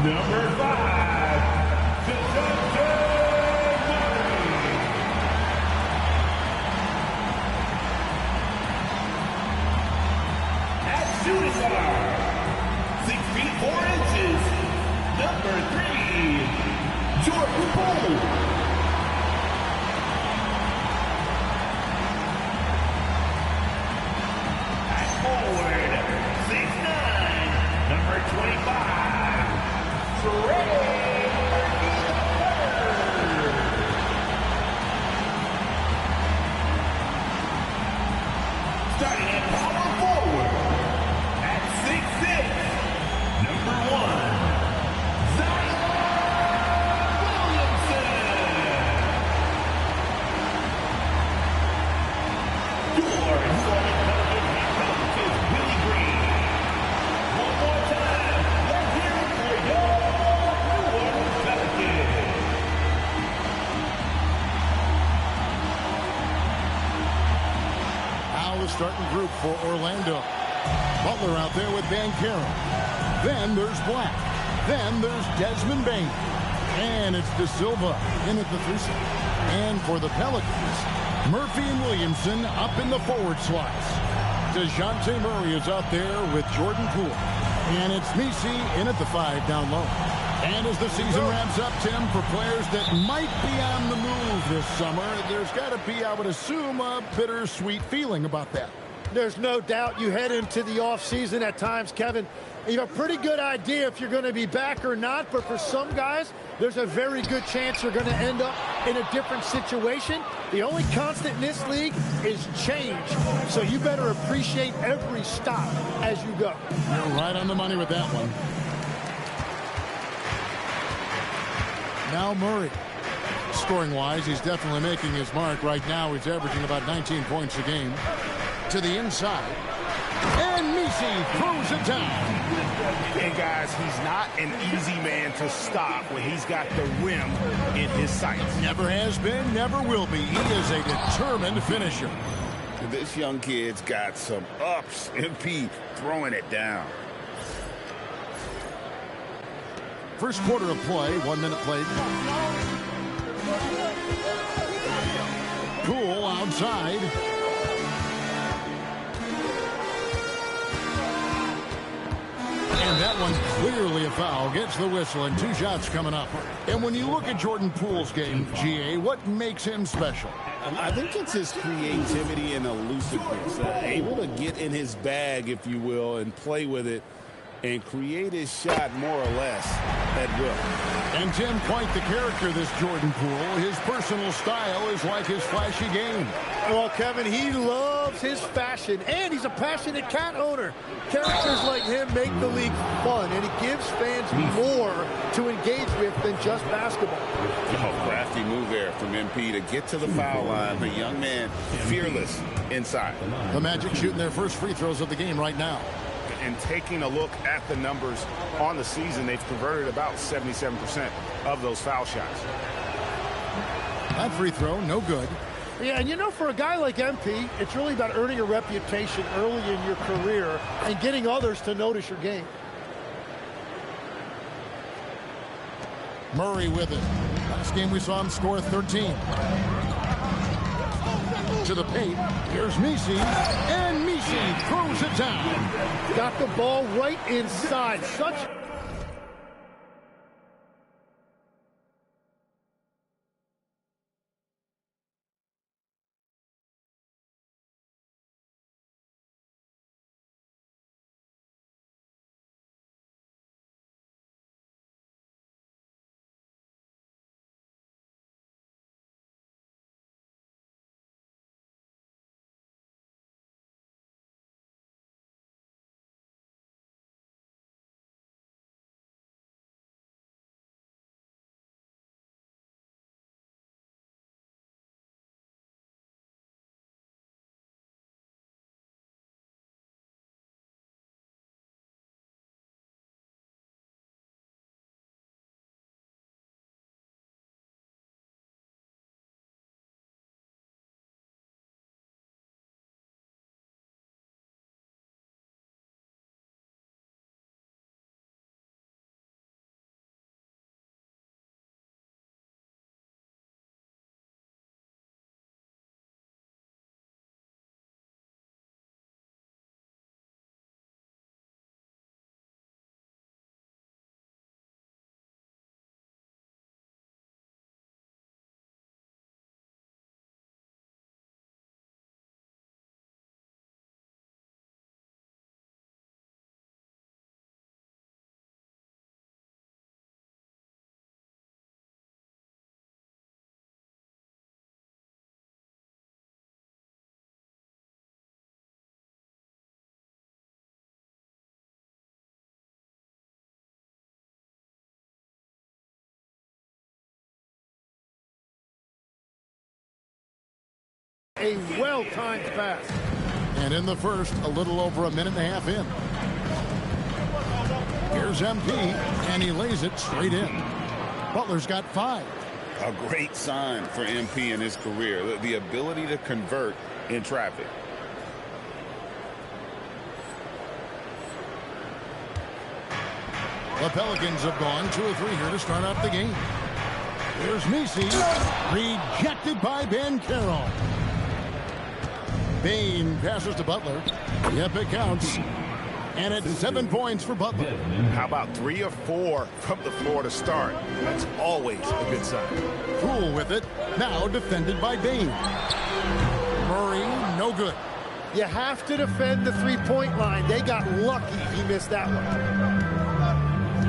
Number 5, at shooting guard, 6 feet 4 inches, number 3, Jordan Poole. At forward, 6'9", number 25, starting at power forward, at 6'6", number 1, Zion Williamson. Your Charlotte Pelicans head coach is Willie Green. One more time, let's hear it for your New Orleans Pelicans. Now the starting group for Orlando. Butler out there with Banchero. Then there's Black. Then there's Desmond Bain. And it's De Silva in at the 3-side. And for the Pelicans, Murphy and Williamson up in the forward slots. DeJounte Murray is out there with Jordan Poole. And it's Misi in at the 5 down low. And as the season wraps up, Tim, for players that might be on the move this summer, there's got to be, I would assume, a bittersweet feeling about that. There's no doubt you head into the offseason at times, Kevin. You have a pretty good idea if you're going to be back or not, but for some guys, there's a very good chance you're going to end up in a different situation. The only constant in this league is change, so you better appreciate every stop as you go. You're right on the money with that one. Now Murray. Scoring-wise, he's definitely making his mark. Right now, he's averaging about 19 points a game. To the inside. And Misi throws it down. And guys, he's not an easy man to stop when he's got the rim in his sights. Never has been, never will be. He is a determined finisher. This young kid's got some ups. MP throwing it down. First quarter of play, 1 minute played. Poole outside. And that one's clearly a foul. Gets the whistle, and 2 shots coming up. And when you look at Jordan Poole's game, GA, what makes him special? I think it's his creativity and elusiveness. Able to get in his bag, if you will, and play with it and create his shot more or less at will. And Tim, quite the character, this Jordan Poole. His personal style is like his flashy game. Well, Kevin, he loves his fashion, and he's a passionate cat owner. Characters like him make the league fun, and it gives fans more to engage with than just basketball. Oh, crafty move there from MP to get to the foul line. The young man, fearless inside. The Magic shooting their first free throws of the game right now. And taking a look at the numbers on the season, they've converted about 77% of those foul shots. That free throw, no good. Yeah, and you know, for a guy like MP, it's really about earning a reputation early in your career and getting others to notice your game. Murray with it. Last game we saw him score 13. To the paint. Here's Misi. And Misi throws it down. Got the ball right inside. Such a well-timed pass. And in the first, a little over a minute and a half in. Here's MP, and he lays it straight in. Butler's got 5. A great sign for MP in his career, the ability to convert in traffic. The Pelicans have gone 2 of 3 here to start out the game. Here's Messi, rejected by Ben Carroll. Bain passes to Butler. Yep, it counts. And it's 7 points for Butler. How about 3 or 4 from the floor to start? That's always a good sign. Poole with it. Now defended by Bain. Murray, no good. You have to defend the three-point line. They got lucky he missed that one.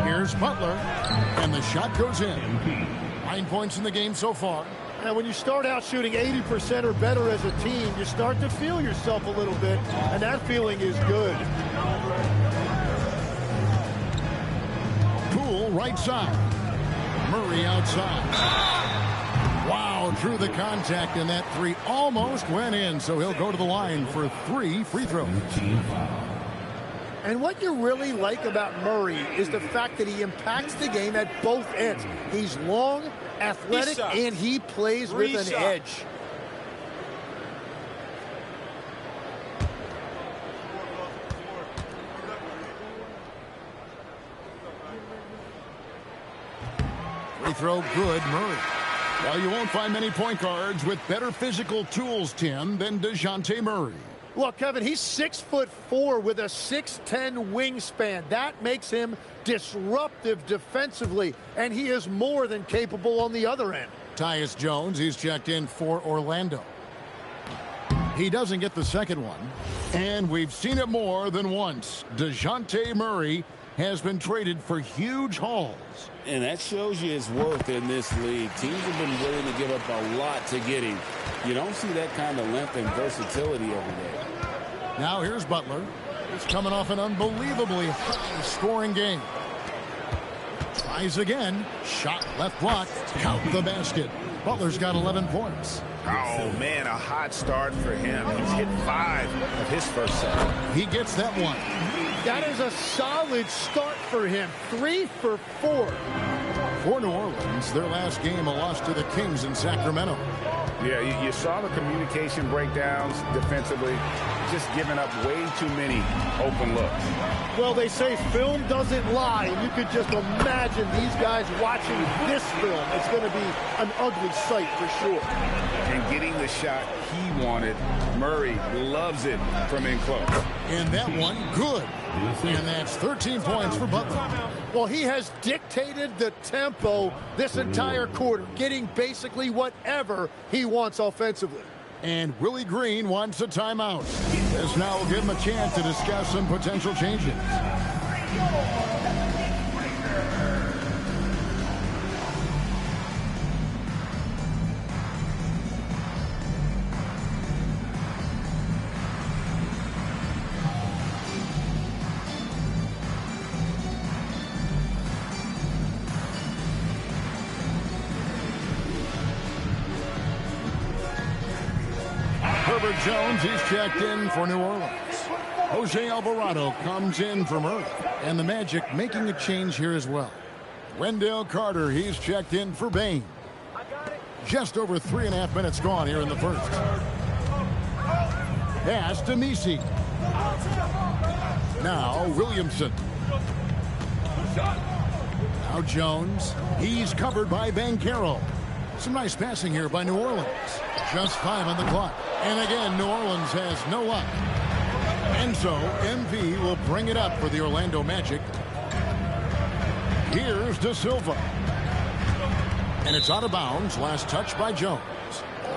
Here's Butler, and the shot goes in. 9 points in the game so far. And when you start out shooting 80% or better as a team, you start to feel yourself a little bit, and that feeling is good. Poole right side. Murray outside. Wow, drew the contact, and that 3 almost went in, so he'll go to the line for 3 free throws. And what you really like about Murray is the fact that he impacts the game at both ends. He's long, athletic, and he plays with an edge. Free throw good, Murray. Well, you won't find many point guards with better physical tools, Tim, than DeJounte Murray. Look, Kevin, he's 6'4" with a 6'10" wingspan. That makes him disruptive defensively, and he is more than capable on the other end. Tyus Jones, he's checked in for Orlando. He doesn't get the second one, and we've seen it more than once. DeJounte Murray has been traded for huge hauls. And that shows you his worth in this league. Teams have been willing to give up a lot to get him. You don't see that kind of length and versatility every day. Now here's Butler. He's coming off an unbelievably high-scoring game. Tries again. Shot left block. Count the basket. Butler's got 11 points. Oh, man, a hot start for him. He's hit 5 of his first 7. He gets that one. That is a solid start for him. 3 for 4. For New Orleans, their last game, a loss to the Kings in Sacramento. Yeah, you saw the communication breakdowns defensively, just giving up way too many open looks. Well, they say film doesn't lie, and you could just imagine these guys watching this film. It's going to be an ugly sight for sure. And getting the shot he wanted, Murray loves it from in close. And that one, good. And that's 13 points for Butler. Well, he has dictated the tempo this entire quarter, getting basically whatever he wants offensively. And Willie Green wants a timeout. This now will give him a chance to discuss some potential changes. Herbert Jones, he's checked in for New Orleans. Jose Alvarado comes in for Murray. And the Magic making a change here as well. Wendell Carter, he's checked in for Bain. Just over 3.5 minutes gone here in the first. Pass to Messi. Now Williamson. Now Jones. He's covered by Ben Carroll. Some nice passing here by New Orleans. Just 5 on the clock. And again, New Orleans has no luck. And so, MP will bring it up for the Orlando Magic. Here's De Silva. And it's out of bounds. Last touch by Jones.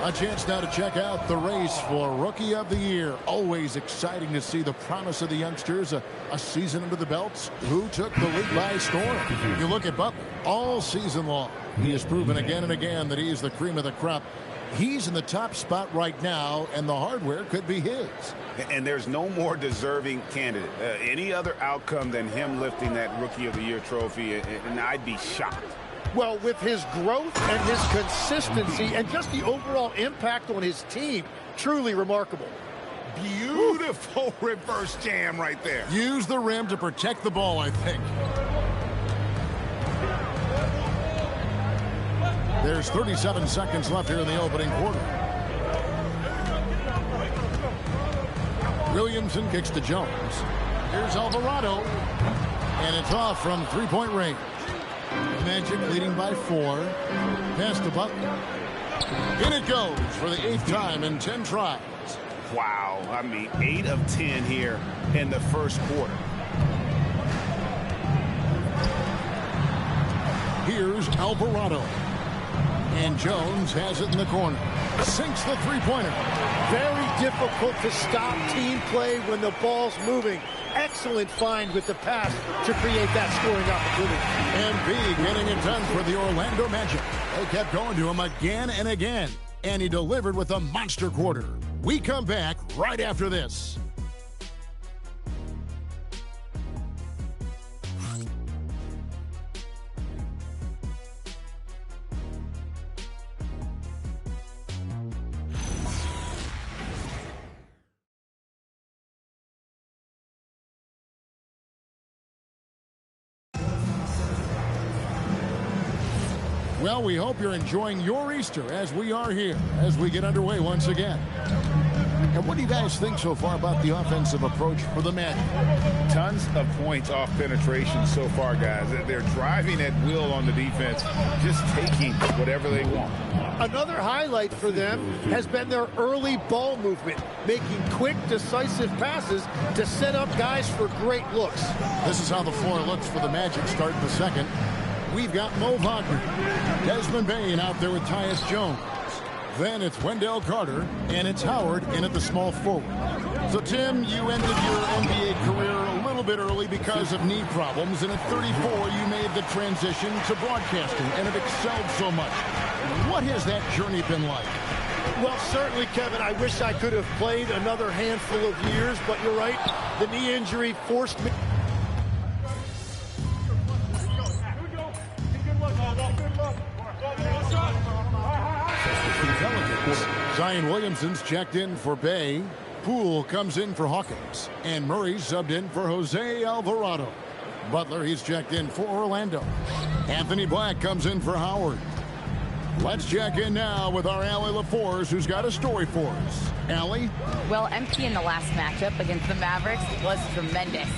A chance now to check out the race for Rookie of the Year. Always exciting to see the promise of the youngsters. A season under the belts. Who took the league by storm? You look at Butler all season long. He has proven again and again that he's the cream of the crop. He's in the top spot right now, and the hardware could be his. And there's no more deserving candidate. Any other outcome than him lifting that Rookie of the Year trophy, and I'd be shocked. Well, with his growth and his consistency and just the overall impact on his team, truly remarkable. Beautiful reverse jam right there. Use the rim to protect the ball, I think. There's 37 seconds left here in the opening quarter. Williamson kicks to Jones. Here's Alvarado. And it's off from three-point range. Magic leading by 4. Pass to Butler. In it goes for the 8th time in 10 tries. Wow, I mean, 8 of 10 here in the first quarter. Here's Alvarado. And Jones has it in the corner. Sinks the three-pointer. Very difficult to stop team play when the ball's moving. Excellent find with the pass to create that scoring opportunity. And B getting it done for the Orlando Magic. They kept going to him again and again. And he delivered with a monster quarter. We come back right after this. Well, we hope you're enjoying your Easter as we are here, as we get underway once again. And what do you guys think so far about the offensive approach for the Magic? Tons of points off penetration so far, guys. They're driving at will on the defense, just taking whatever they want. Another highlight for them has been their early ball movement, making quick, decisive passes to set up guys for great looks. This is how the floor looks for the Magic starting the second. We've got Mo Wagner, Desmond Bain out there with Tyus Jones. Then it's Wendell Carter, and it's Howard in at the small forward. So, Tim, you ended your NBA career a little bit early because of knee problems, and at 34, you made the transition to broadcasting, and it excelled so much. What has that journey been like? Well, certainly, Kevin, I wish I could have played another handful of years, but you're right, the knee injury forced me. Zion Williamson's checked in for Bay. Poole comes in for Hawkins. And Murray subbed in for Jose Alvarado. Butler, he's checked in for Orlando. Anthony Black comes in for Howard. Let's check in now with our Allie LaForce, who's got a story for us. Allie? Well, MP in the last matchup against the Mavericks was tremendous.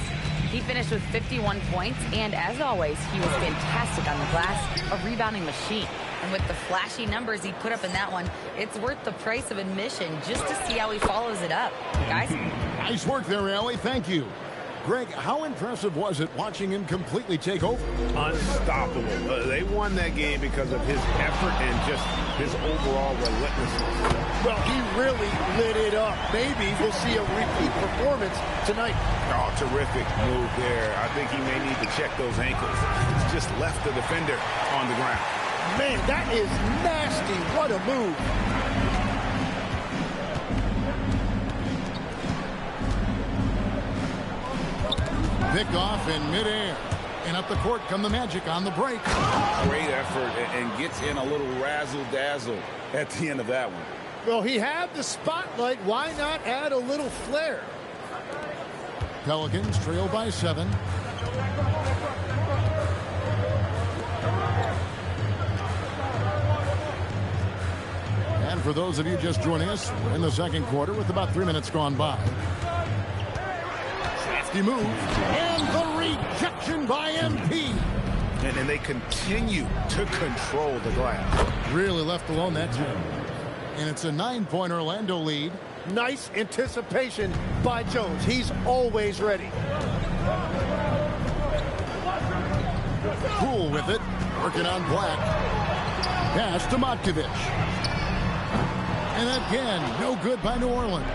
He finished with 51 points, and as always, he was fantastic on the glass, a rebounding machine. And with the flashy numbers he put up in that one, it's worth the price of admission just to see how he follows it up. Guys? Nice work there, Allie. Thank you. Greg, how impressive was it watching him completely take over? Unstoppable. They won that game because of his effort and just his overall relentlessness. Well, he really lit it up. Maybe we'll see a repeat performance tonight. Oh, terrific move there. I think he may need to check those ankles. He's just left the defender on the ground. Man, that is nasty. What a move. Pick off in midair. And up the court come the Magic on the break. Great effort and gets in a little razzle-dazzle at the end of that one. Well, he had the spotlight. Why not add a little flair? Pelicans trail by 7. And for those of you just joining us, we're in the second quarter with about 3 minutes gone by. Crafty move. And the rejection by MP. And they continue to control the glass. Really left alone that time. And it's a 9-point Orlando lead. Nice anticipation by Jones. He's always ready. Poole with it. Working on Black. Pass to Matkovic. And again, no good by New Orleans.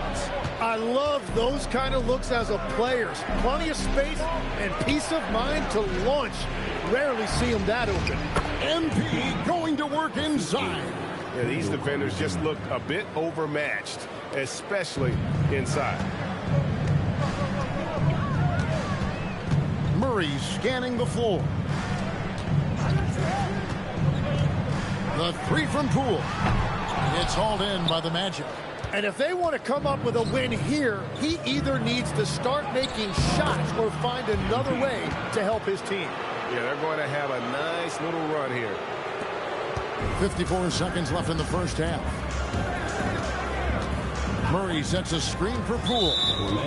I love those kind of looks as a player. Plenty of space and peace of mind to launch. Rarely see him that open. MP going to work inside. Yeah, these defenders just look a bit overmatched, especially inside. Murray scanning the floor. The three from Poole. It's hauled in by the Magic. And if they want to come up with a win here, he either needs to start making shots or find another way to help his team. Yeah, they're going to have a nice little run here. 54 seconds left in the first half. Murray sets a screen for Poole.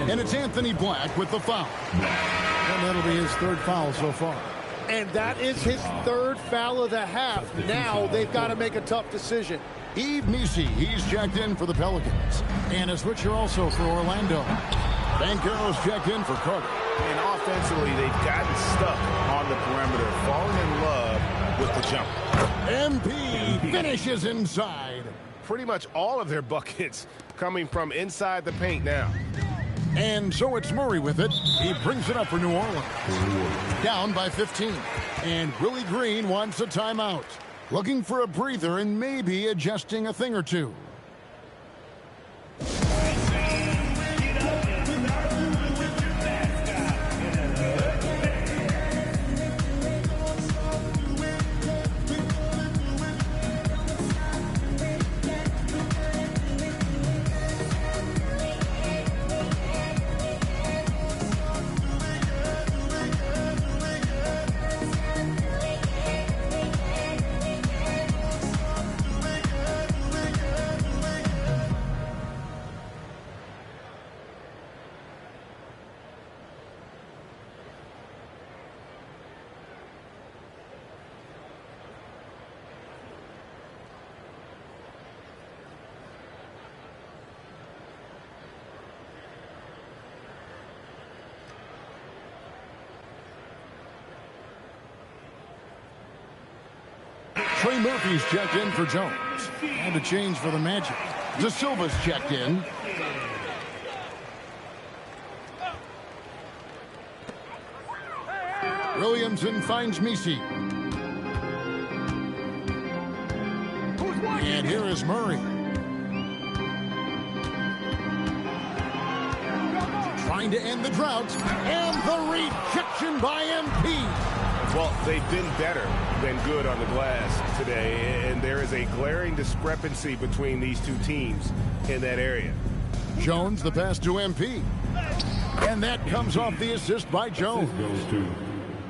And it's Anthony Black with the foul. And that'll be his third foul so far. And that is his third foul of the half. Now they've got to make a tough decision. Yves Missi, he's checked in for the Pelicans. And a switcher also for Orlando. Banchero's checked in for Carter. And offensively, they've gotten stuck on the perimeter, falling in love with the jump. MP finishes inside. Pretty much all of their buckets coming from inside the paint now. And so it's Murray with it. He brings it up for New Orleans. Down by 15. And Willie Green wants a timeout. Looking for a breather and maybe adjusting a thing or two. Trey Murphy's checked in for Jones. And a change for the Magic. De Silva's checked in. Williamson finds Missi. And here is Murray. Trying to end the drought. And the rejection by MP. Well, they've been better than good on the glass today, and there is a glaring discrepancy between these two teams in that area. Jones, the pass to MP. And that comes off the assist by Jones.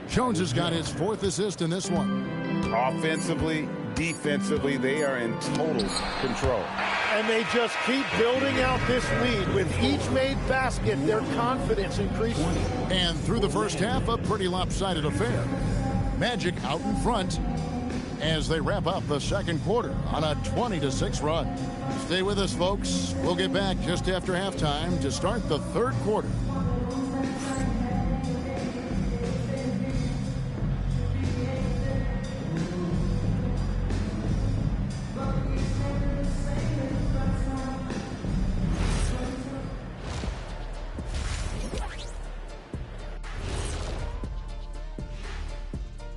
Jones has got his fourth assist in this one. Offensively, defensively, they are in total control. And they just keep building out this lead. With each made basket, their confidence increases. And through the first half, a pretty lopsided affair. Magic out in front as they wrap up the second quarter on a 20-6 run. Stay with us, folks. We'll get back just after halftime to start the third quarter.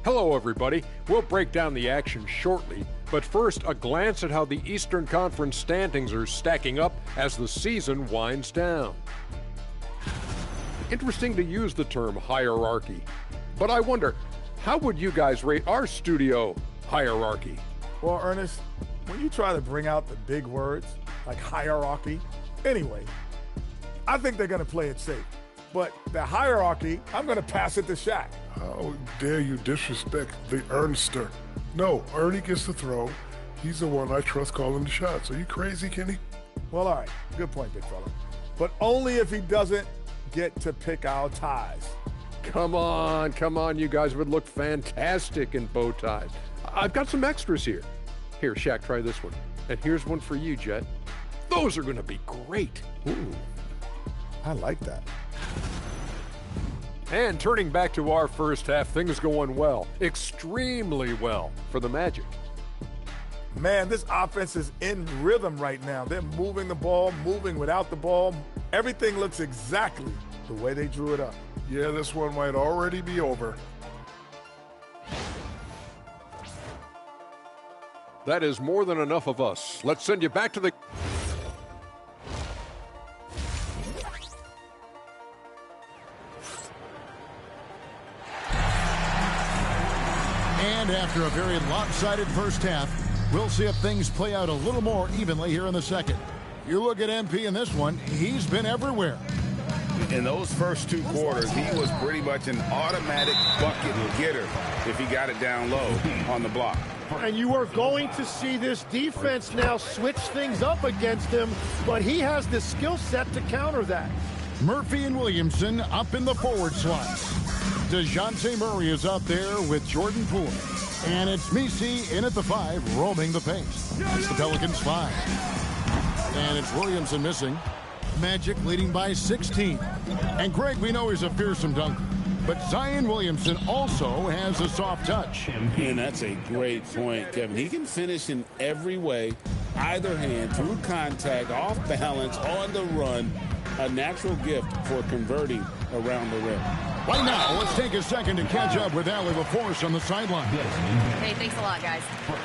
Hello, everybody. We'll break down the action shortly, but first, a glance at how the Eastern Conference standings are stacking up as the season winds down. Interesting to use the term hierarchy, but I wonder, how would you guys rate our studio hierarchy? Well, Ernest, when you try to bring out the big words like hierarchy, anyway, I think they're going to play it safe. But the hierarchy, I'm going to pass it to Shaq. How dare you disrespect the Ernster? No, Ernie gets the throw. He's the one I trust calling the shots. Are you crazy, Kenny? Well, all right. Good point, big fella. But only if he doesn't get to pick our ties. Come on. You guys would look fantastic in bow ties. I've got some extras here. Here, Shaq, try this one. And here's one for you, Jet. Those are going to be great. Ooh, I like that. And turning back to our first half, things going well, extremely well for the Magic. Man, this offense is in rhythm right now. They're moving the ball, moving without the ball. Everything looks exactly the way they drew it up. Yeah, this one might already be over. That is more than enough of us. Let's send you back to the... And after a very lopsided first half, We'll see if things play out a little more evenly here in the second. You look at MP in this one, he's been everywhere. In those first 2 quarters, he was pretty much an automatic bucket getter if he got it down low on the block. And you are going to see this defense now switch things up against him, but he has the skill set to counter that. Murphy and Williamson up in the forward slots. DeJounte Murray is out there with Jordan Poole. And it's Messi in at the 5, roaming the pace. It's the Pelicans 5. And it's Williamson missing. Magic leading by 16. And Greg, we know he's a fearsome dunker, but Zion Williamson also has a soft touch. And that's a great point, Kevin. He can finish in every way, either hand, through contact, off balance, on the run. A natural gift for converting around the rim. Right now, let's take a second to catch up with Allie LaForce on the sideline. Hey, thanks a lot, guys.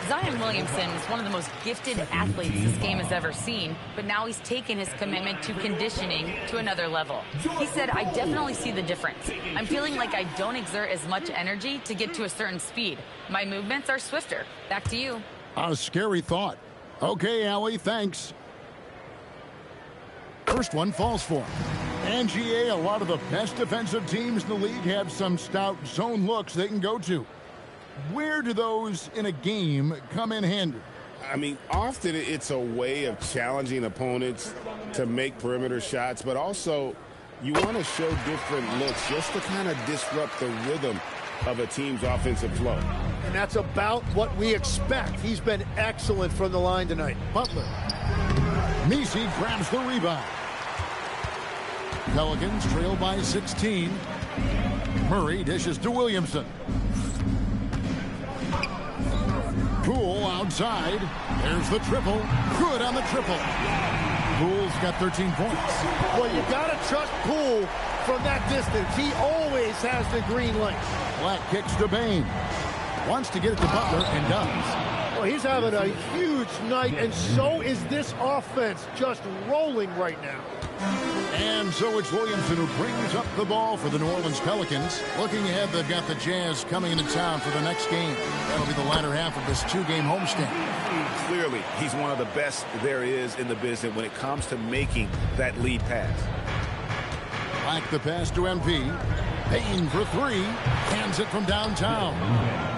Zion Williamson is one of the most gifted athletes this game has ever seen, but now he's taken his commitment to conditioning to another level. He said, I definitely see the difference. I'm feeling like I don't exert as much energy to get to a certain speed. My movements are swifter. Back to you. A scary thought. Okay, Allie, thanks. First one falls for him. And GA, a lot of the best defensive teams in the league have some stout zone looks they can go to. Where do those in a game come in handy? I mean, often it's a way of challenging opponents to make perimeter shots, but also you want to show different looks just to kind of disrupt the rhythm of a team's offensive flow. And that's about what we expect. He's been excellent from the line tonight. Butler. Messi grabs the rebound. Pelicans trail by 16. Murray dishes to Williamson. Poole outside. There's the triple. Good on the triple. Poole's got 13 points. Well, you got to trust Poole from that distance. He always has the green light. Black kicks to Bain. Wants to get it to Butler and does. Well, he's having a huge night, and so is this offense, just rolling right now. And so it's Williamson who brings up the ball for the New Orleans Pelicans. Looking ahead, they've got the Jazz coming into town for the next game. That'll be the latter half of this 2-game homestand. Clearly, he's one of the best there is in the business when it comes to making that lead pass. Black the pass to MP. Payne for 3. Hands it from downtown.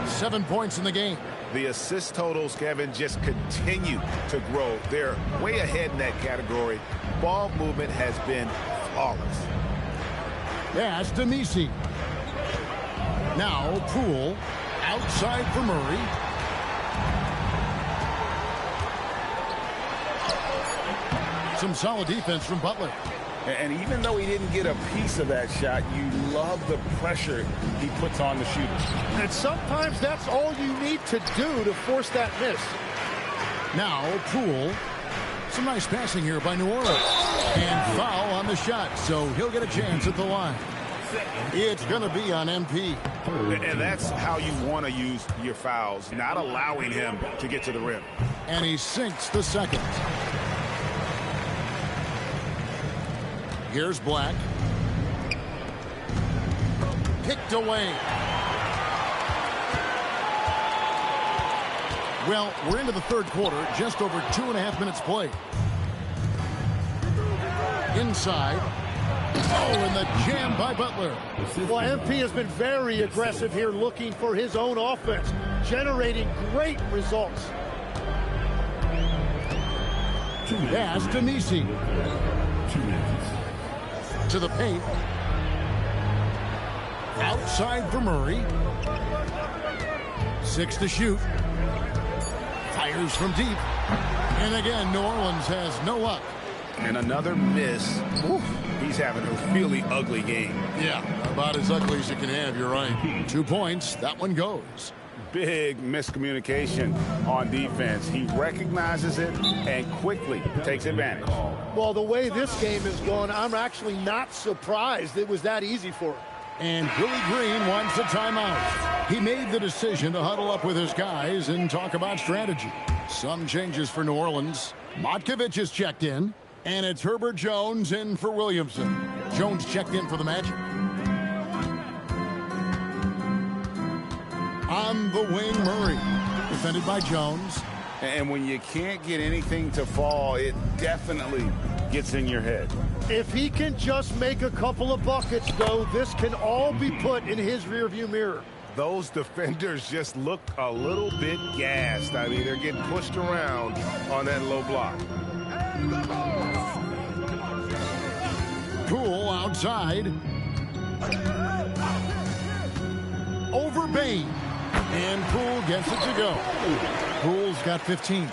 7 points in the game. The assist totals, Kevin, just continue to grow. They're way ahead in that category. Ball movement has been flawless. Pass to Messi. Now Poole outside for Murray. Some solid defense from Butler. And even though he didn't get a piece of that shot, you love the pressure he puts on the shooter. And sometimes that's all you need to do to force that miss. Now Poole. Some nice passing here by New Orleans. And foul on the shot, so he'll get a chance at the line. It's going to be on MP. And that's how you want to use your fouls, not allowing him to get to the rim. And he sinks the second. Here's Black. Picked away. Well, we're into the third quarter, just over 2.5 minutes played. Inside. Oh, and the jam by Butler. Well, MP has been very aggressive here, looking for his own offense, generating great results. Pass to Messi. To the paint. Outside for Murray. 6 to shoot. Fires from deep. And again, New Orleans has no luck. And another miss. Oof, he's having a really ugly game. Yeah, about as ugly as you can have, you're right. 2 points, that one goes. Big miscommunication on defense. He recognizes it and quickly takes advantage. Well, the way this game is going, I'm actually not surprised it was that easy for him. And Billy Green wants a timeout. He made the decision to huddle up with his guys and talk about strategy. Some changes for New Orleans. Motkovich is checked in, and it's Herbert Jones in for Williamson. Jones checked in for the Magic. On the wing, Murray. Defended by Jones. And when you can't get anything to fall, it definitely gets in your head. If he can just make a couple of buckets, though, this can all be put in his rearview mirror. Those defenders just look a little bit gassed. I mean, they're getting pushed around on that low block. Poole outside. Over Bain. And Poole gets it to go. Poole's got 15.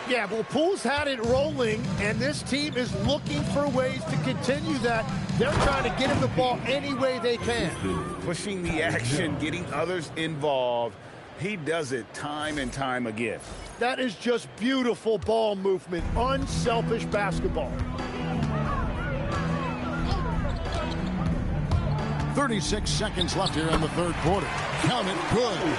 Yeah, well, Poole's had it rolling, and this team is looking for ways to continue that. They're trying to get him the ball any way they can. Pushing the action, getting others involved. He does it time and time again. That is just beautiful ball movement, unselfish basketball. 36 seconds left here in the third quarter. Count it good.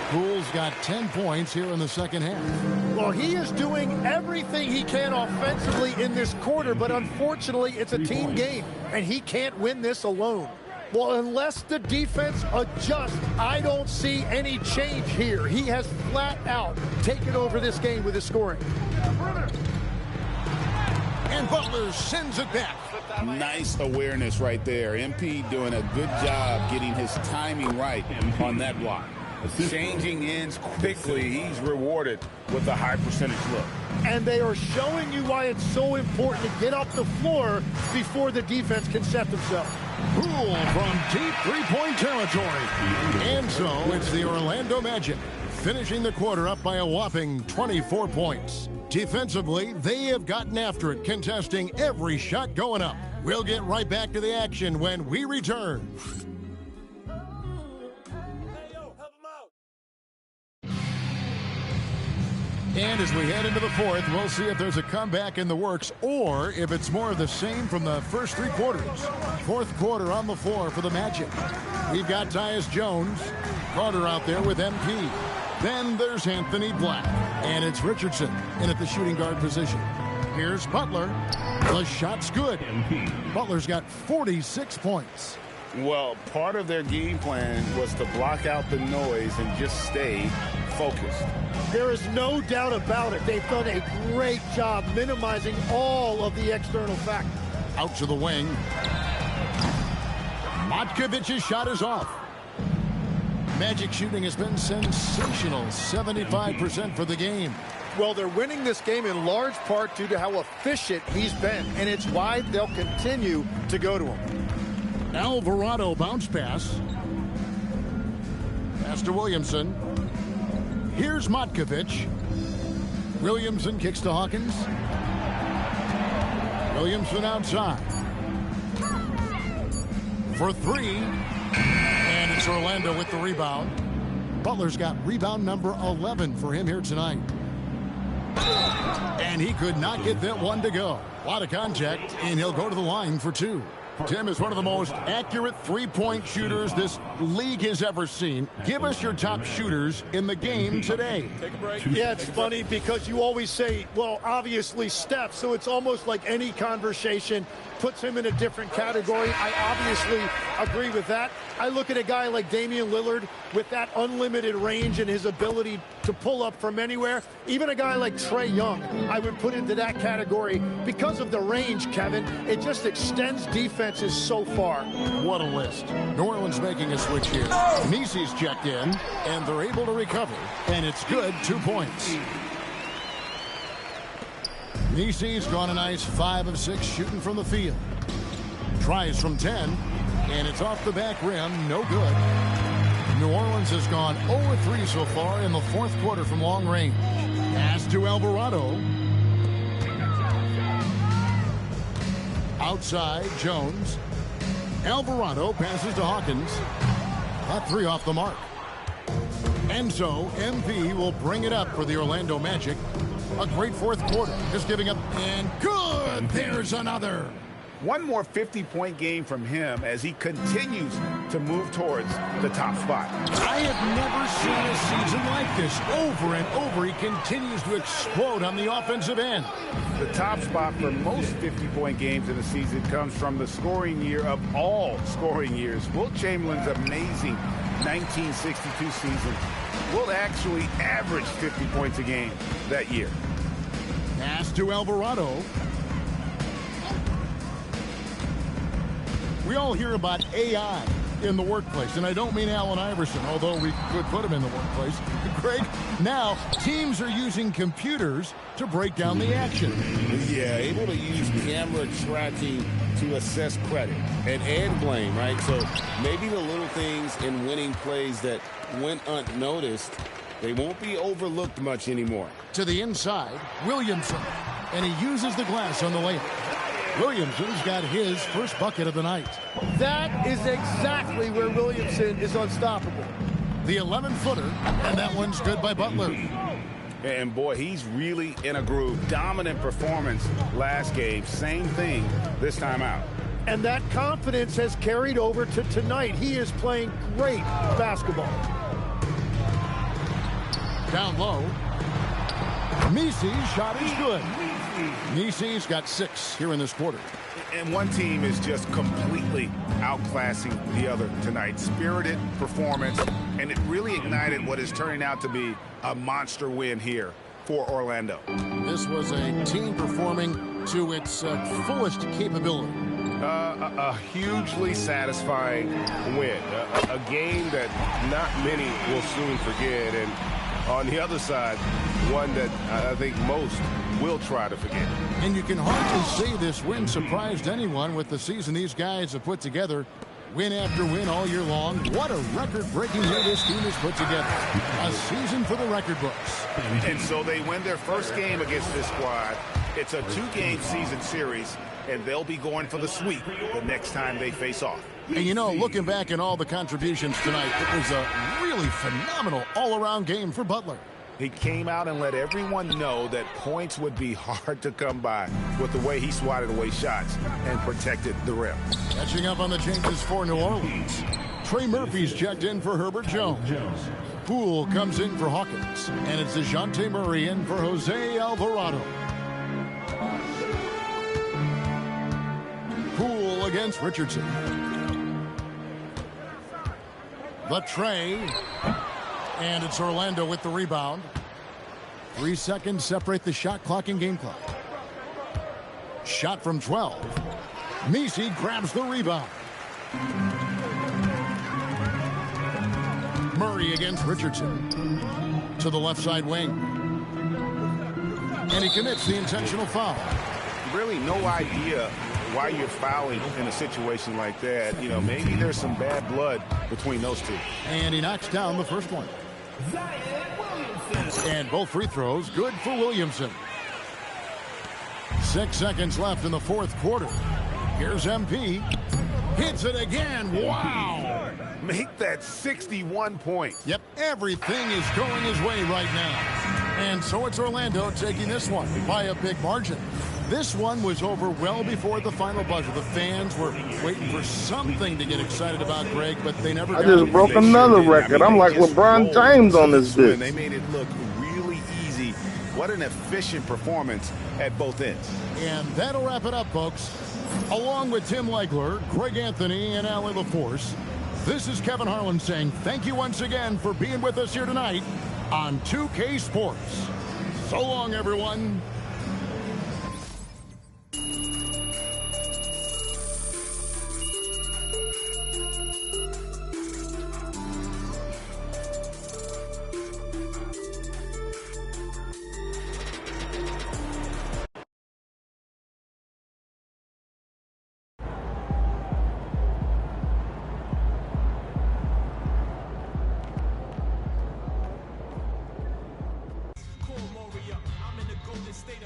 Poole's got 10 points here in the second half. Well, he is doing everything he can offensively in this quarter, but unfortunately, it's a team game, and he can't win this alone. Well, unless the defense adjusts, I don't see any change here. He has flat out taken over this game with his scoring. And Butler sends it back. Nice awareness right there. MP doing a good job getting his timing right on that block. Changing ends quickly. He's rewarded with a high percentage look. And they are showing you why it's so important to get off the floor before the defense can set themselves. Poole from deep three-point territory. And so it's the Orlando Magic finishing the quarter up by a whopping 24 points. Defensively, they have gotten after it, contesting every shot going up. We'll get right back to the action when we return. And as we head into the fourth, we'll see if there's a comeback in the works or if it's more of the same from the first three quarters. Fourth quarter on the floor for the Magic. We've got Tyus Jones, Carter out there with MP. Then there's Anthony Black, and it's Richardson in at the shooting guard position. Here's Butler. The shot's good. Butler's got 46 points. Well, part of their game plan was to block out the noise and just stay focused. There is no doubt about it. They've done a great job minimizing all of the external factors. Out to the wing. Matkovic's shot is off. Magic shooting has been sensational. 75% for the game. Well, they're winning this game in large part due to how efficient he's been, and it's why they'll continue to go to him. Alvarado bounce pass. Pass to Williamson. Here's Matkovic. Williamson kicks to Hawkins. Williamson outside. For three. And it's Orlando with the rebound. Butler's got rebound number 11 for him here tonight. And he could not get that one to go. A lot of contact, and he'll go to the line for two. Tim is one of the most accurate three-point shooters this league has ever seen. Give us your top shooters in the game today. Yeah, it's funny because you always say, well, obviously Steph, so it's almost like any conversation puts him in a different category. I obviously agree with that. I look at a guy like Damian Lillard with that unlimited range and his ability to pull up from anywhere. Even a guy like Trae Young, I would put into that category because of the range, Kevin. It just extends defenses so far. What a list. New Orleans making a switch here. Nisi's checked in, and they're able to recover. And it's good, 2 points. Nisi's gone a nice 5 of 6 shooting from the field. Tries from 10, and it's off the back rim, no good. New Orleans has gone 0-3 so far in the fourth quarter from long range. Pass to Alvarado. Outside, Jones. Alvarado passes to Hawkins. That three off the mark. And so, MP will bring it up for the Orlando Magic. A great fourth quarter. Just giving up, and good! There's another. One more 50-point game from him as he continues to move towards the top spot. I have never seen a season like this. Over and over, he continues to explode on the offensive end. The top spot for most 50-point games in the season comes from the scoring year of all scoring years. Wilt Chamberlain's amazing 1962 season will actually average 50 points a game that year. Pass to Alvarado. We all hear about AI in the workplace, and I don't mean Allen Iverson, although we could put him in the workplace. Greg, now teams are using computers to break down the action. Yeah, able to use camera tracking to assess credit and blame, right? So maybe the little things in winning plays that went unnoticed, they won't be overlooked much anymore. To the inside, Williamson, and he uses the glass on the layup. Williamson's got his first bucket of the night. That is exactly where Williamson is unstoppable. The 11-footer, and that one's good by Butler. And boy, he's really in a groove. Dominant performance last game. Same thing this time out. And that confidence has carried over to tonight. He is playing great basketball. Down low. Misi's shot is good. Misi's got 6 here in this quarter. And one team is just completely outclassing the other tonight. Spirited performance, and it really ignited what is turning out to be a monster win here for Orlando. This was a team performing to its fullest capability. A hugely satisfying win. A game that not many will soon forget. And on the other side, one that I think most will try to forget. And you can hardly say this win surprised anyone with the season these guys have put together. Win after win all year long. What a record-breaking year this team has put together. A season for the record books. And so they win their first game against this squad. It's a 2-game season series, and they'll be going for the sweep the next time they face off. And you know, looking back at all the contributions tonight, it was a really phenomenal all-around game for Butler. He came out and let everyone know that points would be hard to come by with the way he swatted away shots and protected the rim. Catching up on the changes for New Orleans. Trey Murphy's checked in for Herbert Jones. Poole comes in for Hawkins. And it's DeJounte Murray in for Jose Alvarado. Poole against Richardson. The Trey. And it's Orlando with the rebound. 3 seconds separate the shot clock and game clock. Shot from 12. Misi grabs the rebound. Murray against Richardson. To the left side wing. And he commits the intentional foul. Really no idea why you're fouling in a situation like that. You know, maybe there's some bad blood between those two. And he knocks down the first one. And both free throws good for Williamson. 6 seconds left in the fourth quarter. Here's MP. Hits it again. Wow. Make that 61 points. Yep, everything is going his way right now. And so it's Orlando taking this one by a big margin. This one was over well before the final buzzer. The fans were waiting for something to get excited about, Greg, but they never got it. I just broke another record. I'm like LeBron James on this bitch. They made it look really easy. What an efficient performance at both ends. And that'll wrap it up, folks. Along with Tim Legler, Greg Anthony, and Allie LaForce, this is Kevin Harlan saying thank you once again for being with us here tonight on 2K Sports. So long, everyone. I'm in the Golden State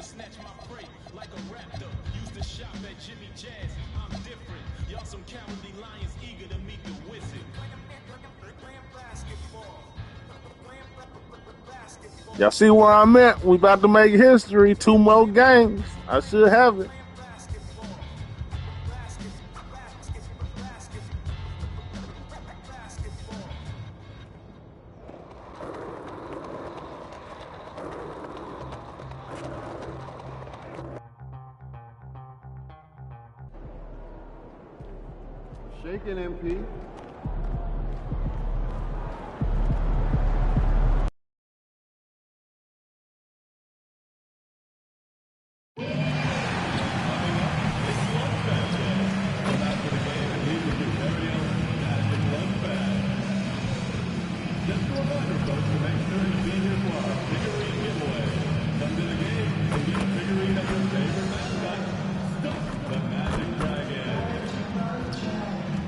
snatch my prey like a raptor. Used to shop at Jimmy Jazz. I'm different. Y'all some cowardly lions eager to meet the wizard. Y'all see where I'm at? We about to make history. 2 more games. I should have it. Shaking MP. Just a reminder, folks, to make sure you be here for our figurine giveaway. Come to the game and get a figurine of your favorite mascot, Stuff the Magic Dragon.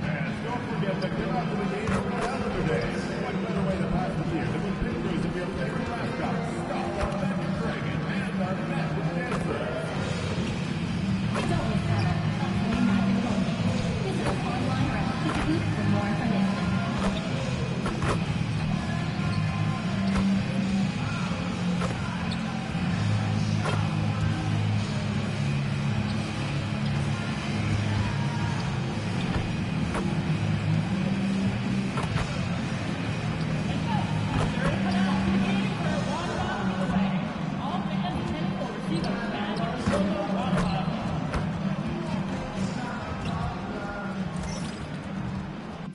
And don't forget to come out to the game for another day. What better way to pass the year than with pictures of your favorite mascot, Stuff the Magic Dragon, and our magic dancer. It's always better. Magic Dragon. Visit us online or at the booth for more information.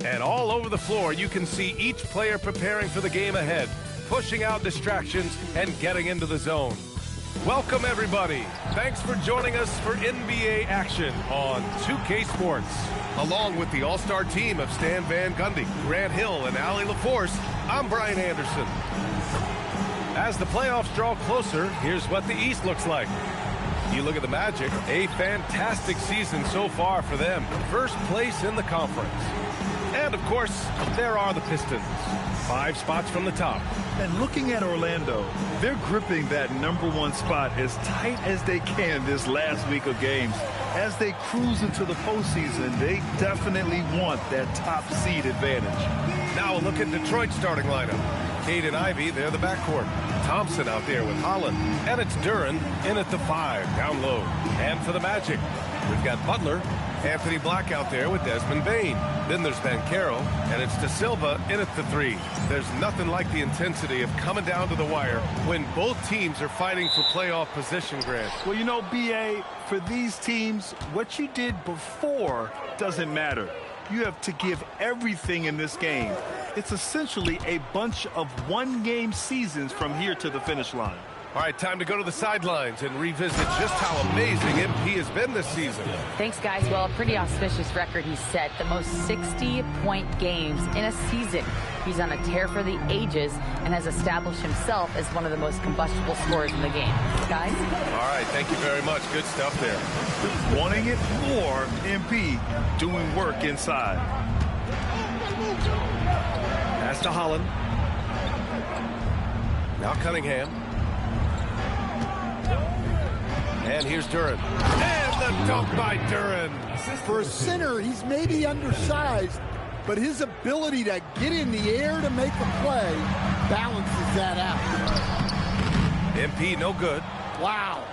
And all over the floor, you can see each player preparing for the game ahead, pushing out distractions and getting into the zone. Welcome, everybody. Thanks for joining us for NBA action on 2K Sports. Along with the all-star team of Stan Van Gundy, Grant Hill, and Allie LaForce, I'm Brian Anderson. As the playoffs draw closer, here's what the East looks like. You look at the Magic, a fantastic season so far for them. First place in the conference. And, of course, there are the Pistons. 5 spots from the top. And looking at Orlando, they're gripping that #1 spot as tight as they can this last week of games. As they cruise into the postseason, they definitely want that top seed advantage. Now a look at Detroit's starting lineup. Cade and Ivy, they're the backcourt. Thompson out there with Holland. And it's Duren in at the 5, down low. And for the Magic, we've got Butler, Anthony Black out there with Desmond Bane. Then there's Banchero, and it's De Silva in at the 3. There's nothing like the intensity of coming down to the wire when both teams are fighting for playoff position, Grant. Well, you know, B.A., for these teams, what you did before doesn't matter. You have to give everything in this game. It's essentially a bunch of one-game seasons from here to the finish line. All right, time to go to the sidelines and revisit just how amazing MP has been this season. Thanks, guys. Well, a pretty auspicious record he's set. The most 60-point games in a season. He's on a tear for the ages and has established himself as one of the most combustible scorers in the game. Guys? All right, thank you very much. Good stuff there. Wanting it more, MP doing work inside. Pass to Holland. Now Cunningham. And here's Duren. And the dunk by Duren. For a center, he's maybe undersized, but his ability to get in the air to make a play balances that out. MP no good. Wow.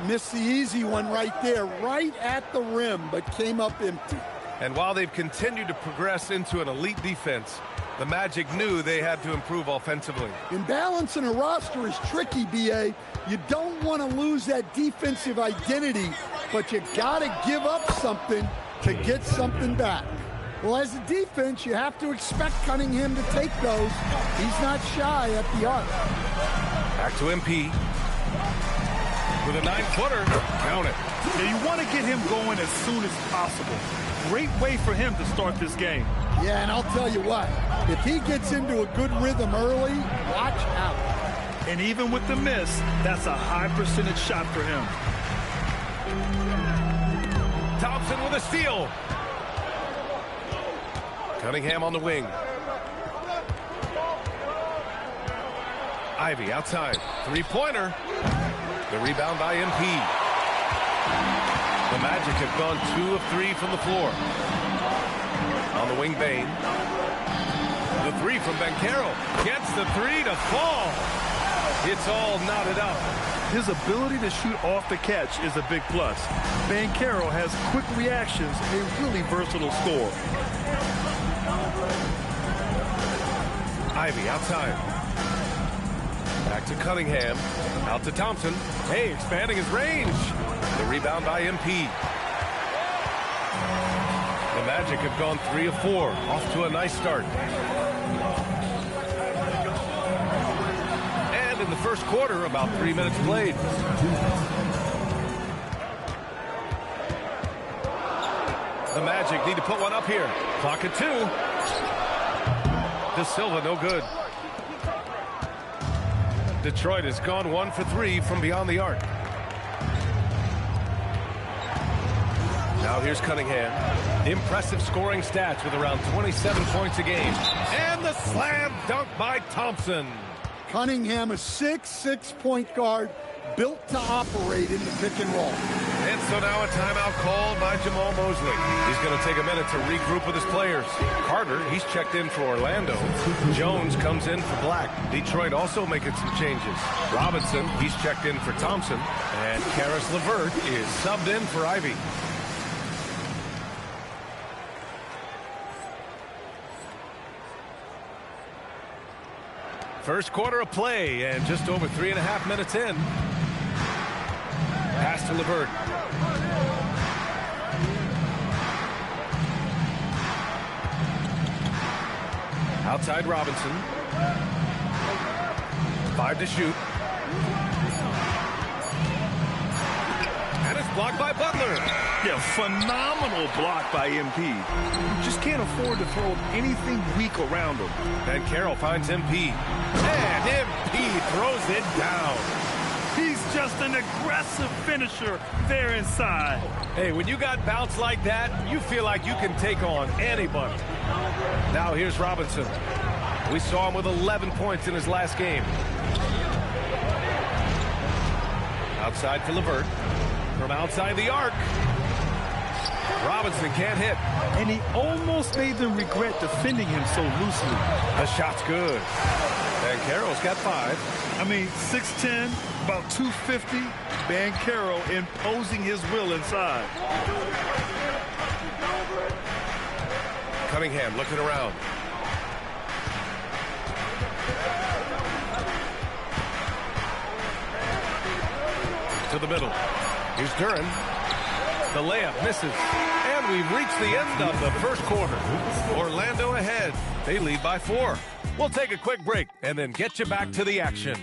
Missed the easy one right there, right at the rim, but came up empty. And while they've continued to progress into an elite defense, the Magic knew they had to improve offensively. Imbalance in a roster is tricky, B.A. You don't want to lose that defensive identity, but you got to give up something to get something back. Well, as a defense, you have to expect Cunningham to take those. He's not shy at the arc. Back to MP. With a 9-footer. Count it. Yeah, you want to get him going as soon as possible. Great way for him to start this game. Yeah, and I'll tell you what, if he gets into a good rhythm early, watch out. And even with the miss, that's a high percentage shot for him. Thompson with a steal. Cunningham on the wing. Ivy outside. 3-pointer. The rebound by MP. The Magic have gone 2 of 3 from the floor. On the wing, Bain. The three from Banchero. Gets the three to fall. It's all knotted up. His ability to shoot off the catch is a big plus. Banchero has quick reactions, a really versatile scorer. Ivy outside. Back to Cunningham. Out to Thompson. Hey, expanding his range. The rebound by MP. The Magic have gone 3 of 4. Off to a nice start. And in the first quarter, about 3 minutes played. The Magic need to put one up here. Clock at 2. De Silva, no good. Detroit has gone 1 for 3 from beyond the arc. Now here's Cunningham. Impressive scoring stats with around 27 points a game. And the slam dunk by Thompson. Cunningham, a 6'6" point guard, built to operate in the pick and roll. And so now a timeout called by Jamal Mosley. He's going to take a minute to regroup with his players. Carter, he's checked in for Orlando. Jones comes in for Black. Detroit also making some changes. Robinson, he's checked in for Thompson. And Karis LeVert is subbed in for Ivy. First quarter of play, and just over 3.5 minutes in. Pass to LeVert. Outside Robinson. 5 to shoot. And it's blocked by Butler. Yeah, phenomenal block by MP. You just can't afford to throw anything weak around him. And Carroll finds MP. And MP throws it down. He's just an aggressive finisher there inside. Hey, when you got bounce like that, you feel like you can take on anybody. Now here's Robinson. We saw him with 11 points in his last game. Outside for LeVert. From outside the arc. Robinson can't hit. And he almost made them regret defending him so loosely. The shot's good. And Carroll's got 5. I mean, 6'10", about 250. Banchero imposing his will inside. Cunningham looking around. To the middle. Here's Duran. The layup misses. And we've reached the end of the first quarter. Orlando ahead. They lead by 4. We'll take a quick break and then get you back to the action.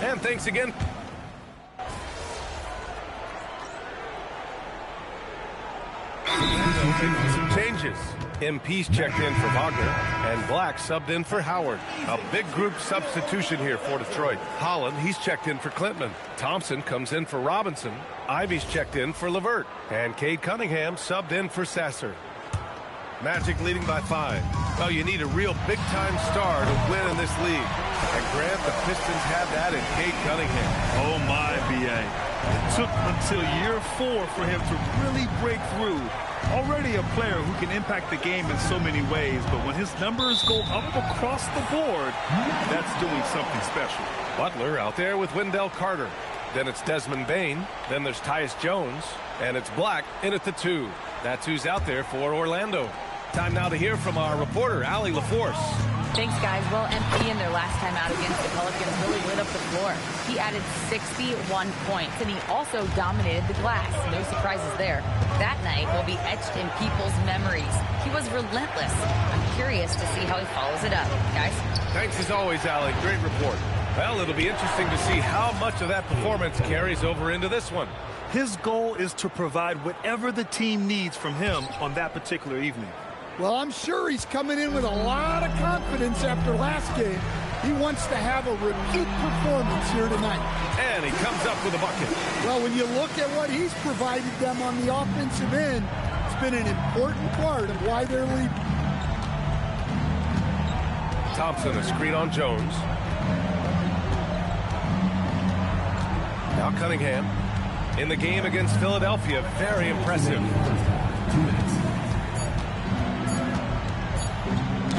And thanks again. Some changes. MP's checked in for Wagner, and Black subbed in for Howard. A big group substitution here for Detroit. Holland, he's checked in for Klintman. Thompson comes in for Robinson. Ivy's checked in for LeVert. And Cade Cunningham subbed in for Sasser. Magic leading by 5. Well, you need a real big-time star to win in this league. And Grant, the Pistons have that in Cade Cunningham. Oh, my, B.A. It took until year 4 for him to really break through. Already a player who can impact the game in so many ways, but when his numbers go up across the board, that's doing something special. Butler out there with Wendell Carter. Then it's Desmond Bain. Then there's Tyus Jones. And it's Black in at the 2. That's who's out there for Orlando. Time now to hear from our reporter, Allie LaForce. Thanks, guys. Well, MP in their last time out against the Pelicans really lit up the floor. He added 61 points, and he also dominated the glass. No surprises there. That night will be etched in people's memories. He was relentless. I'm curious to see how he follows it up. Guys? Thanks as always, Allie. Great report. Well, it'll be interesting to see how much of that performance carries over into this one. His goal is to provide whatever the team needs from him on that particular evening. Well, I'm sure he's coming in with a lot of confidence after last game. He wants to have a repeat performance here tonight. And he comes up with a bucket. Well, when you look at what he's provided them on the offensive end, it's been an important part of why they're leading. Thompson, a screen on Jones. Now Cunningham. In the game against Philadelphia, very impressive. 2 minutes.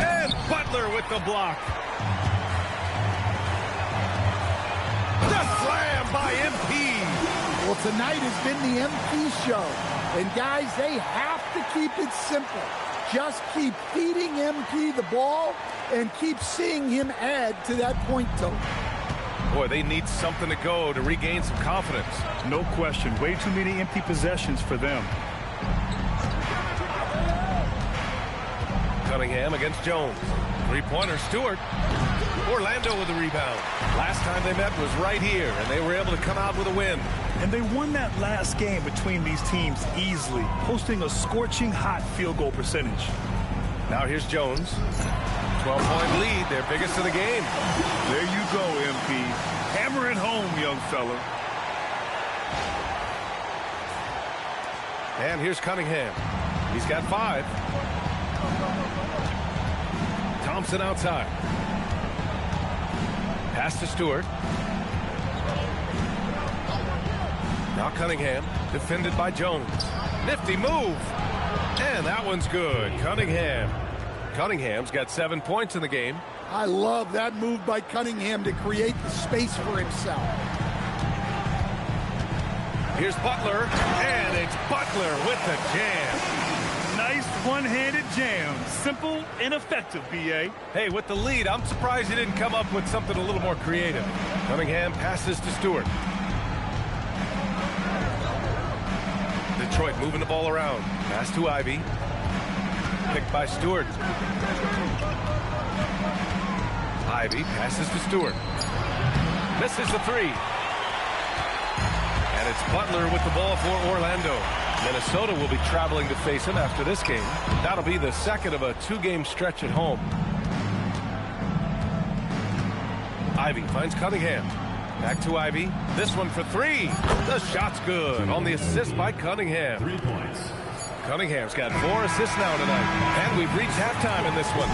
And Butler with the block. The slam by MP. Well, tonight has been the MP show. And guys, they have to keep it simple. Just keep feeding MP the ball and keep seeing him add to that point total. Boy, they need something to go to regain some confidence. No question. Way too many empty possessions for them. Cunningham against Jones. Three-pointer, Stewart. Orlando with the rebound. Last time they met was right here, and they were able to come out with a win. And they won that last game between these teams easily, posting a scorching hot field goal percentage. Now here's Jones. 12-point lead, their biggest of the game. There you go, MP. Hammer it home, young fella. And here's Cunningham. He's got 5. Thompson outside. Pass to Stewart. Now Cunningham, defended by Jones. Nifty move. And that one's good. Cunningham's got 7 points in the game. I love that move by Cunningham to create the space for himself. Here's Butler, and it's Butler with the jam. Nice one-handed jam. Simple and effective, B.A. Hey, with the lead, I'm surprised he didn't come up with something a little more creative. Cunningham passes to Stewart. Detroit moving the ball around. Pass to Ivy. Picked by Stewart. Ivy passes to Stewart. Misses the 3. And it's Butler with the ball for Orlando. Minnesota will be traveling to face him after this game. That'll be the second of a 2-game stretch at home. Ivy finds Cunningham. Back to Ivy. This one for 3. The shot's good on the assist by Cunningham. 3 points. Cunningham's got 4 assists now tonight. And we've reached halftime in this one.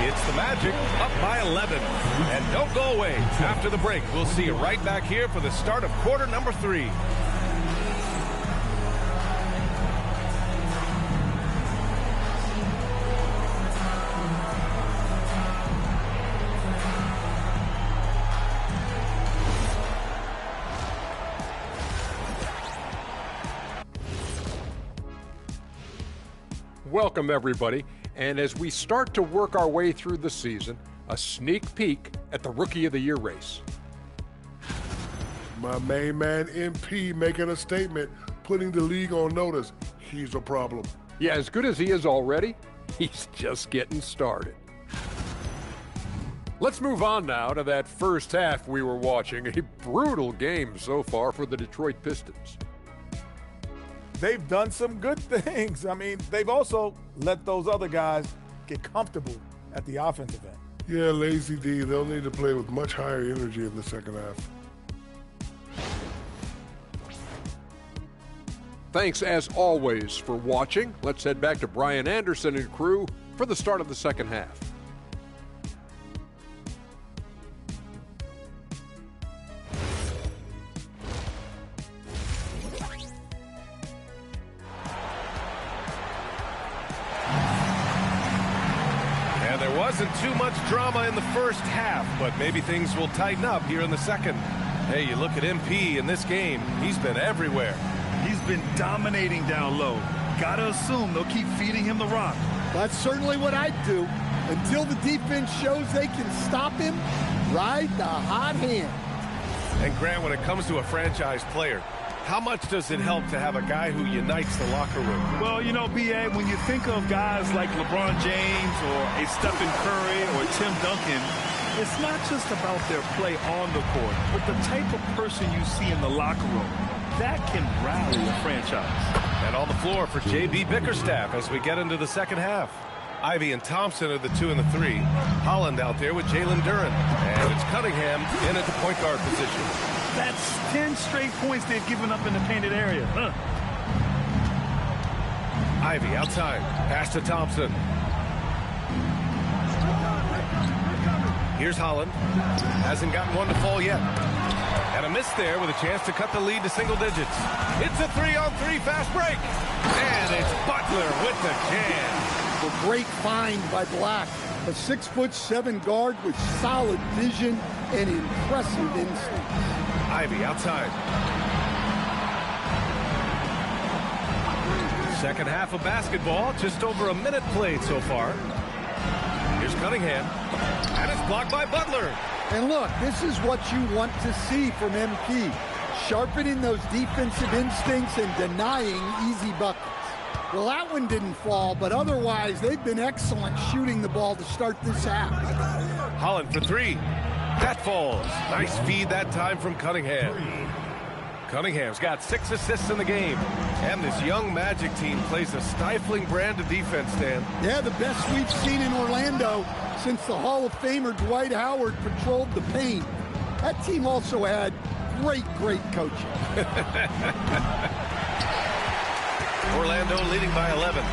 It's the Magic up by 11. And don't go away. After the break, we'll see you right back here for the start of quarter number 3. Welcome, everybody. And as we start to work our way through the season, a sneak peek at the Rookie of the Year race. My main man, MP, making a statement, putting the league on notice. He's a problem. Yeah, as good as he is already, he's just getting started. Let's move on now to that first half we were watching. A brutal game so far for the Detroit Pistons. They've done some good things. I mean, they've also let those other guys get comfortable at the offensive end. Yeah, Lazy D, they'll need to play with much higher energy in the second half. Thanks, as always, for watching. Let's head back to Brian Anderson and crew for the start of the second half. Wasn't too much drama in the first half, but maybe things will tighten up here in the second. Hey, you look at MP in this game, he's been everywhere. He's been dominating down low. Gotta assume they'll keep feeding him the rock. That's certainly what I'd do. Until the defense shows they can stop him, ride the hot hand. And Grant, when it comes to a franchise player, how much does it help to have a guy who unites the locker room? Well, you know, B.A., when you think of guys like LeBron James or a Stephen Curry or Tim Duncan, it's not just about their play on the court, but the type of person you see in the locker room. That can rally a franchise. And on the floor for J.B. Bickerstaff as we get into the second half. Ivy and Thompson are the 2 and the 3. Holland out there with Jalen Duren. And it's Cunningham in at the point guard position. That's 10 straight points they've given up in the painted area. Ivy outside. Pass to Thompson. Here's Holland. Hasn't gotten one to fall yet. And a miss there with a chance to cut the lead to single digits. It's a 3-on-3 fast break. And it's Butler with the jam. A great find by Black. A 6'7" guard with solid vision and impressive instincts. Ivy outside. Second half of basketball, just over a minute played so far. Here's Cunningham. And it's blocked by Butler. And look, this is what you want to see from MP. Sharpening those defensive instincts and denying easy buckets. Well, that one didn't fall, but otherwise they've been excellent shooting the ball to start this half. Holland for 3. That falls. Nice feed that time from Cunningham. Cunningham's got 6 assists in the game. And this young Magic team plays a stifling brand of defense, Dan. Yeah, the best we've seen in Orlando since the Hall of Famer Dwight Howard patrolled the paint. That team also had great coaching. Orlando leading by 11.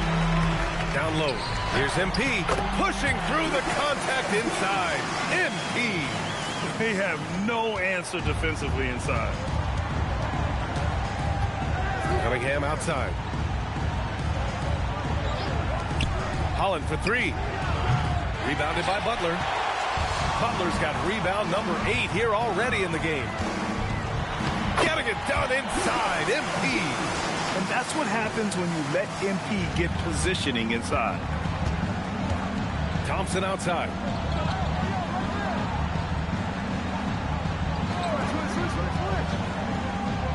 Down low. Here's MP pushing through the contact inside. MP. They have no answer defensively inside. Cunningham outside. Holland for 3. Rebounded by Butler. Butler's got rebound number 8 here already in the game. Getting it done inside. MP. And that's what happens when you let MP get positioning inside. Thompson outside.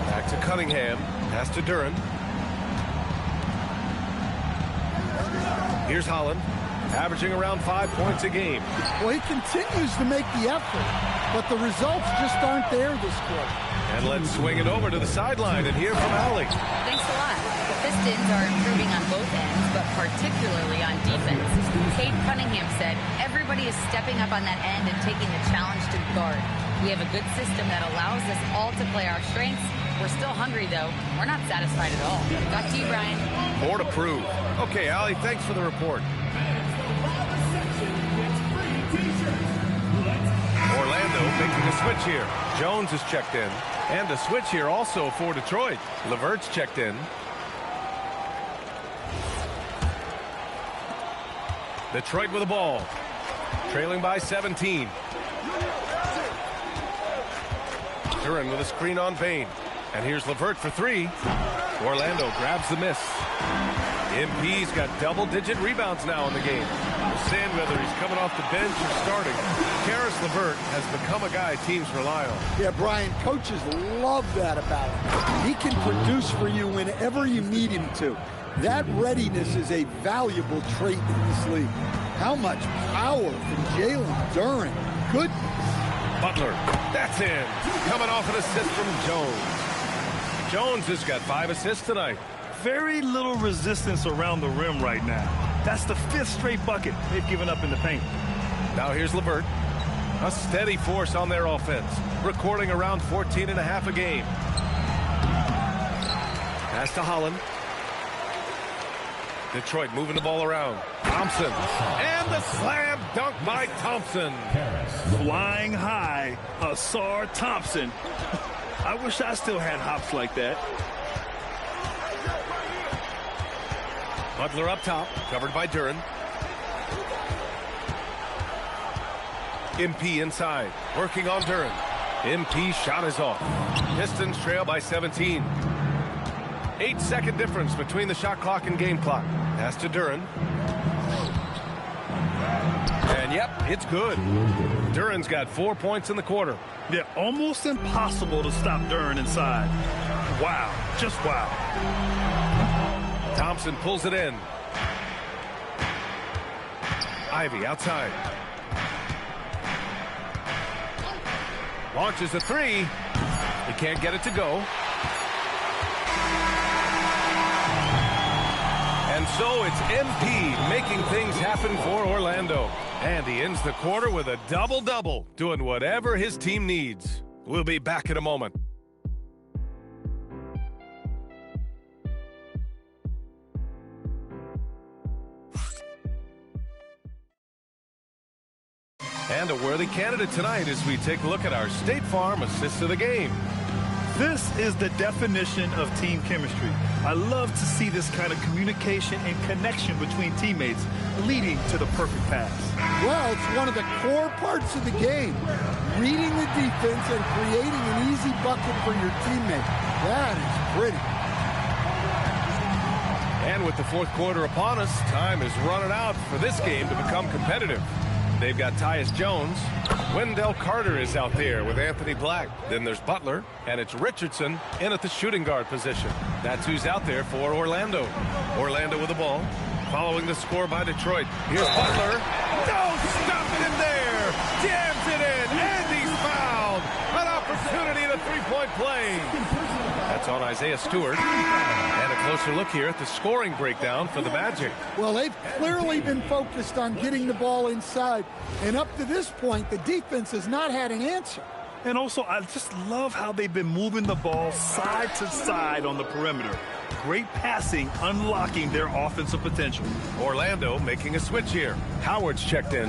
Back to Cunningham. Pass to Duren. Here's Holland, averaging around 5 points a game. Well, he continues to make the effort, but the results just aren't there this quarter. And let's swing it over to the sideline and hear from Allie. Thanks a lot. The Pistons are improving on both ends, but particularly on defense. Cade Cunningham said, everybody is stepping up on that end and taking the challenge to guard. We have a good system that allows us all to play our strengths. We're still hungry, though. We're not satisfied at all. Back to you, Brian. More to prove. Okay, Allie, thanks for the report. Orlando making a switch here. Jones is checked in. And a switch here also for Detroit. LeVert's checked in. Detroit with the ball. Trailing by 17. Duren with a screen on Payne. And here's LeVert for 3. Orlando grabs the miss. MP's got double-digit rebounds now in the game. We'll see whether he's coming off the bench or starting. Karis LeVert has become a guy teams rely on. Yeah, Brian, coaches love that about him. He can produce for you whenever you need him to. That readiness is a valuable trait in this league. How much power from Jalen Duren. Goodness. Butler, that's in. Coming off an assist from Jones. Jones has got 5 assists tonight. Very little resistance around the rim right now. That's the 5th straight bucket they've given up in the paint. Now here's LeVert. A steady force on their offense, recording around 14.5 a game. Pass to Holland. Detroit moving the ball around. Thompson. And the slam dunk by Thompson. Flying high, Asar Thompson. I wish I still had hops like that. Butler up top, covered by Duren. MP inside, working on Duren. MP shot is off. Pistons trail by 17. 8-second difference between the shot clock and game clock. Pass to Duren. And yep, it's good. Duren's got 4 points in the quarter. Yeah, almost impossible to stop Duren inside. Wow, just wow. Thompson pulls it in. Ivy outside. Launches a 3. He can't get it to go. And So it's MP making things happen for Orlando. And he ends the quarter with a double-double, doing whatever his team needs. We'll be back in a moment. And a worthy candidate tonight as we take a look at our State Farm assist of the game. This is the definition of team chemistry. I love to see this kind of communication and connection between teammates leading to the perfect pass. Well, it's one of the core parts of the game. Reading the defense and creating an easy bucket for your teammate. That is pretty. And with the fourth quarter upon us, time is running out for this game to become competitive. They've got Tyus Jones. Wendell Carter is out there with Anthony Black. Then there's Butler, and it's Richardson in at the shooting guard position. That's who's out there for Orlando. Orlando with the ball, following the score by Detroit. Here's Butler. No, stop it in there. Jams it in, and he's fouled. An opportunity at a three-point play. That's on Isaiah Stewart. And a closer look here at the scoring breakdown for the Magic. Well, they've clearly been focused on getting the ball inside. And up to this point, the defense has not had an answer. And also, I just love how they've been moving the ball side to side on the perimeter. Great passing, unlocking their offensive potential. Orlando making a switch here. Howard's checked in.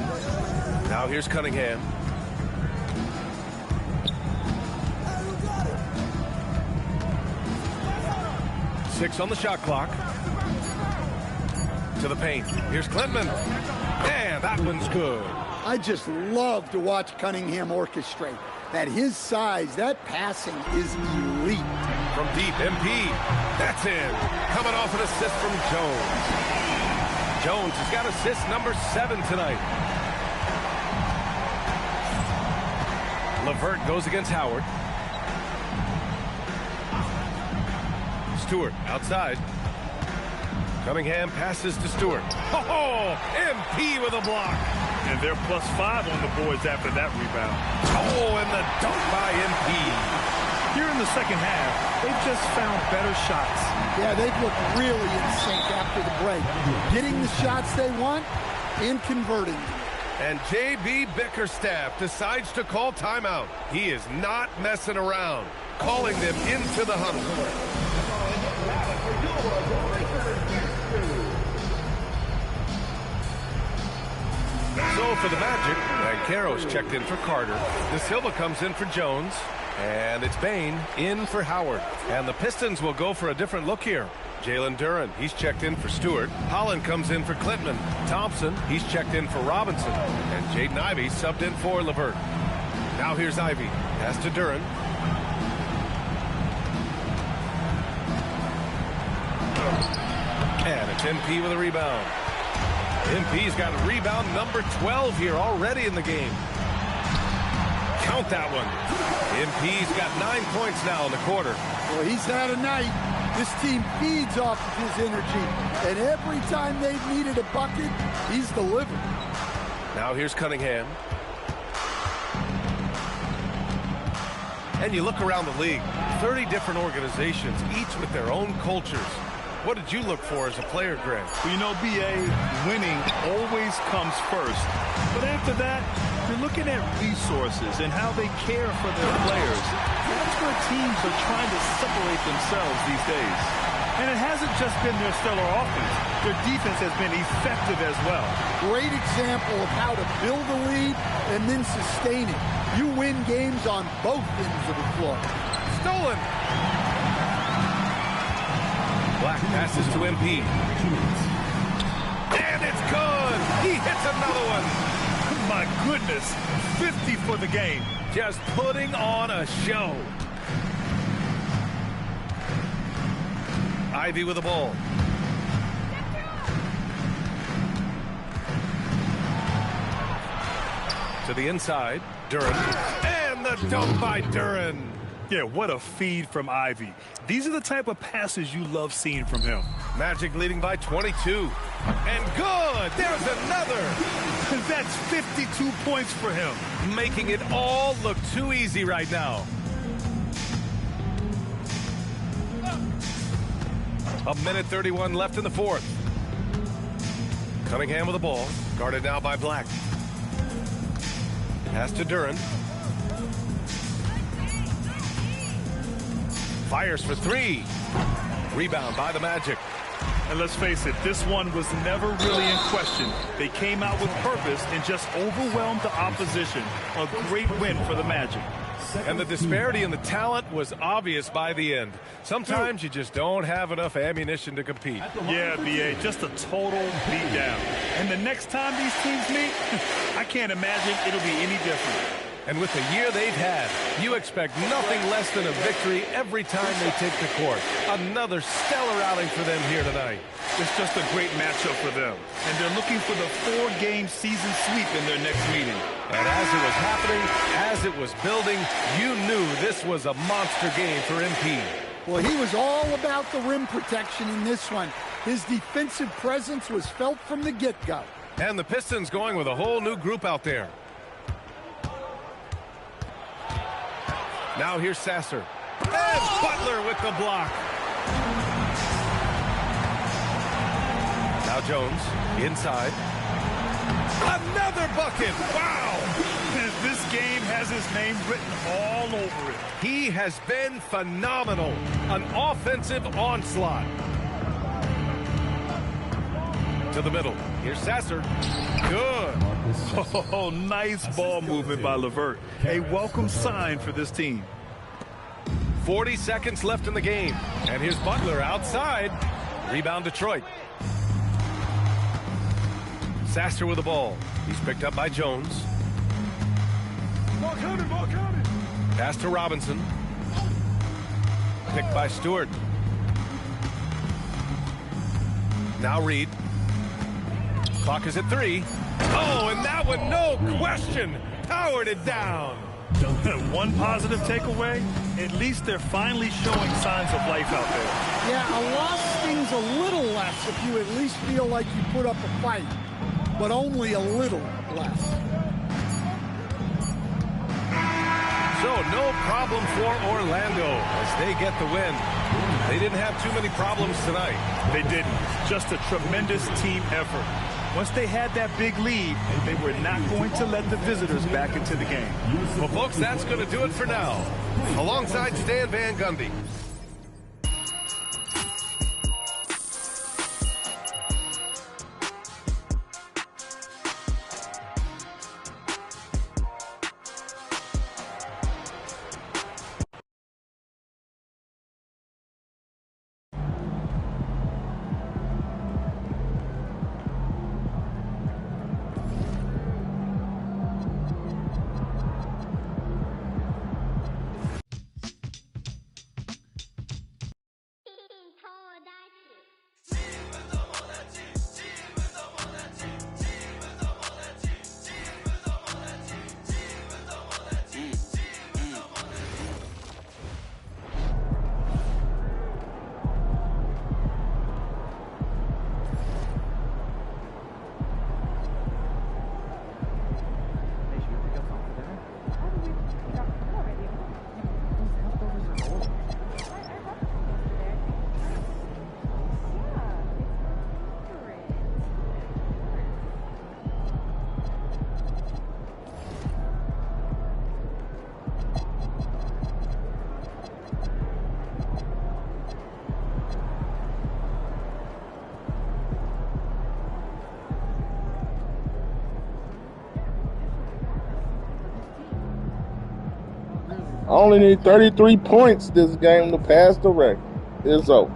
Now here's Cunningham. Six on the shot clock. To the paint. Here's Clinton. And that one's good. I just love to watch Cunningham orchestrate. At his size, that passing is elite. From deep, MP. That's in. Coming off an assist from Jones. Jones has got assist number 7 tonight. LeVert goes against Howard. Stewart outside. Cunningham passes to Stewart. Oh, MP with a block. And they're +5 on the boards after that rebound. Oh, and the dunk by MP. Here in the second half, they've just found better shots. Yeah, they've looked really in sync after the break. Getting the shots they want and converting them. And J.B. Bickerstaff decides to call timeout. He is not messing around, calling them into the huddle. So for the Magic, Banchero's checked in for Carter. De Silva comes in for Jones. And it's Bain in for Howard. And the Pistons will go for a different look here. Jalen Duren, he's checked in for Stewart. Holland comes in for Klintman. Thompson, he's checked in for Robinson. And Jaden Ivey subbed in for LeVert. Now here's Ivey. Pass to Duren. And it's MP with a rebound. MP's got rebound number 12 here already in the game. Count that one. MP's got 9 points now in the quarter. Well, he's had a night. This team feeds off of his energy. And every time they've needed a bucket, he's delivered. Now here's Cunningham. And you look around the league, 30 different organizations, each with their own cultures. What did you look for as a player, Greg? Well, you know, BA, winning always comes first. But after that, you're looking at resources and how they care for their players. That's where teams are trying to separate themselves these days. And it hasn't just been their stellar offense. Their defense has been effective as well. Great example of how to build a lead and then sustain it. You win games on both ends of the floor. Stolen. Black passes to MP. And it's good. He hits another one. My goodness. 50 for the game. Just putting on a show. Ivey with the ball. To the inside. Duren. And the dunk by Duren. Yeah, what a feed from Ivey. These are the type of passes you love seeing from him. Magic leading by 22. And good! There's another! That's 52 points for him. Making it all look too easy right now. A minute 31 left in the fourth. Cunningham with the ball. Guarded now by Black. Pass to Duran. Fires for three. Rebound by the Magic. And let's face it, this one was never really in question. They came out with purpose and just overwhelmed the opposition. A great win for the Magic. And the disparity in the talent was obvious by the end. Sometimes you just don't have enough ammunition to compete. Yeah, B.A., just a total beatdown. And the next time these teams meet, I can't imagine it'll be any different. And with the year they've had, you expect nothing less than a victory every time they take the court. Another stellar outing for them here tonight. It's just a great matchup for them. And they're looking for the 4-game season sweep in their next meeting. And as it was happening, as it was building, you knew this was a monster game for MP. Well, he was all about the rim protection in this one. His defensive presence was felt from the get-go. And the Pistons going with a whole new group out there. Now here's Sasser. And Butler with the block. Now Jones inside. Another bucket. Wow. This game has his name written all over it. He has been phenomenal. An offensive onslaught. To the middle. Here's Sasser. Good. Oh, nice ball movement by LeVert. A welcome sign for this team. 40 seconds left in the game. And here's Butler outside. Rebound Detroit. Sasser with the ball. He's picked up by Jones. Ball coming, ball coming. Pass to Robinson. Picked by Stewart. Now Reed. Clock is at 3. Oh, and that one, no question, powered it down. One positive takeaway, at least they're finally showing signs of life out there. Yeah, a loss stings a little less if you at least feel like you put up a fight, but only a little less. So no problem for Orlando as they get the win. They didn't have too many problems tonight. They didn't. Just a tremendous team effort. Once they had that big lead, they were not going to let the visitors back into the game. Well, folks, that's going to do it for now. Alongside Stan Van Gundy. I only need 33 points this game to pass the record. It's over.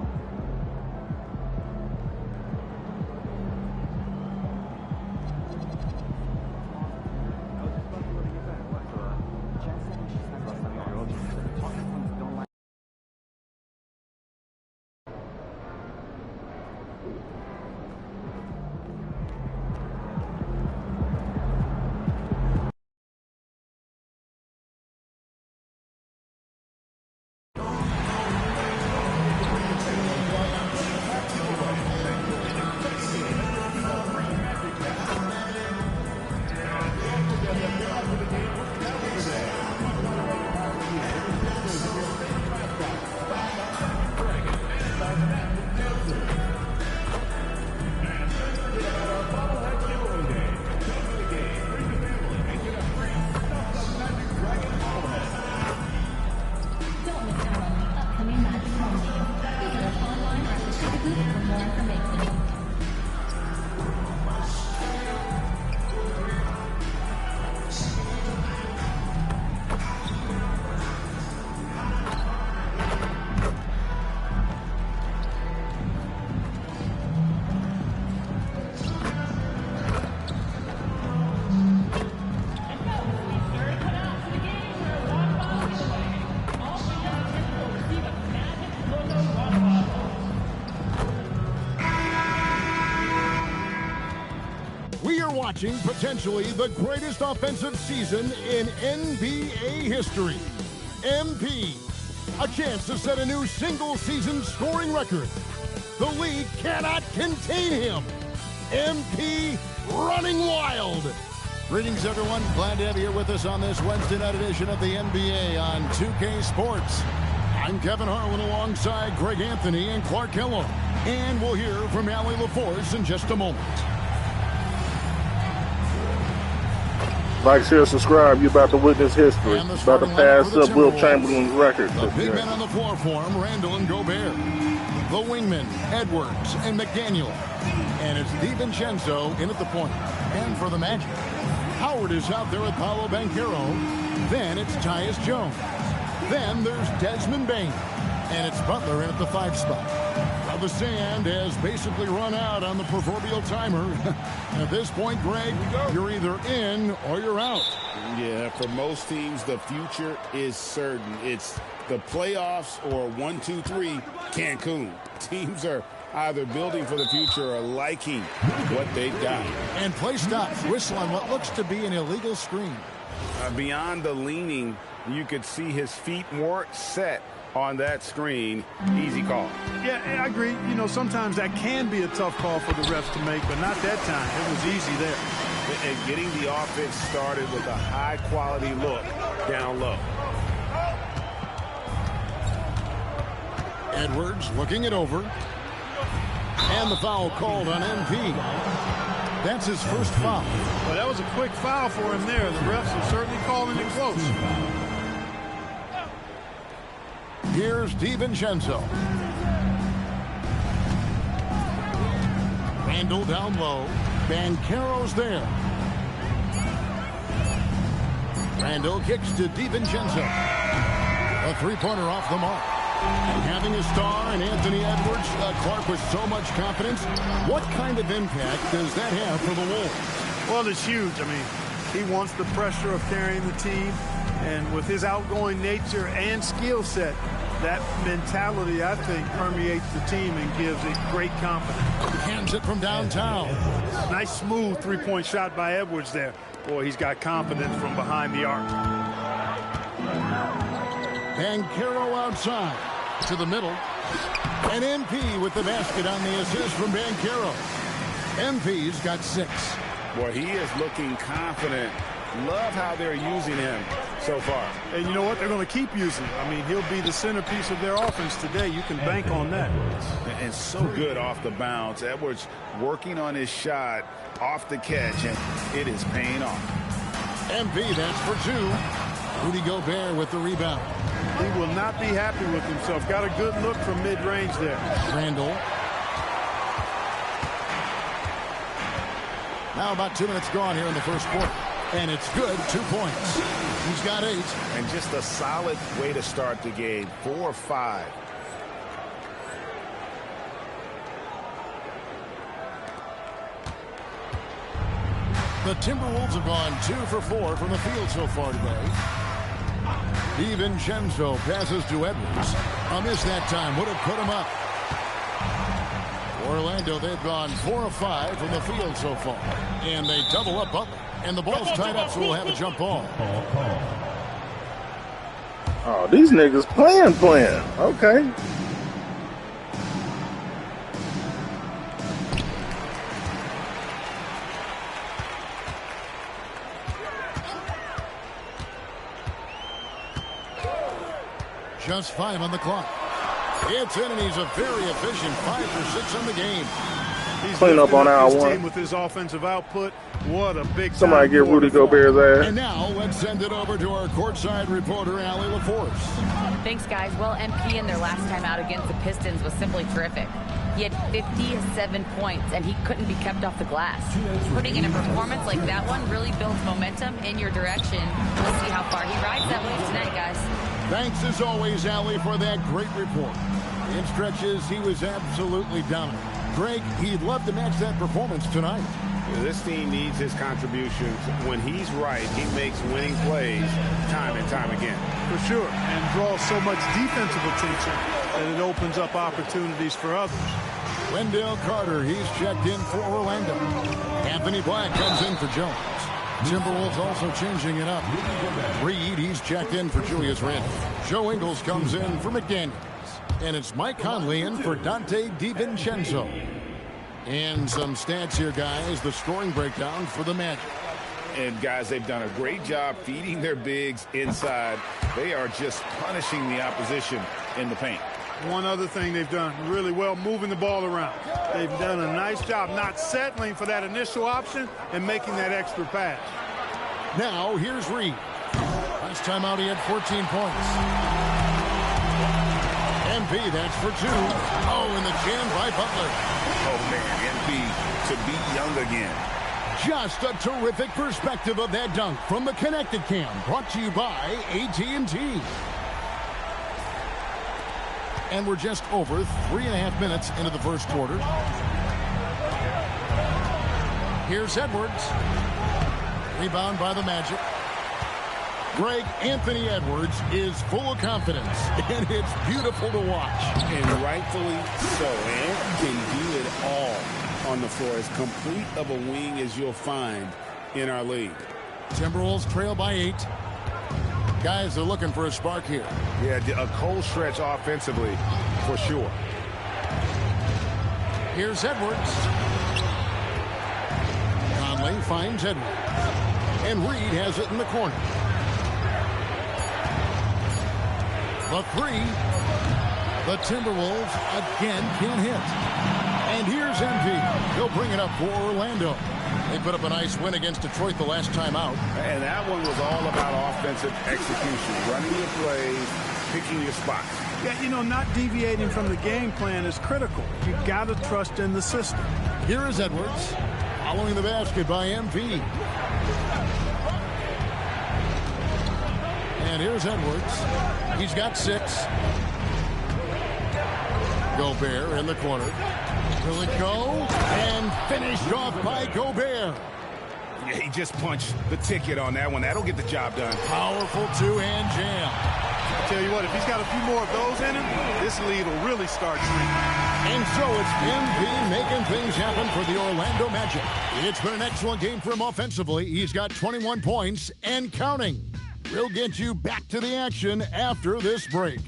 more information. We are watching potentially the greatest offensive season in NBA history. MP, a chance to set a new single-season scoring record. The league cannot contain him. MP running wild. Greetings, everyone. Glad to have you here with us on this Wednesday night edition of the NBA on 2K Sports. I'm Kevin Harlan alongside Greg Anthony and Clark Kellogg. And we'll hear from Allie LaForce in just a moment. Like, share, subscribe. You're about to witness history. About to pass up Will Chamberlain's record. The big men on the floor for him, Randall and Gobert. The wingmen, Edwards and McDaniel. And it's DiVincenzo in at the point. And for the Magic, Howard is out there with Paolo Banchero. Then it's Tyus Jones. Then there's Desmond Bain. And it's Butler in at the 5 spot. Well, the sand has basically run out on the proverbial timer. At this point, Greg, you're either in or you're out. Yeah, for most teams, the future is certain. It's the playoffs or 1, 2, 3, Cancun. Teams are either building for the future or liking what they've got. And play stops. Whistle on what looks to be an illegal screen. Beyond the leaning, you could see his feet more set on that screen. Easy call. Yeah, I agree. You know, sometimes that can be a tough call for the refs to make, but not that time. It was easy there. And getting the offense started with a high-quality look down low. Edwards looking it over. And the foul called on MP. That's his first foul. Well, that was a quick foul for him there. The refs are certainly calling it close. Here's DiVincenzo. Randall down low. Banchero's there. Randall kicks to DiVincenzo. A three-pointer off the mark. And having a star in Anthony Edwards, Clark, with so much confidence, what kind of impact does that have for the Wolves? Well, it's huge. I mean, he wants the pressure of carrying the team. And with his outgoing nature and skill set, that mentality, I think, permeates the team and gives it great confidence. Hands it from downtown. Nice, smooth three-point shot by Edwards there. Boy, he's got confidence from behind the arc. Banchero outside to the middle. And MP with the basket on the assist from Banchero. MP's got 6. Boy, he is looking confident. Love how they're using him so far. And you know what? They're going to keep using him. I mean, he'll be the centerpiece of their offense today. You can bank on that. And so good off the bounce. Edwards working on his shot off the catch, and it is paying off. MP, that's for 2. Rudy Gobert with the rebound. He will not be happy with himself. Got a good look from mid-range there. Randall. Now about 2 minutes gone here in the first quarter. And it's good, 2 points. He's got 8. And just a solid way to start the game. 4-5. The Timberwolves have gone 2 for 4 from the field so far today. DiVincenzo passes to Edwards. A miss that time would have put him up. Orlando, they've gone 4 of 5 from the field so far. And they double up Butler. And the ball's tied up, so we'll have a jump ball. Oh, these niggas playing. Okay. Just 5 on the clock. It's in, and he's a very efficient 5 for 6 on the game. He's clean up on hour 1. Team with his offensive output. What a big Somebody get Rudy Gobert's ass. And now let's send it over to our courtside reporter, Allie LaForce. Thanks, guys. Well, MP in their last time out against the Pistons was simply terrific. He had 57 points, and he couldn't be kept off the glass. Putting in a performance like that one really builds momentum in your direction. We'll see how far he rides that wave tonight, guys. Thanks as always, Allie, for that great report. In stretches, he was absolutely dominant. Greg, he'd love to match that performance tonight. This team needs his contributions. When he's right, he makes winning plays time and time again. For sure, and draws so much defensive attention that it opens up opportunities for others. Wendell Carter, he's checked in for Orlando. Anthony Black comes in for Jones. Timberwolves also changing it up. Reed, he's checked in for Julius Randle. Joe Ingles comes in for McDaniels. And it's Mike Conley in for Dante DiVincenzo. And some stats here, guys. The scoring breakdown for the Magic. And, guys, they've done a great job feeding their bigs inside. They are just punishing the opposition in the paint. One other thing they've done really well, moving the ball around. They've done a nice job not settling for that initial option and making that extra pass. Now, here's Reed. Last time out, he had 14 points. MP, that's for 2. Oh, and the jam by Butler. Oh, man, MP to be young again. Just a terrific perspective of that dunk from the Connected Cam, brought to you by AT&T. And we're just over 3.5 minutes into the first quarter. Here's Edwards. Rebound by the Magic. Greg, Anthony Edwards is full of confidence, and it's beautiful to watch. And rightfully so. And can do it all on the floor. As complete of a wing as you'll find in our league. Timberwolves trail by 8. Guys are looking for a spark here. Yeah, a cold stretch offensively for sure. Here's Edwards. Conley finds Edwards. And Reed has it in the corner. The 3. The Timberwolves again can't hit. And here's MP. He'll bring it up for Orlando. They put up a nice win against Detroit the last time out. And that one was all about offensive execution. Running your plays, picking your spots. Yeah, you know, not deviating from the game plan is critical. You got to trust in the system. Here is Edwards. Following the basket by MP. And here's Edwards. He's got 6. Gobert in the corner. Will it go? And finished off by Gobert. Yeah, he just punched the ticket on that one. That'll get the job done. Powerful two-hand jam. I tell you what, if he's got a few more of those in him, this lead will really start shrinking. And so it's MP making things happen for the Orlando Magic. It's been an excellent game for him offensively. He's got 21 points and counting. We'll get you back to the action after this break.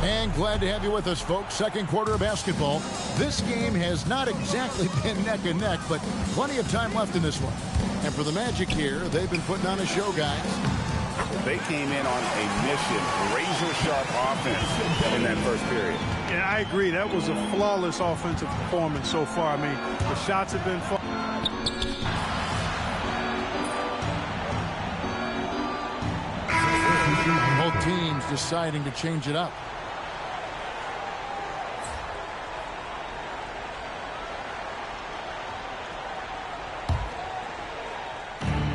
And glad to have you with us, folks. Second quarter of basketball. This game has not exactly been neck and neck, but plenty of time left in this one. And for the Magic here, they've been putting on a show, guys. They came in on a mission, razor-sharp offense in that first period. Yeah, I agree. That was a flawless offensive performance so far. I mean, the shots have been fun. Both teams deciding to change it up.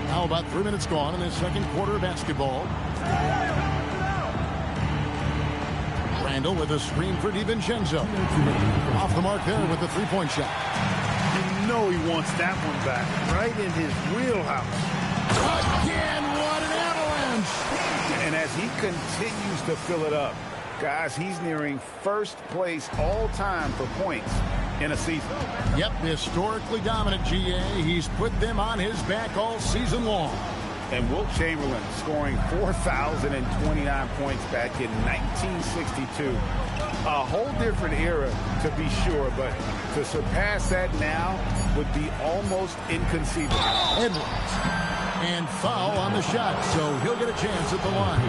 Now about 3 minutes gone in the second quarter of basketball. Randle with a screen for DiVincenzo. Off the mark there with the three-point shot. You know he wants that one back, right in his wheelhouse. Again, what an avalanche! And as he continues to fill it up, guys, he's nearing first place all time for points in a season. Yep, historically dominant GA. He's put them on his back all season long. And Wilt Chamberlain scoring 4,029 points back in 1962. A whole different era, to be sure, but to surpass that now would be almost inconceivable. Edwards. And foul on the shot, so he'll get a chance at the line.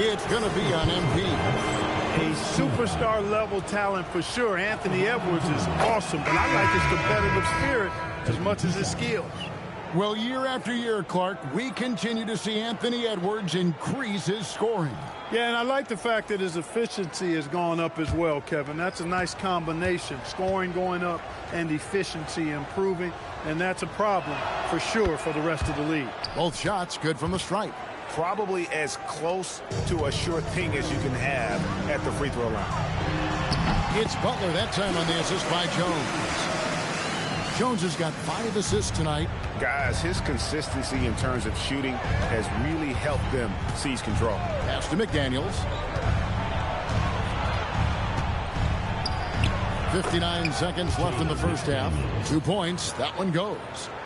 It's going to be on MP. A superstar level talent for sure. Anthony Edwards is awesome, but I like his competitive spirit as much as his skills. Well, year after year, Clark, we continue to see Anthony Edwards increase his scoring. Yeah, and I like the fact that his efficiency has gone up as well, Kevin. That's a nice combination. Scoring going up and efficiency improving, and that's a problem for sure for the rest of the league. Both shots good from the stripe. Probably as close to a sure thing as you can have at the free throw line. It's Butler that time on the assist by Jones. Jones has got 5 assists tonight. Guys, his consistency in terms of shooting has really helped them seize control. Pass to McDaniels. 59 seconds left in the first half. 2 points. That one goes.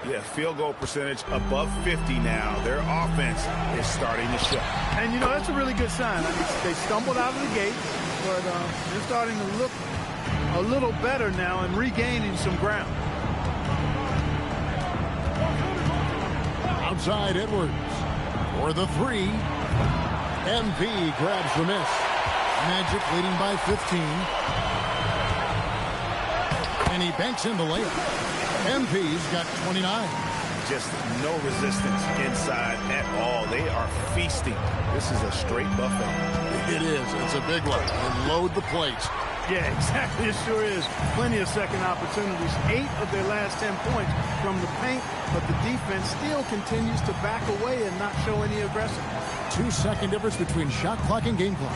Yeah, field goal percentage above 50 now. Their offense is starting to show. And, you know, that's a really good sign. I mean, they stumbled out of the gate, but they're starting to look a little better now and regaining some ground. Outside Edwards for the 3. MP grabs the miss. Magic leading by 15. And he banks in the layup. MP's got 29. Just no resistance inside at all. They are feasting. This is a straight buffet. It is. It's a big one. And load the plates. Yeah, exactly. It sure is. Plenty of second opportunities. 8 of their last 10 points from the paint, but the defense still continues to back away and not show any aggression. 2-second difference between shot clock and game clock.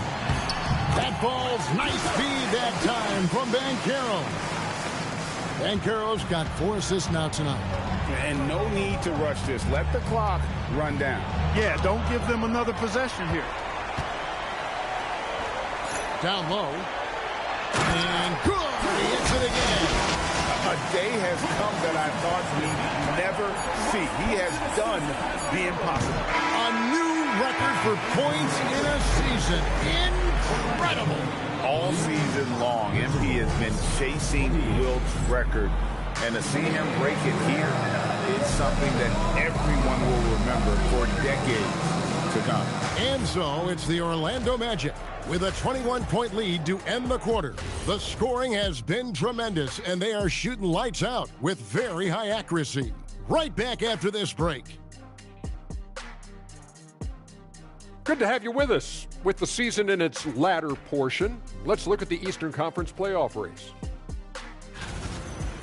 That ball's nice feed that time from Banchero. Banchero's got 4 assists now tonight. And no need to rush this. Let the clock run down. Yeah, don't give them another possession here. Down low. And good. He hits it again. A day has come that I thought we'd never see. He has done the impossible. A new record for points in a season. Incredible. All season long, MP has been chasing Wilt's record. And to see him break it here, it's something that everyone will remember for decades to come. And so it's the Orlando Magic with a 21-point lead to end the quarter. The scoring has been tremendous, and they are shooting lights out with very high accuracy. Right back after this break. Good to have you with us. With the season in its latter portion, let's look at the Eastern Conference playoff race.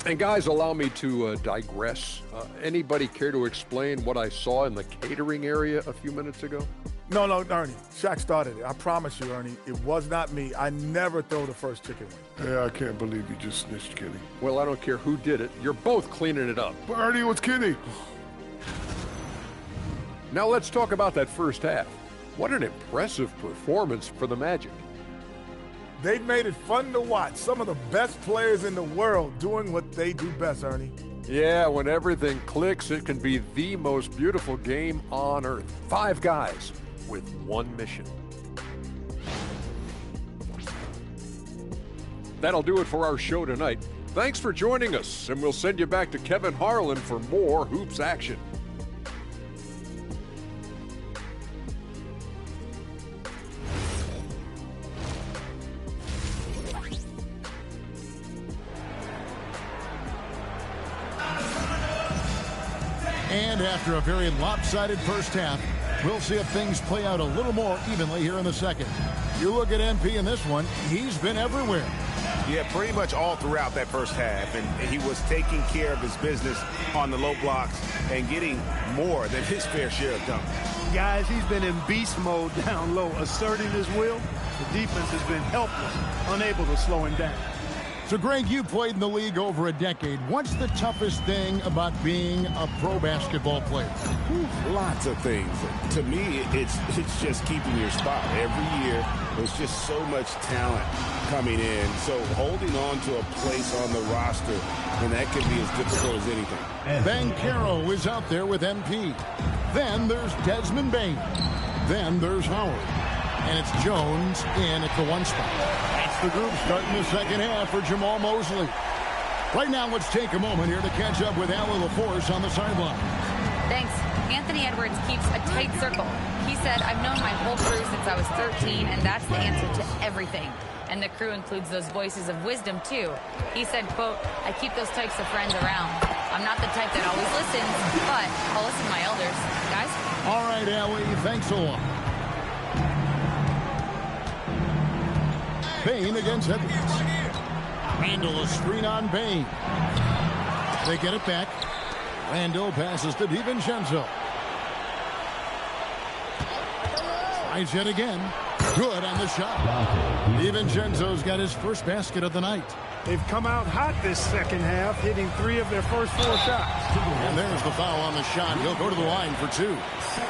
And guys, allow me to digress. Anybody care to explain what I saw in the catering area a few minutes ago? No, Ernie. Shaq started it. I promise you, Ernie. It was not me. I never throw the first chicken wing. Yeah, I can't believe you just snitched Kenny. Well, I don't care who did it. You're both cleaning it up. But Ernie, it was Kenny. Now let's talk about that first half. What an impressive performance for the Magic. They've made it fun to watch. Some of the best players in the world doing what they do best, Ernie. Yeah, when everything clicks, it can be the most beautiful game on earth. 5 guys with one mission. That'll do it for our show tonight. Thanks for joining us, and we'll send you back to Kevin Harlan for more hoops action. And after a very lopsided first half, we'll see if things play out a little more evenly here in the second. You look at MP in this one, he's been everywhere. Yeah, pretty much all throughout that first half. And he was taking care of his business on the low blocks and getting more than his fair share of dunks. Guys, he's been in beast mode down low, asserting his will. The defense has been helpless, unable to slow him down. So, Greg, you played in the league over a decade. What's the toughest thing about being a pro basketball player? Lots of things. To me, it's just keeping your spot. Every year, there's just so much talent coming in. So holding on to a place on the roster, and that can be as difficult as anything. Banchero is out there with MP. Then there's Desmond Bain. Then there's Howard. And it's Jones in at the 1 spot. The group starting the second half for Jamal Mosley. Right now, let's take a moment here to catch up with Al LaForce on the sideline. Thanks. Anthony Edwards keeps a tight circle. He said, I've known my whole crew since I was 13, and that's the answer to everything. And the crew includes those voices of wisdom, too. He said, quote, I keep those types of friends around. I'm not the type that always listens, but I'll listen to my elders. Guys? All right, Allie, thanks a lot. Bain against Edwards. Randall, a screen on Bain. They get it back. Randall passes to DiVincenzo. Tries yet again. Good on the shot. DiVincenzo's got his first basket of the night. They've come out hot this second half, hitting 3 of their first 4 shots. And there's the foul on the shot. He'll go to the line for 2.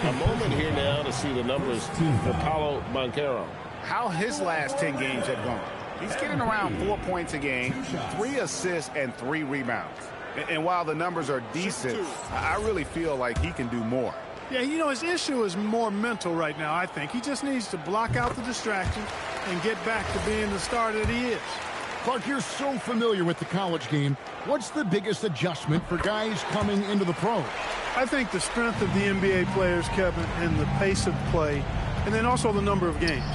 A moment here now to see the numbers for Paolo Banchero. How his last 10 games have gone. He's getting around 4 points a game, 3 assists, and 3 rebounds. And while the numbers are decent, I really feel like he can do more. Yeah, you know, his issue is more mental right now, I think. He just needs to block out the distractions and get back to being the star that he is. Clark, you're so familiar with the college game. What's the biggest adjustment for guys coming into the pros? I think the strength of the NBA players, Kevin, and the pace of play, and then also the number of games.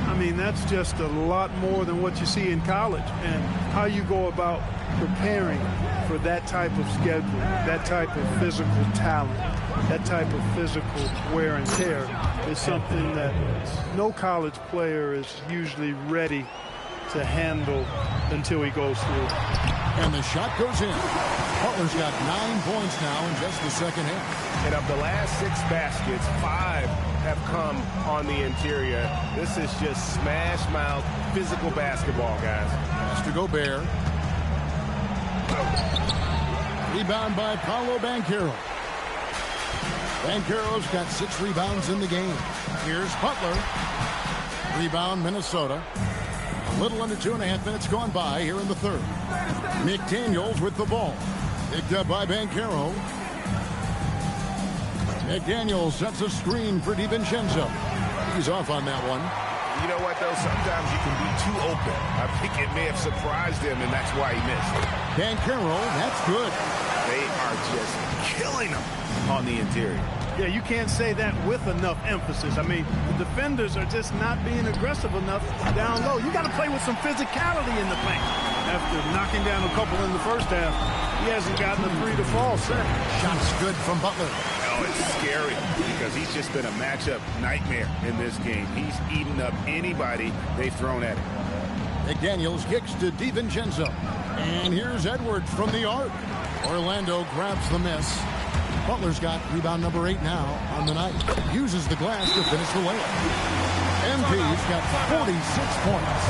I mean, that's just a lot more than what you see in college, and how you go about preparing for that type of schedule, that type of physical talent, that type of physical wear and tear is something that no college player is usually ready to handle until he goes through. And the shot goes in. Butler's got 9 points now in just the second half. And of the last 6 baskets, 5 have come on the interior. This is just smash mouth physical basketball, guys. Pass to Gobert. Rebound by Paolo Banchero. Banchero's got 6 rebounds in the game. Here's Butler. Rebound, Minnesota. A little under 2.5 minutes gone by here in the third. McDaniels with the ball. Picked up by Banchero. McDaniels sets a screen for DiVincenzo. He's off on that one. You know what, though? Sometimes you can be too open. I think it may have surprised him, and that's why he missed. Banchero, that's good. They are just killing him on the interior. Yeah, you can't say that with enough emphasis. I mean, the defenders are just not being aggressive enough down low. You got to play with some physicality in the paint. After knocking down a couple in the first half, he hasn't gotten a 3 to fall set. Shot's good from Butler. Oh, it's scary because he's just been a matchup nightmare in this game. He's eaten up anybody they've thrown at him. McDaniels kicks to DiVincenzo. And here's Edwards from the arc. Orlando grabs the miss. Butler's got rebound number 8 now on the night. Uses the glass to finish the layup. MP's got 46 points.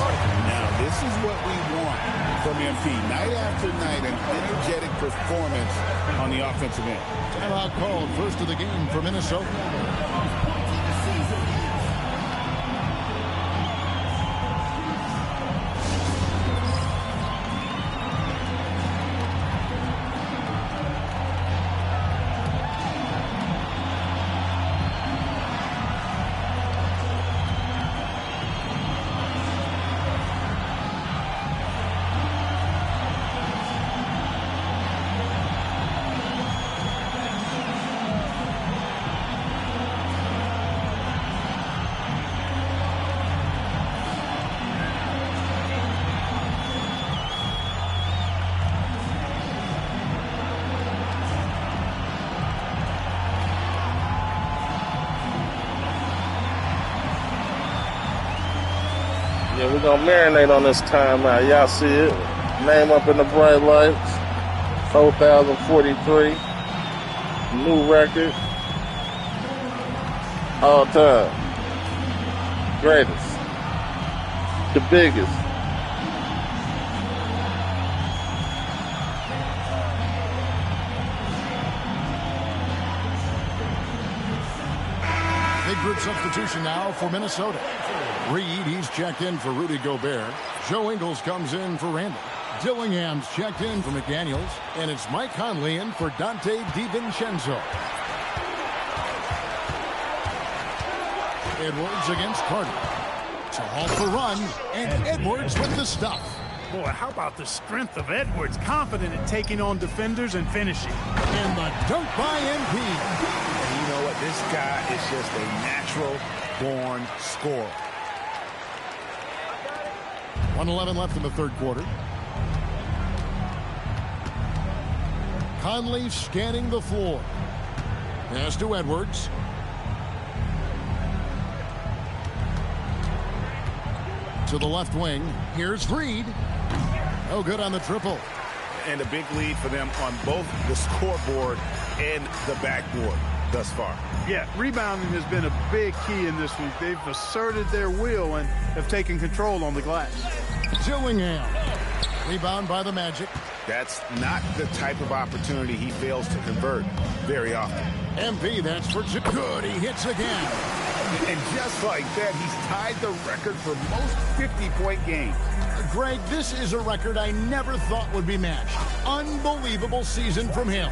Now, this is what we want from MP. Night after night, an energetic performance on the offensive end. Timeout called, first of the game for Minnesota. Yeah, we're going to marinate on this timeout. Y'all see it. Name up in the bright lights. 4,043. New record. All time. Greatest. The biggest. Big group substitution now for Minnesota. Reed, he's checked in for Rudy Gobert. Joe Ingles comes in for Randall. Dillingham's checked in for McDaniels. And it's Mike Conley in for Dante DiVincenzo. Edwards against Carter. To halt the run, and Edwards with the stuff. Boy, how about the strength of Edwards? Confident at taking on defenders and finishing. And the dunk by MP. And you know what? This guy is just a natural-born scorer. 1:11 left in the third quarter. Conley scanning the floor. Pass to Edwards. To the left wing. Here's Reed. Oh, good on the triple. And a big lead for them on both the scoreboard and the backboard thus far. Yeah, rebounding has been a big key in this one. They've asserted their will and have taken control on the glass. Dillingham. Rebound by the Magic. That's not the type of opportunity he fails to convert very often. MP, that's for good. He hits again. And just like that, he's tied the record for most 50-point games. Greg, this is a record I never thought would be matched. Unbelievable season from him.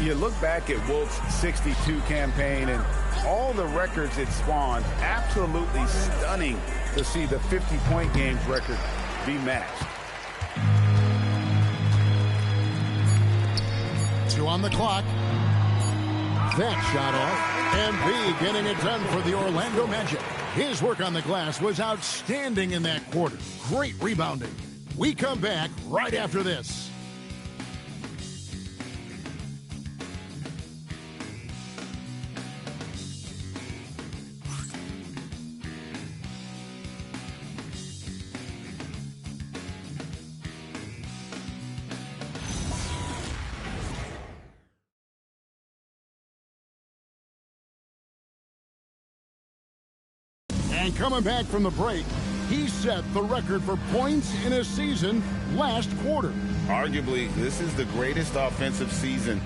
You look back at Wilt's 62 campaign and all the records it spawned, absolutely stunning to see the 50-point games record be matched. 2 on the clock. That shot off. MP getting it done for the Orlando Magic. His work on the glass was outstanding in that quarter. Great rebounding. We come back right after this. And coming back from the break, he set the record for points in a season last quarter. Arguably, this is the greatest offensive season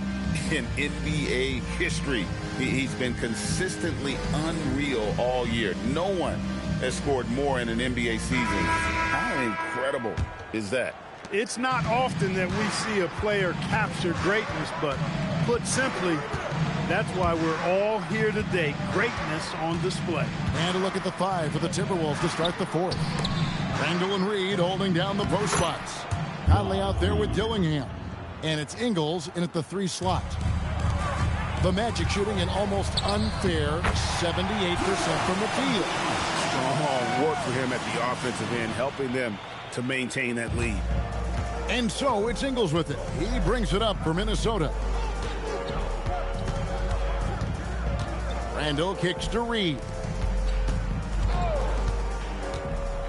in NBA history. He's been consistently unreal all year. No one has scored more in an NBA season. How incredible is that? It's not often that we see a player capture greatness, but put simply, that's why we're all here today. Greatness on display. And a look at the 5 for the Timberwolves to start the fourth. Randall and Reed holding down the post spots. Conley out there with Dillingham. And it's Ingles in at the 3 slot. The Magic shooting an almost unfair 78% from the field. Strong work for him at the offensive end, helping them to maintain that lead. And so it's Ingles with it. He brings it up for Minnesota. Randall kicks to Reed.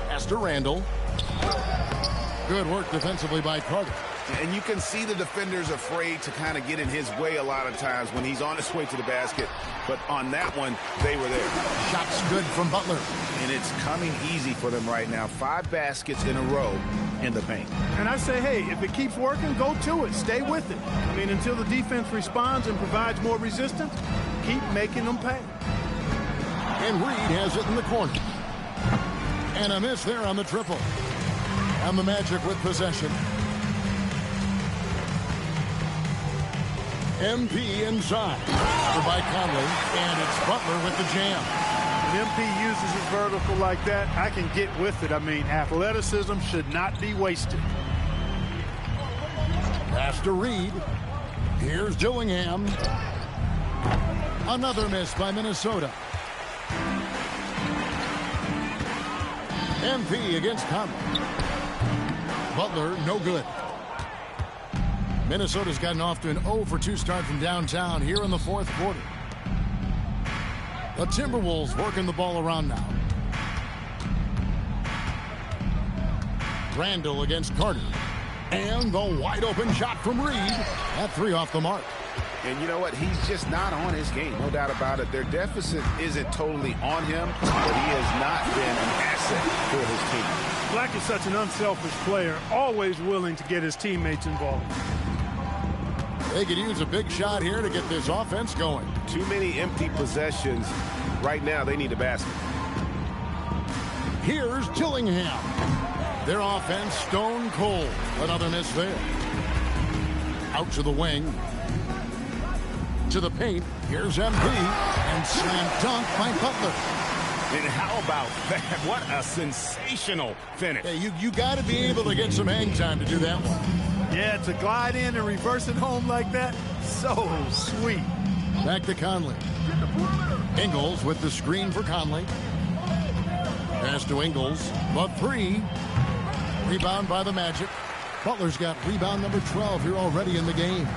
Pass to Randall. Good work defensively by Carter. And you can see the defenders afraid to kind of get in his way a lot of times when he's on his way to the basket. But on that one, they were there. Shots good from Butler. And it's coming easy for them right now. 5 baskets in a row in the paint. And I say, hey, if it keeps working, go to it. Stay with it. I mean, until the defense responds and provides more resistance, keep making them pay. And Reed has it in the corner. And a miss there on the triple. And the Magic with possession. MP inside. Covered by Conley. And it's Butler with the jam. When MP uses his vertical like that, I can get with it. I mean, athleticism should not be wasted. Pass to Reed. Here's Dillingham. Another miss by Minnesota. MP against Conley. Butler, no good. Minnesota's gotten off to an 0 for 2 start from downtown here in the fourth quarter. The Timberwolves working the ball around now. Randall against Carter. And the wide open shot from Reed. That 3 off the mark. And you know what? He's just not on his game. No doubt about it. Their deficit isn't totally on him, but he has not been an asset for his team. Black is such an unselfish player, always willing to get his teammates involved. They could use a big shot here to get this offense going. Too many empty possessions. Right now, they need a basket. Here's Dillingham. Their offense stone cold. Another miss there. Out to the wing. To the paint. Here's MP. And slam dunk by Butler. And how about that? What a sensational finish. Hey, you got to be able to get some hang time to do that one. Yeah, to glide in and reverse it home like that, so sweet. Back to Conley. Ingles with the screen for Conley. Pass to Ingles. The three. Rebound by the Magic. Butler's got rebound number 12 here already in the game.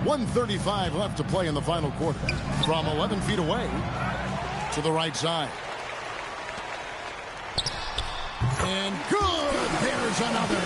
.135 left to play in the final quarter. From 11 feet away to the right side. And good! There's another.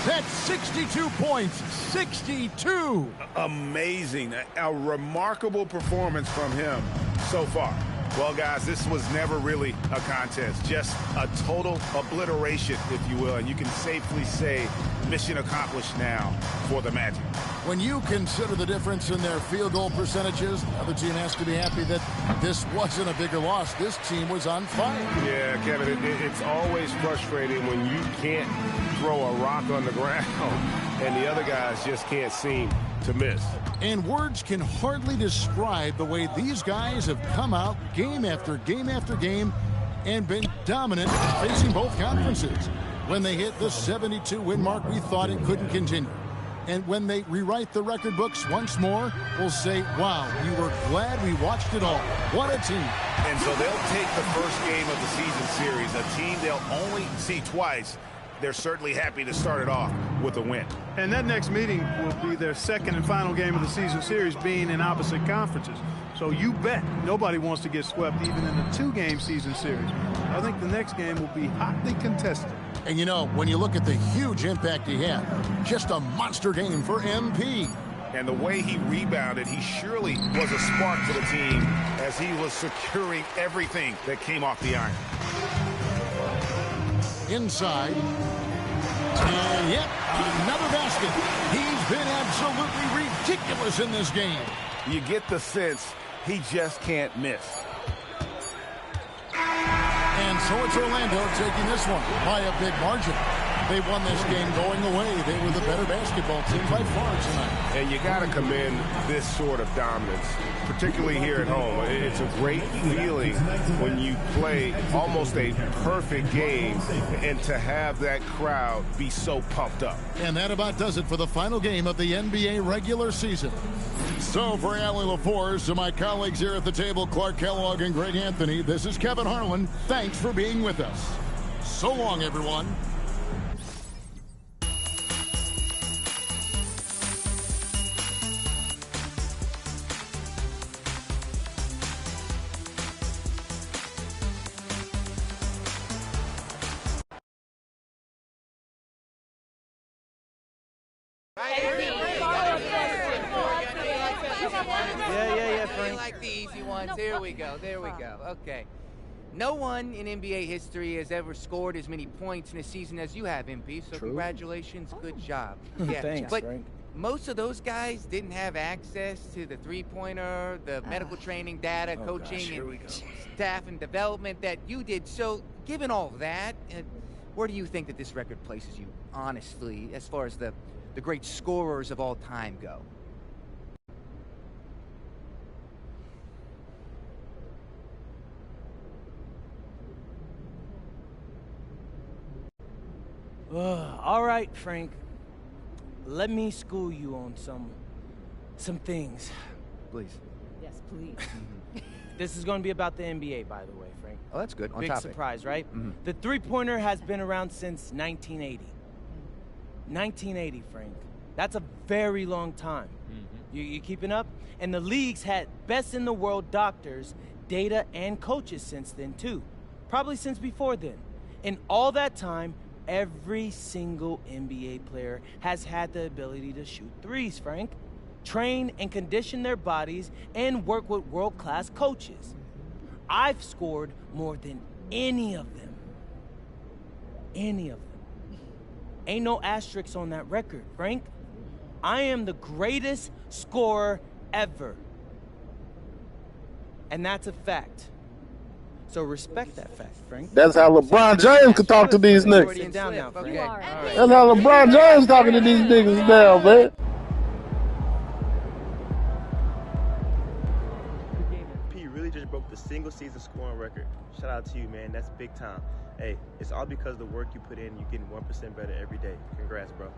That's 62 points. 62. Amazing. A remarkable performance from him so far. Well, guys, this was never really a contest. Just a total obliteration, if you will. And you can safely say mission accomplished now for the Magic. When you consider the difference in their field goal percentages, the other team has to be happy that this wasn't a bigger loss. This team was on fire. Yeah, Kevin, it's always frustrating when you can't throw a rock on the ground and the other guys just can't seem to miss. And words can hardly describe the way these guys have come out game after game after game and been dominant facing both conferences. When they hit the 72 win mark, we thought it couldn't continue. And when they rewrite the record books once more, we'll say, wow, we were glad we watched it all. What a team. And so they'll take the first game of the season series, a team they'll only see twice. They're certainly happy to start it off with a win. And that next meeting will be their second and final game of the season series, being in opposite conferences. So you bet nobody wants to get swept even in a two-game season series. I think the next game will be hotly contested. And you know, when you look at the huge impact he had, just a monster game for MP. And the way he rebounded, he surely was a spark to the team as he was securing everything that came off the iron. Inside. And yep, another basket. He's been absolutely ridiculous in this game. You get the sense he just can't miss. And so it's Orlando taking this one by a big margin. They won this game going away. They were the better basketball team by far tonight. And you got to commend this sort of dominance, particularly here at home. It's a great feeling when you play almost a perfect game and to have that crowd be so pumped up. And that about does it for the final game of the NBA regular season. So for Allie LaForce, to my colleagues here at the table, Clark Kellogg and Greg Anthony, this is Kevin Harlan. Thanks for being with us. So long, everyone. Yeah, Frank. Like the easy ones. There we go. Okay. No one in NBA history has ever scored as many points in a season as you have, MP. So congratulations. Good job. Yeah. Thanks, but Frank. most of those guys didn't have access to the three-pointer, the medical training data, coaching, and staff and development that you did. So given all that, where do you think that this record places you, honestly, as far as the great scorers of all time go? All right, Frank. Let me school you on some things. Please. Yes, please. This is going to be about the NBA, by the way, Frank. Oh, that's good. On Big topic. Surprise, right? The three-pointer has been around since 1980. 1980, Frank. That's a very long time. You keeping up? And the league's had best-in-the-world doctors, data, and coaches since then, too. Probably since before then. In all that time, every single NBA player has had the ability to shoot threes, Frank. Train and condition their bodies and work with world-class coaches. I've scored more than any of them. Any of them. Ain't no asterisks on that record, Frank. I am the greatest scorer ever. And that's a fact. So respect that fact, Frank. That's how LeBron James could talk to these niggas. Down now, Frank. That's how LeBron James talking to these niggas now, man. broke the single-season scoring record. Shout out to you, man. That's big time. Hey, it's all because of the work you put in. You're getting 1% better every day. Congrats, bro.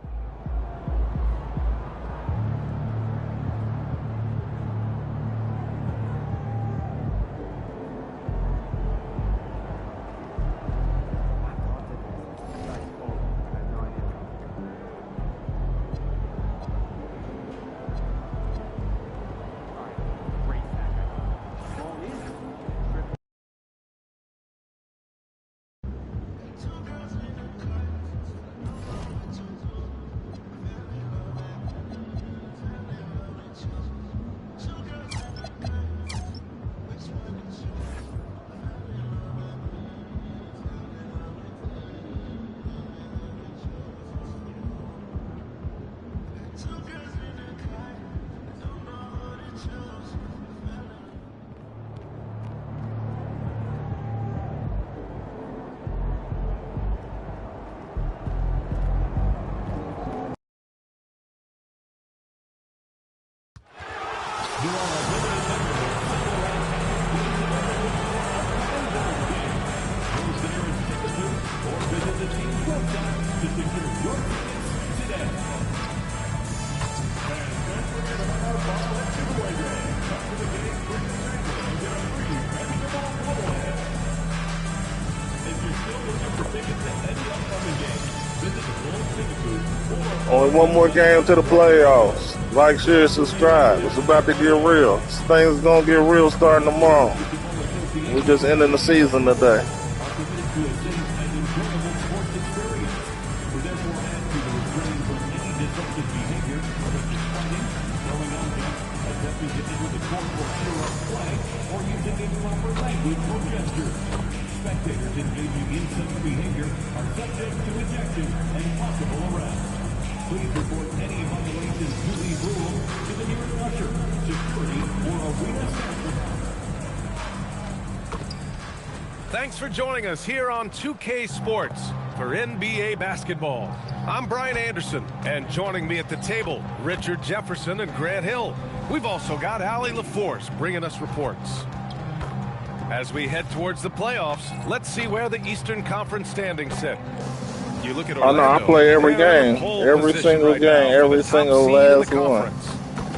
Only one more game to the playoffs. Like, share, subscribe. It's about to get real. Things gonna get real starting tomorrow. We're just ending the season today. Spectators engaging in such behavior are subject to ejection and possible arrest. Please report any violations to these rules to the nearest usher, security, or arena staff. Thanks for joining us here on 2K Sports for NBA basketball. I'm Brian Anderson, and joining me at the table, Richard Jefferson and Grant Hill. We've also got Allie LaForce bringing us reports. As we head towards the playoffs, let's see where the Eastern Conference standings sit. You look at Orlando. I know, I play every game. Every single game. Every single last one.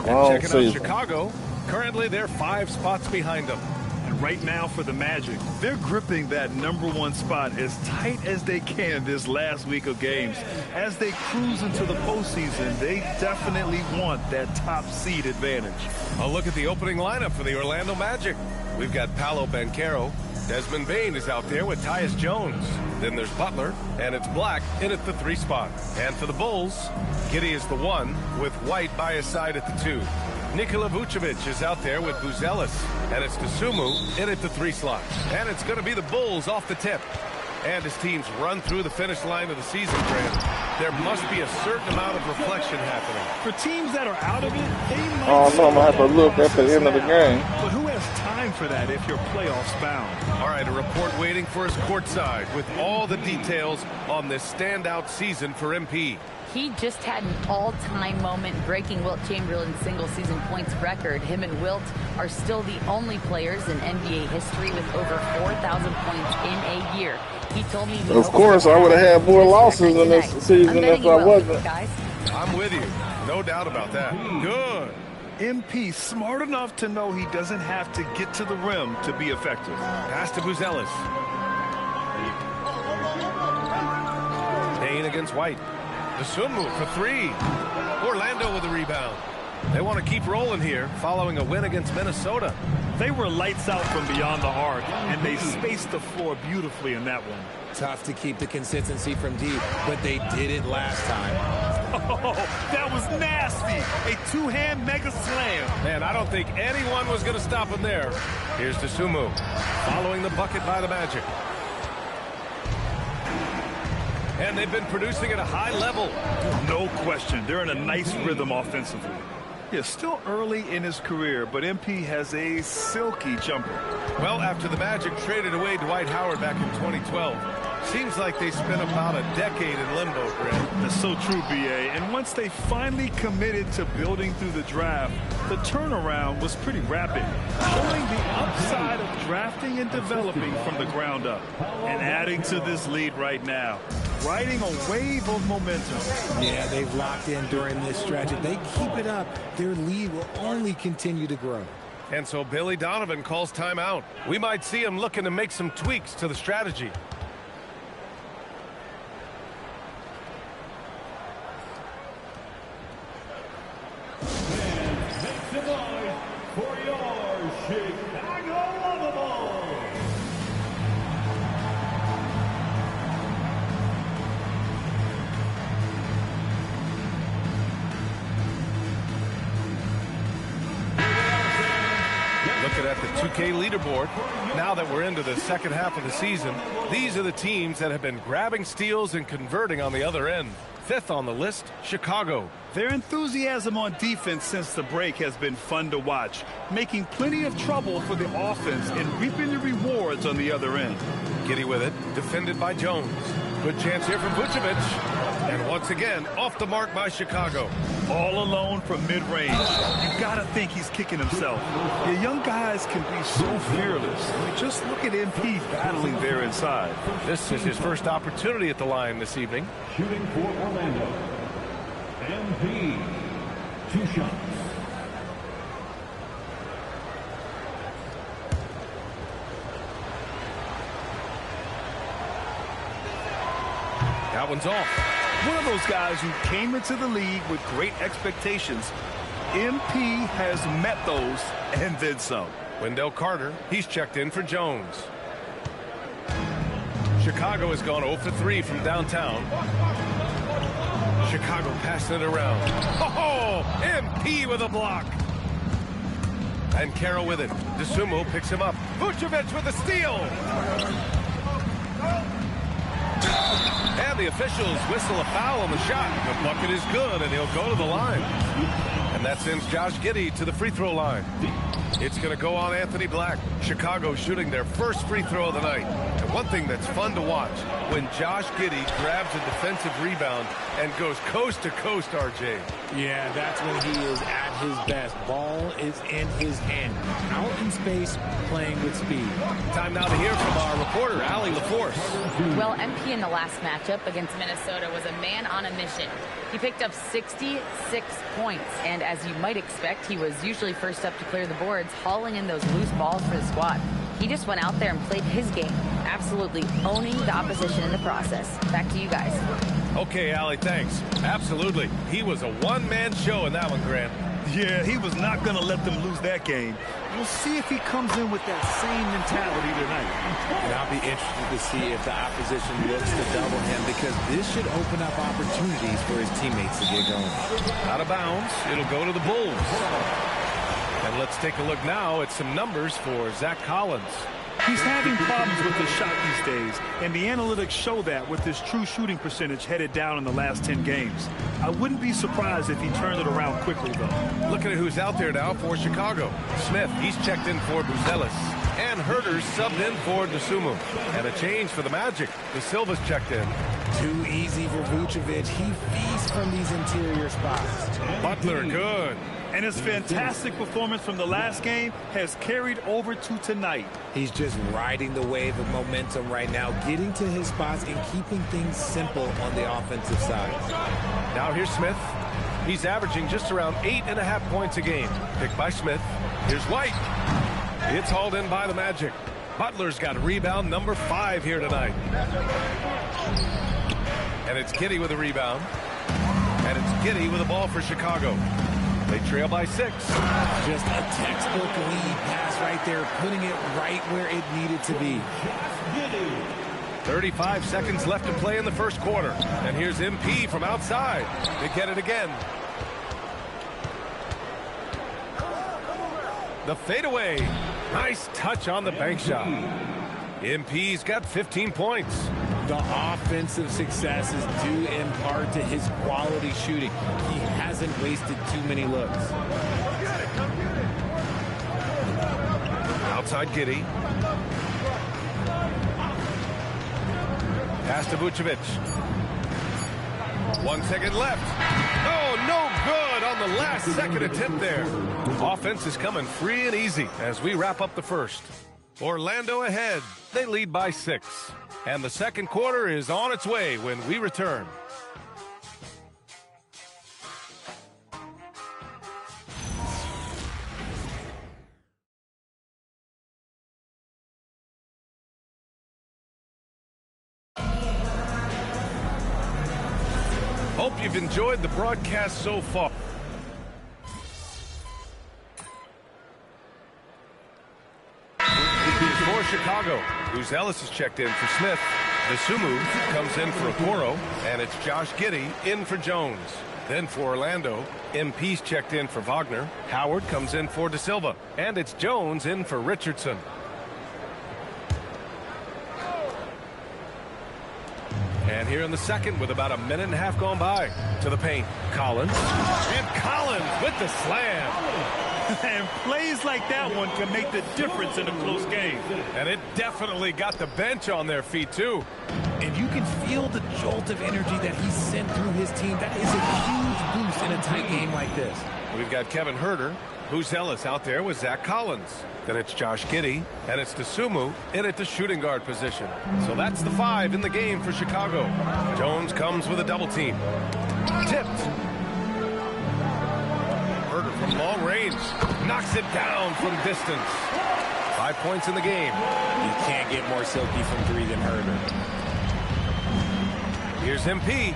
And checking out Chicago, currently they're 5 spots behind them. And right now for the Magic, they're gripping that #1 spot as tight as they can this last week of games. As they cruise into the postseason, they definitely want that top seed advantage. A look at the opening lineup for the Orlando Magic. We've got Paolo Banchero. Desmond Bane is out there with Tyus Jones. Then there's Butler, and it's Black in at the 3 spot. And for the Bulls, Giddey is the 1, with White by his side at the 2. Nikola Vucevic is out there with Buzelis, and it's Dosunmu in at the 3 slot. And it's going to be the Bulls off the tip. And as teams run through the finish line of the season, Grant, there must be a certain amount of reflection happening. For teams that are out of it, they might... Oh, no, I'm going to have to look at the end of the game. But who has time for that if you're playoffs bound? All right, a report waiting for us courtside with all the details on this standout season for MP. He just had an all-time moment breaking Wilt Chamberlain's single-season points record. Him and Wilt are still the only players in NBA history with over 4,000 points in a year. He told me... Of course, I would have had more losses in this season if I wasn't. Guys. I'm with you. No doubt about that. Good. MP smart enough to know he doesn't have to get to the rim to be effective. Pass to Buzelis. Bane against White. Dosunmu for 3. Orlando with the rebound. They want to keep rolling here following a win against Minnesota. They were lights out from beyond the arc, and they spaced the floor beautifully in that one. Tough to keep the consistency from deep, but they did it last time. Oh, that was nasty. A 2-hand mega slam. Man, I don't think anyone was going to stop him there. Here's Dosunmu following the bucket by the Magic. And they've been producing at a high level. No question. They're in a nice rhythm offensively. Yeah, still early in his career, but MP has a silky jumper. Well, after the Magic traded away Dwight Howard back in 2012, Seems like they spent about a decade in limbo, Grant. That's so true, B.A. And once they finally committed to building through the draft, the turnaround was pretty rapid, showing the upside of drafting and developing from the ground up. And adding to this lead right now, riding a wave of momentum. Yeah, they've locked in during this stretch. If they keep it up, their lead will only continue to grow. And so Billy Donovan calls timeout. We might see him looking to make some tweaks to the strategy. Make some noise for your Chicago Lovables. Looking at the 2K leaderboard, now that we're into the second half of the season, these are the teams that have been grabbing steals and converting on the other end. Fifth on the list, Chicago. Their enthusiasm on defense since the break has been fun to watch, making plenty of trouble for the offense and reaping the rewards on the other end. Giddy with it, defended by Jones. Good chance here from Vucevic. And once again, off the mark by Chicago. All alone from mid-range. You gotta think he's kicking himself. The young guys can be so fearless. I mean, just look at MP battling there inside. This is his first opportunity at the line this evening. Shooting for Orlando. MP. 2 shots. That one's off. One of those guys who came into the league with great expectations. MP has met those and then some. Wendell Carter, he's checked in for Jones. Chicago has gone 0 for 3 from downtown. Chicago passing it around. Oh, MP with a block. And Carroll with it. DeSumo picks him up. Vucevic with a steal. And the officials whistle a foul on the shot. The bucket is good, and he'll go to the line. And that sends Josh Giddey to the free throw line. It's going to go on Anthony Black. Chicago shooting their first free throw of the night. And one thing that's fun to watch, when Josh Giddey grabs a defensive rebound and goes coast to coast, RJ. Yeah, that's when he is at his best. Ball is in his hand. Out in space, playing with speed. Time now to hear from our reporter, Allie LaForce. Well, MP in the last matchup against Minnesota was a man on a mission. He picked up 66 points, and as you might expect, he was usually first up to clear the boards, hauling in those loose balls for the squad. He just went out there and played his game, absolutely owning the opposition in the process. Back to you guys. Okay, Allie, thanks. Absolutely. He was a one-man show in that one, Grant. Yeah, he was not going to let them lose that game. We'll see if he comes in with that same mentality tonight. And I'll be interested to see if the opposition looks to double him, because this should open up opportunities for his teammates to get going. Out of bounds, it'll go to the Bulls. And let's take a look now at some numbers for Zach Collins. He's having problems with his shot these days, and the analytics show that with his true shooting percentage headed down in the last 10 games. I wouldn't be surprised if he turned it around quickly, though. Looking at who's out there now for Chicago. Smith, he's checked in for Buzelis. And Herter's subbed in for DeSumo. And a change for the Magic. De Silva's checked in. Too easy for Vucevic. He feasts from these interior spots. Butler, good. And his fantastic performance from the last game has carried over to tonight. He's just riding the wave of momentum right now, getting to his spots and keeping things simple on the offensive side. Now here's Smith. He's averaging just around 8.5 points a game. Picked by Smith. Here's White. It's hauled in by the Magic. Butler's got rebound number 5 here tonight. And it's Giddey with a rebound. And it's Giddey with a ball for Chicago. They trail by 6. Just a textbook lead pass right there, putting it right where it needed to be. 35 seconds left to play in the first quarter. And here's MP from outside. They get it again. The fadeaway. Nice touch on the bank shot. MP's got 15 points. The offensive success is due in part to his quality shooting. He hasn't wasted too many looks. Outside Giddey. Pass to Vucevic. 1 second left. Oh, no good on the last second attempt there. Offense is coming free and easy as we wrap up the first. Orlando ahead. They lead by 6. And the second quarter is on its way when we return. Hope you've enjoyed the broadcast so far. For Chicago, Ellis is checked in for Smith. Dosunmu comes in for Okoro, and it's Josh Giddey in for Jones. Then for Orlando, MP's checked in for Wagner. Howard comes in for De Silva, and it's Jones in for Richardson. And here in the second, with about a minute and a half gone by, to the paint, Collins. And Collins with the slam. And plays like that one can make the difference in a close game. And it definitely got the bench on their feet, too. And you can feel the jolt of energy that he sent through his team. That is a huge boost in a tight game like this. We've got Kevin Huerter, Ellis out there with Zach Collins. Then it's Josh Giddey, and it's Dosunmu in at the shooting guard position. So that's the 5 in the game for Chicago. Jones comes with a double team. Tipped. Huerter from long range knocks it down from distance. 5 points in the game. You can't get more silky from 3 than Huerter. Here's MP.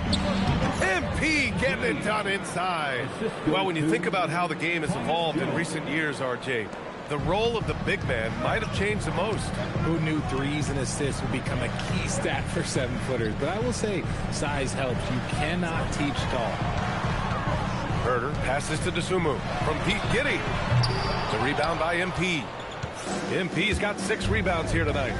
MP getting it done inside. Well, when you think about how the game has evolved in recent years, RJ, the role of the big man might have changed the most. Who knew threes and assists would become a key stat for 7-footers? But I will say, size helps. You cannot teach tall. Huerter passes to Dosunmu from Pete Giddey. The rebound by MP. MP's got 6 rebounds here tonight.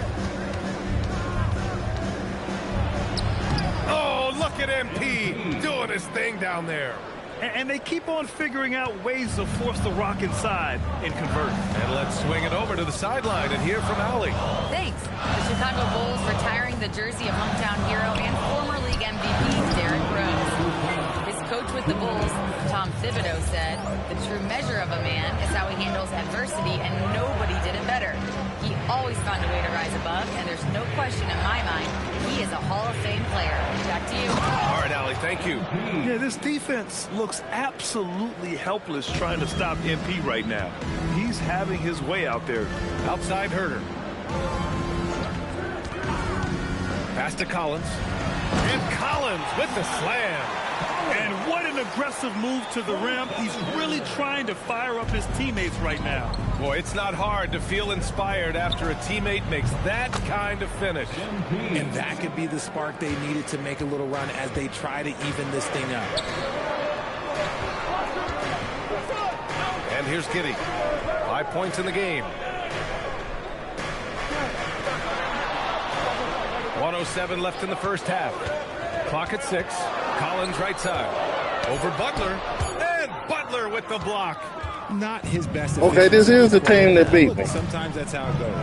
Oh, look at MP doing his thing down there. And they keep on figuring out ways to force the rock inside and convert. And let's swing it over to the sideline and hear from Allie. Thanks. The Chicago Bulls retiring the jersey of hometown hero and former league MVP Derrick Rose. His coach with the Bulls, Tom Thibodeau, said, "The true measure of a man is how he handles adversity, and nobody did it better. He always found a way to rise above, and there's no question in my mind he is a Hall of Fame player." Back to you. All right, Allie, thank you. Yeah, this defense looks absolutely helpless trying to stop MP right now. He's having his way out there. Outside Huerter. Pass to Collins. And Collins with the slam. And what an aggressive move to the rim. He's really trying to fire up his teammates right now. Boy, it's not hard to feel inspired after a teammate makes that kind of finish. And that could be the spark they needed to make a little run as they try to even this thing up. And here's Giddey. 5 points in the game. 1:07 left in the first half. Clock at 6. Collins right side. Over Butler. And Butler with the block. Not his best. Okay, this is the team that beat me. Sometimes that's how it goes.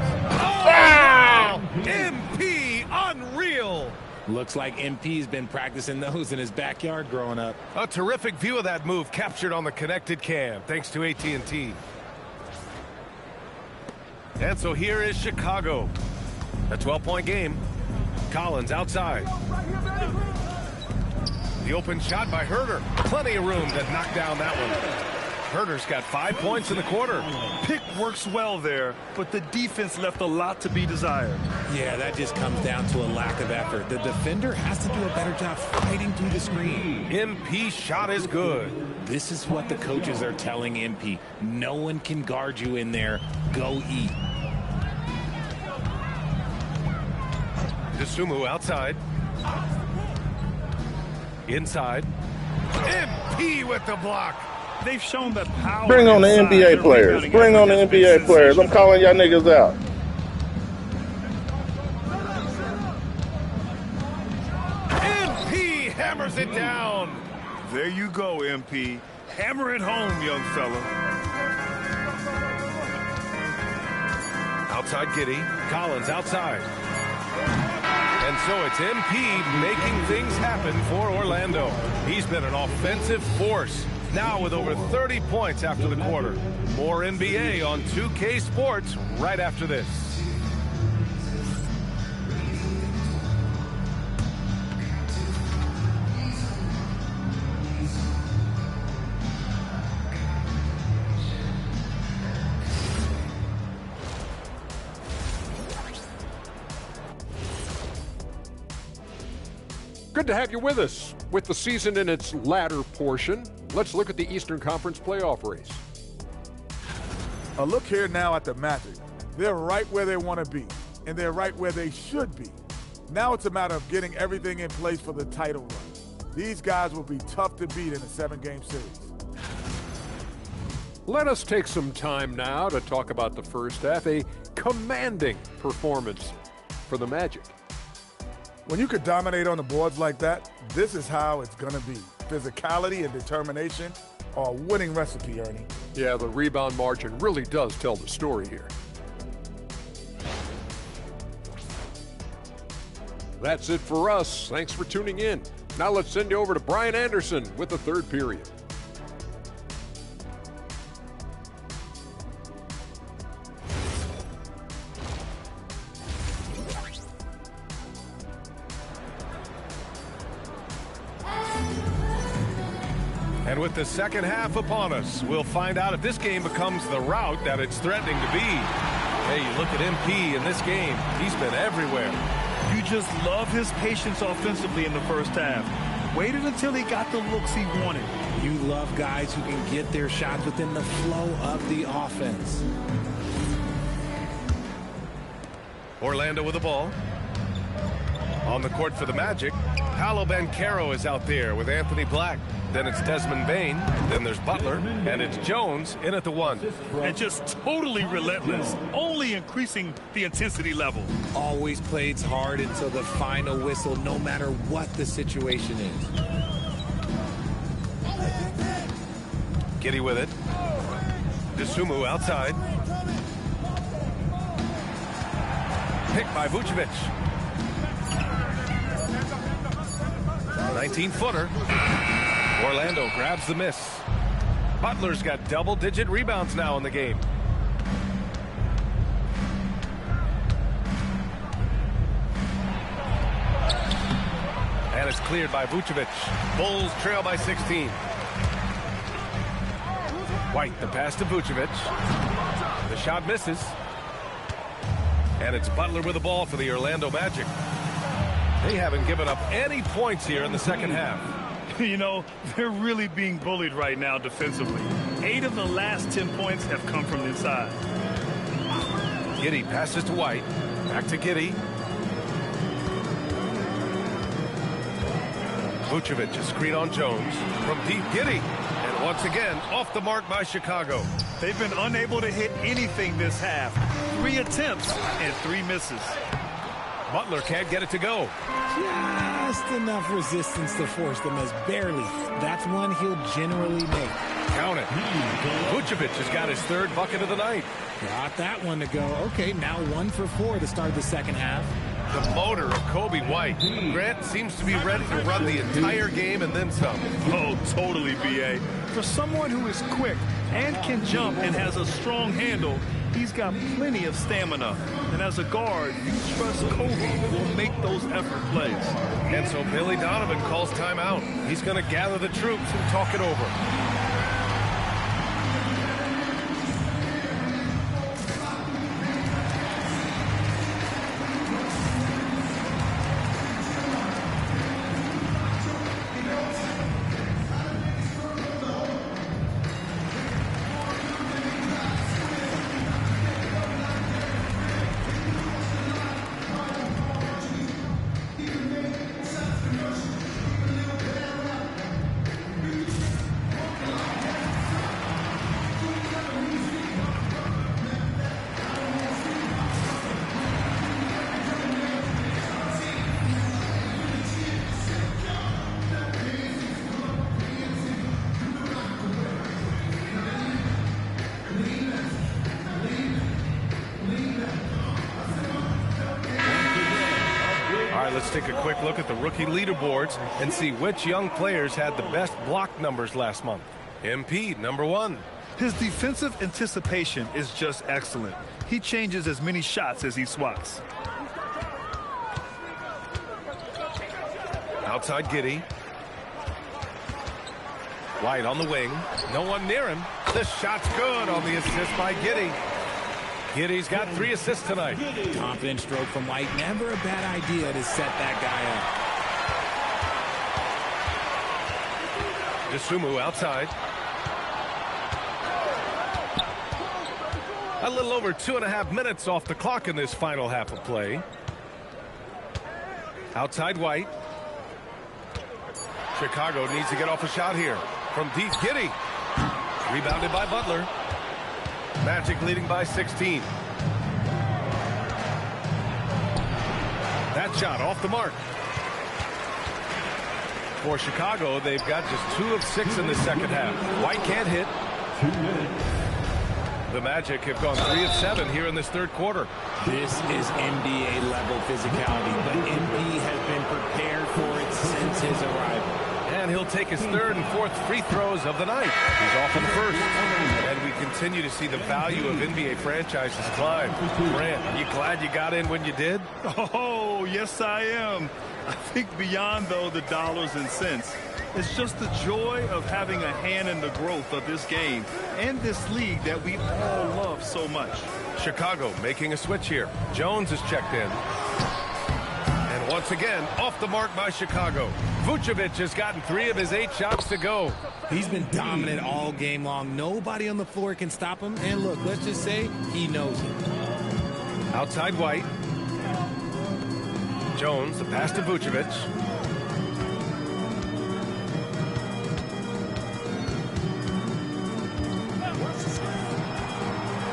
Wow! MP, unreal. Looks like MP's been practicing those in his backyard growing up. A terrific view of that move captured on the connected cam, thanks to AT&T. And so here is Chicago. A 12-point game. Collins outside. The open shot by Huerter. Plenty of room to knock down that one. Huerter's got 5 points in the quarter. Pick works well there, but the defense left a lot to be desired. Yeah, that just comes down to a lack of effort. The defender has to do a better job fighting through the screen. MP shot is good. This is what the coaches are telling MP. No one can guard you in there. Go eat. Dosunmu outside. Inside. MP with the block. They've shown that power. Bring on the NBA players. Bring on the NBA players. I'm calling y'all niggas out. MP hammers it down. There you go, MP. Hammer it home, young fella. Outside Giddey. Collins outside. And And so it's MP making things happen for Orlando. He's been an offensive force, now with over 30 points after the quarter. More NBA on 2K Sports right after this. Good to have you with us. With the season in its latter portion, let's look at the Eastern Conference playoff race. A look here now at the Magic. They're right where they want to be, and they're right where they should be. Now it's a matter of getting everything in place for the title run. These guys will be tough to beat in a 7-game series. Let us take some time now to talk about the first half, a commanding performance for the Magic. When you could dominate on the boards like that, this is how it's going to be. Physicality and determination are a winning recipe, Ernie. Yeah, the rebound margin really does tell the story here. That's it for us. Thanks for tuning in. Now let's send you over to Brian Anderson with the third period. And with the second half upon us, we'll find out if this game becomes the rout that it's threatening to be. Hey, you look at MP in this game. He's been everywhere. You just love his patience offensively in the first half. Waited until he got the looks he wanted. You love guys who can get their shots within the flow of the offense. Orlando with the ball. On the court for the Magic, Paolo Banchero is out there with Anthony Black. Then it's Desmond Bane. Then there's Butler. And it's Jones in at the 1. And just totally relentless, only increasing the intensity level. Always plays hard until the final whistle, no matter what the situation is. Giddey with it. DeSumo outside. Picked by Vucevic. 19-footer. Orlando grabs the miss. Butler's got double-digit rebounds now in the game. And it's cleared by Vucevic. Bulls trail by 16. White, the pass to Vucevic. The shot misses. And it's Butler with the ball for the Orlando Magic. They haven't given up any points here in the second half. You know, they're really being bullied right now defensively. 8 of the last 10 points have come from inside. Giddey passes to White. Back to Giddey. Vucevic, a screen on Jones. From deep, Giddey. And once again, off the mark by Chicago. They've been unable to hit anything this half. 3 attempts and 3 misses. Butler can't get it to go. Just enough resistance to force them as barely. That's one he'll generally make. Count it. Vucevic has got his 3rd bucket of the night. Got that one to go. Okay, now 1 for 4 to start the second half. The motor of Kobe White. Grant seems to be ready to run the entire game and then some. Oh, totally, B.A. For someone who is quick and can jump and has a strong handle, he's got plenty of stamina. And as a guard, you trust Kobe will make those effort plays. And so Billy Donovan calls timeout. He's going to gather the troops and talk it over. Let's take a quick look at the rookie leaderboards and see which young players had the best block numbers last month. MP, number 1. His defensive anticipation is just excellent. He changes as many shots as he swats. Outside Giddey. White on the wing. No one near him. The shot's good on the assist by Giddey. Giddey's got 3 assists tonight. Confident stroke from White. Never a bad idea to set that guy up. DeSumo outside. A little over 2.5 minutes off the clock in this final half of play. Outside White. Chicago needs to get off a shot here. From deep, Giddey. Rebounded by Butler. Magic leading by 16. That shot off the mark. For Chicago, they've got just 2 of 6 in the second half. White can't hit. 2 minutes. The Magic have gone 3 of 7 here in this third quarter. This is NBA level physicality, but MP has been prepared for it since his arrival. And he'll take his 3rd and 4th free throws of the night. He's off on the first. And we continue to see the value of NBA franchises climb. Grant, are you glad you got in when you did? Oh, yes, I am. I think beyond, though, the dollars and cents, it's just the joy of having a hand in the growth of this game and this league that we all love so much. Chicago making a switch here. Jones is checked in. And once again, off the mark by Chicago. Vucevic has gotten 3 of his 8 shots to go. He's been dominant all game long. Nobody on the floor can stop him. And look, let's just say he knows it. Outside White. Jones, the pass to Vucevic.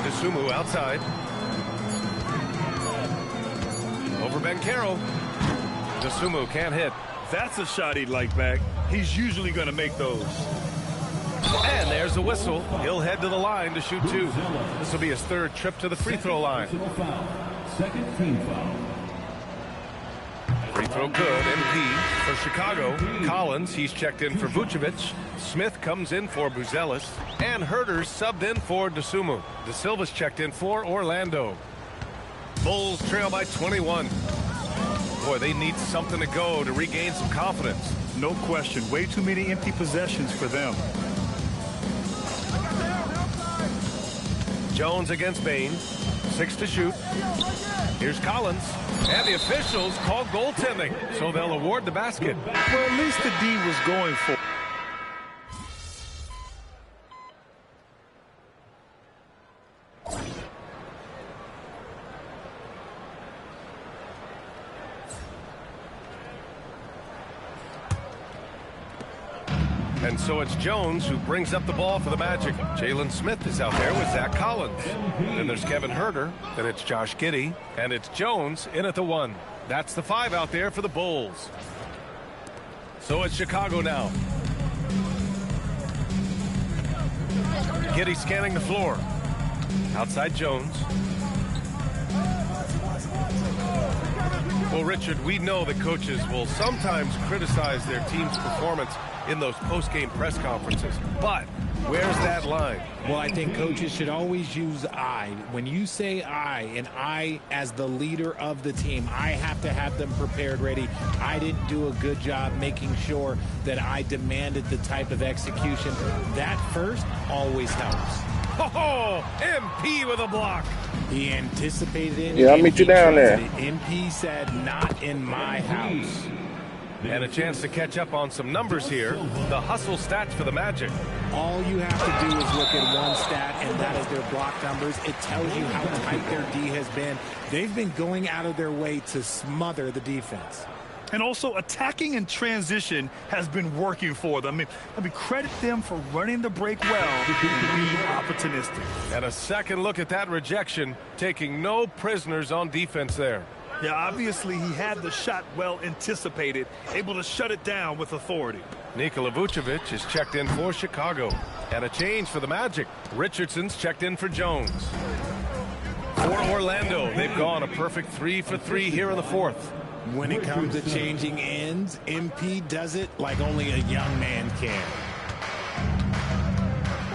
DeSumo outside. Over Banchero. DeSumo can't hit. That's a shot he'd like back. He's usually going to make those. And there's the whistle. He'll head to the line to shoot 2. This will be his 3rd trip to the free throw line. Second team foul. Free throw good. MP for Chicago. Collins, he's checked in for Vucevic. Smith comes in for Buzelis. And Herter's subbed in for DeSumo. De Silva's checked in for Orlando. Bulls trail by 21. Boy, they need something to go to regain some confidence. No question. Way too many empty possessions for them. Jones against Bain. 6 to shoot. Here's Collins. And the officials call goaltending, so they'll award the basket. Well, at least the D was going for. And so it's Jones who brings up the ball for the Magic. Jalen Smith is out there with Zach Collins. Then there's Kevin Huerter. Then it's Josh Giddey. And it's Jones in at the 1. That's the 5 out there for the Bulls. So it's Chicago now. Giddey scanning the floor. Outside Jones. Well, Richard, we know that coaches will sometimes criticize their team's performance in those post-game press conferences. But where's that line? Well, I think coaches should always use I. When you say I, and I as the leader of the team, I have to have them prepared, ready. I didn't do a good job making sure that I demanded the type of execution. That first always helps. Oh, MP with a block. He anticipated it. Yeah, I'll meet you down there. MP said, not in my house. And a chance to catch up on some numbers here. The hustle stats for the Magic. All you have to do is look at one stat, and that is their block numbers. It tells you how tight their D has been. They've been going out of their way to smother the defense. And also, attacking in transition has been working for them. I mean, credit them for running the break well and being opportunistic. And a second look at that rejection, taking no prisoners on defense there. Yeah, obviously he had the shot well anticipated, able to shut it down with authority. Nikola Vucevic is checked in for Chicago. And a change for the Magic. Richardson's checked in for Jones. For Orlando, they've gone a perfect 3 for 3 here in the 4th. When it comes to changing ends, MP does it like only a young man can.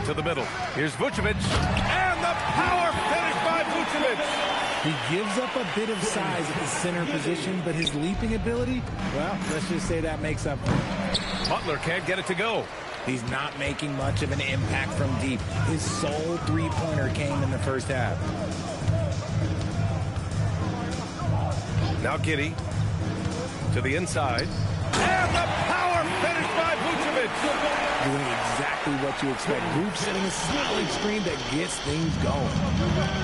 To the middle. Here's Vucevic. And the power finish by Vucevic. He gives up a bit of size at the center position, but his leaping ability, well, let's just say that makes up for it. Butler can't get it to go. He's not making much of an impact from deep. His sole three-pointer came in the first half. Now Giddey to the inside. And the power finish by Vucevic. Doing exactly what you expect. Vooch setting a solid screen that gets things going.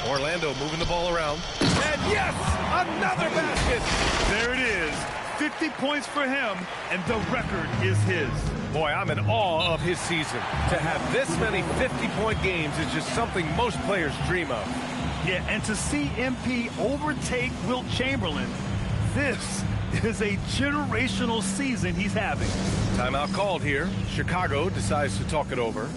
Orlando moving the ball around. And yes, another basket. There it is. 50 points for him, and the record is his. Boy, I'm in awe of his season. To have this many 50-point games is just something most players dream of. Yeah, and to see MP overtake Wilt Chamberlain, this is a generational season he's having. Timeout called here. Chicago decides to talk it over.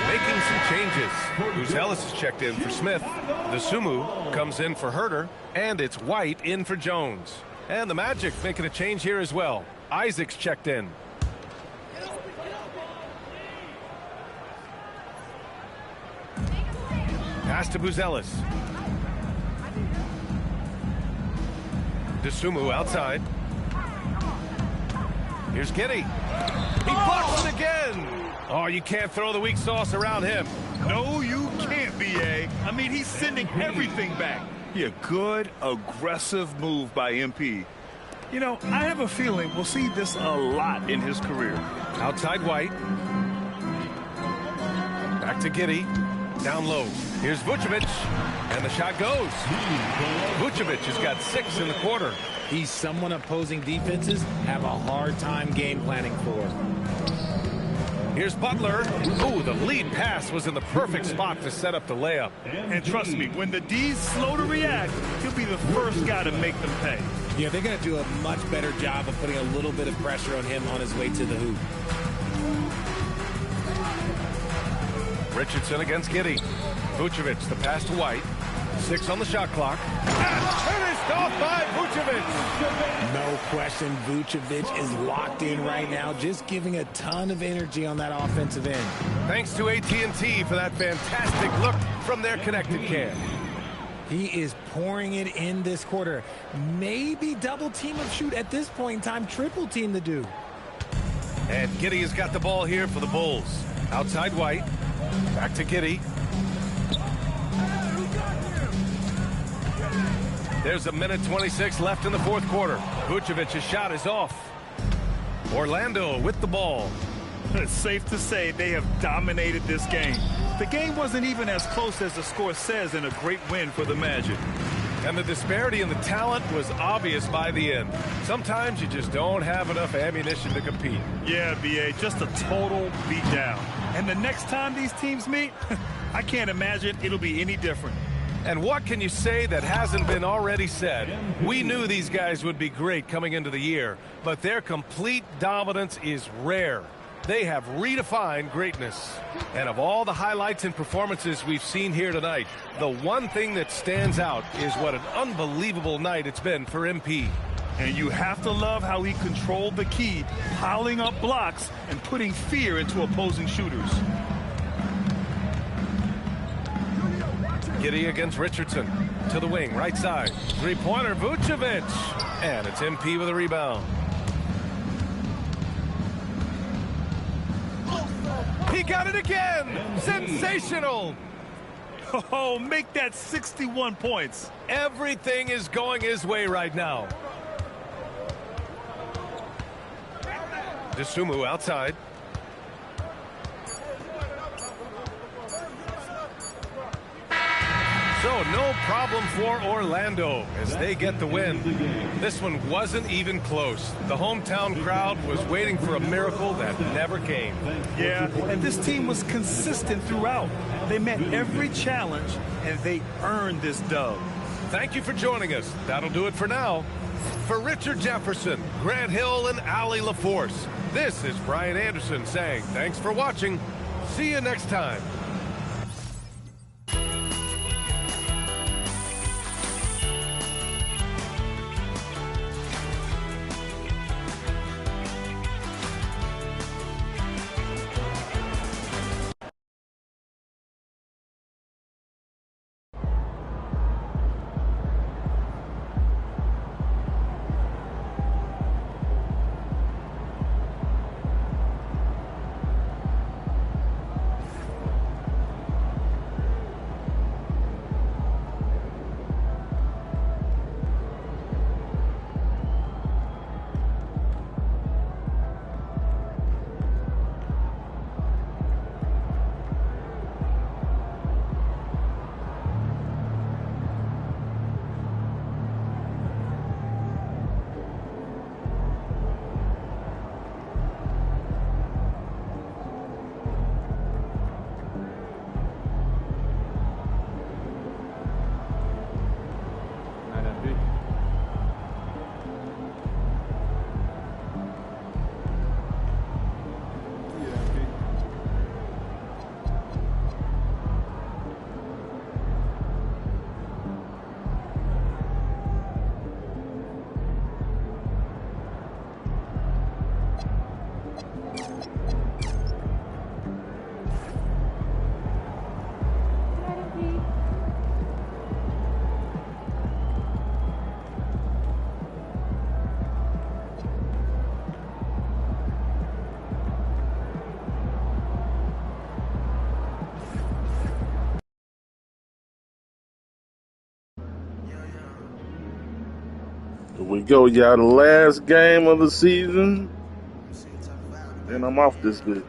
Making some changes. Ellis is checked in for Smith. Dosunmu comes in for Herter. And it's White in for Jones. And the Magic making a change here as well. Isaac's checked in. Pass to Buzelis. Dosunmu outside. Here's Giddey. He blocks it again. Oh, you can't throw the weak sauce around him. No, you can't, B.A. I mean, he's sending everything back. Yeah, good, aggressive move by MP. You know, I have a feeling we'll see this a lot in his career. Outside White. Back to Giddey. Down low. Here's Vucevic. And the shot goes. Vucevic has got 6 in the quarter. He's someone opposing defenses have a hard time game planning for. Here's Butler. Ooh, the lead pass was in the perfect spot to set up the layup. And trust me, when the D's slow to react, he'll be the first guy to make them pay. Yeah, they're going to do a much better job of putting a little bit of pressure on him on his way to the hoop. Richardson against Giddey. Vucevic, the pass to White. 6 on the shot clock. And finished off by Vucevic. No question, Vucevic is locked in right now, just giving a ton of energy on that offensive end. Thanks to AT&T for that fantastic look from their connected cam. He is pouring it in this quarter. Maybe double team of shoot at this point in time, triple team the dude. And Giddey has got the ball here for the Bulls. Outside White. Back to Giddey. There's a minute 26 left in the fourth quarter. Vucevic's shot is off. Orlando with the ball. It's safe to say they have dominated this game. The game wasn't even as close as the score says in a great win for the Magic. And the disparity in the talent was obvious by the end. Sometimes you just don't have enough ammunition to compete. Yeah, B.A., just a total beatdown. And the next time these teams meet, I can't imagine it'll be any different. And what can you say that hasn't been already said? We knew these guys would be great coming into the year, but their complete dominance is rare. They have redefined greatness. And of all the highlights and performances we've seen here tonight, the one thing that stands out is what an unbelievable night it's been for MP. And you have to love how he controlled the key, piling up blocks and putting fear into opposing shooters. Giddy against Richardson. To the wing, right side. Three-pointer, Vucevic. And it's MP with a rebound. He got it again! Sensational! Oh, make that 61 points. Everything is going his way right now. Dosunmu outside. So no problem for Orlando as they get the win. This one wasn't even close. The hometown crowd was waiting for a miracle that never came. Yeah, and this team was consistent throughout. They met every challenge, and they earned this dub. Thank you for joining us. That'll do it for now. For Richard Jefferson, Grant Hill, and Allie LaForce, this is Brian Anderson saying thanks for watching. See you next time. Here we go, y'all. The last game of the season. Then I'm off this bitch.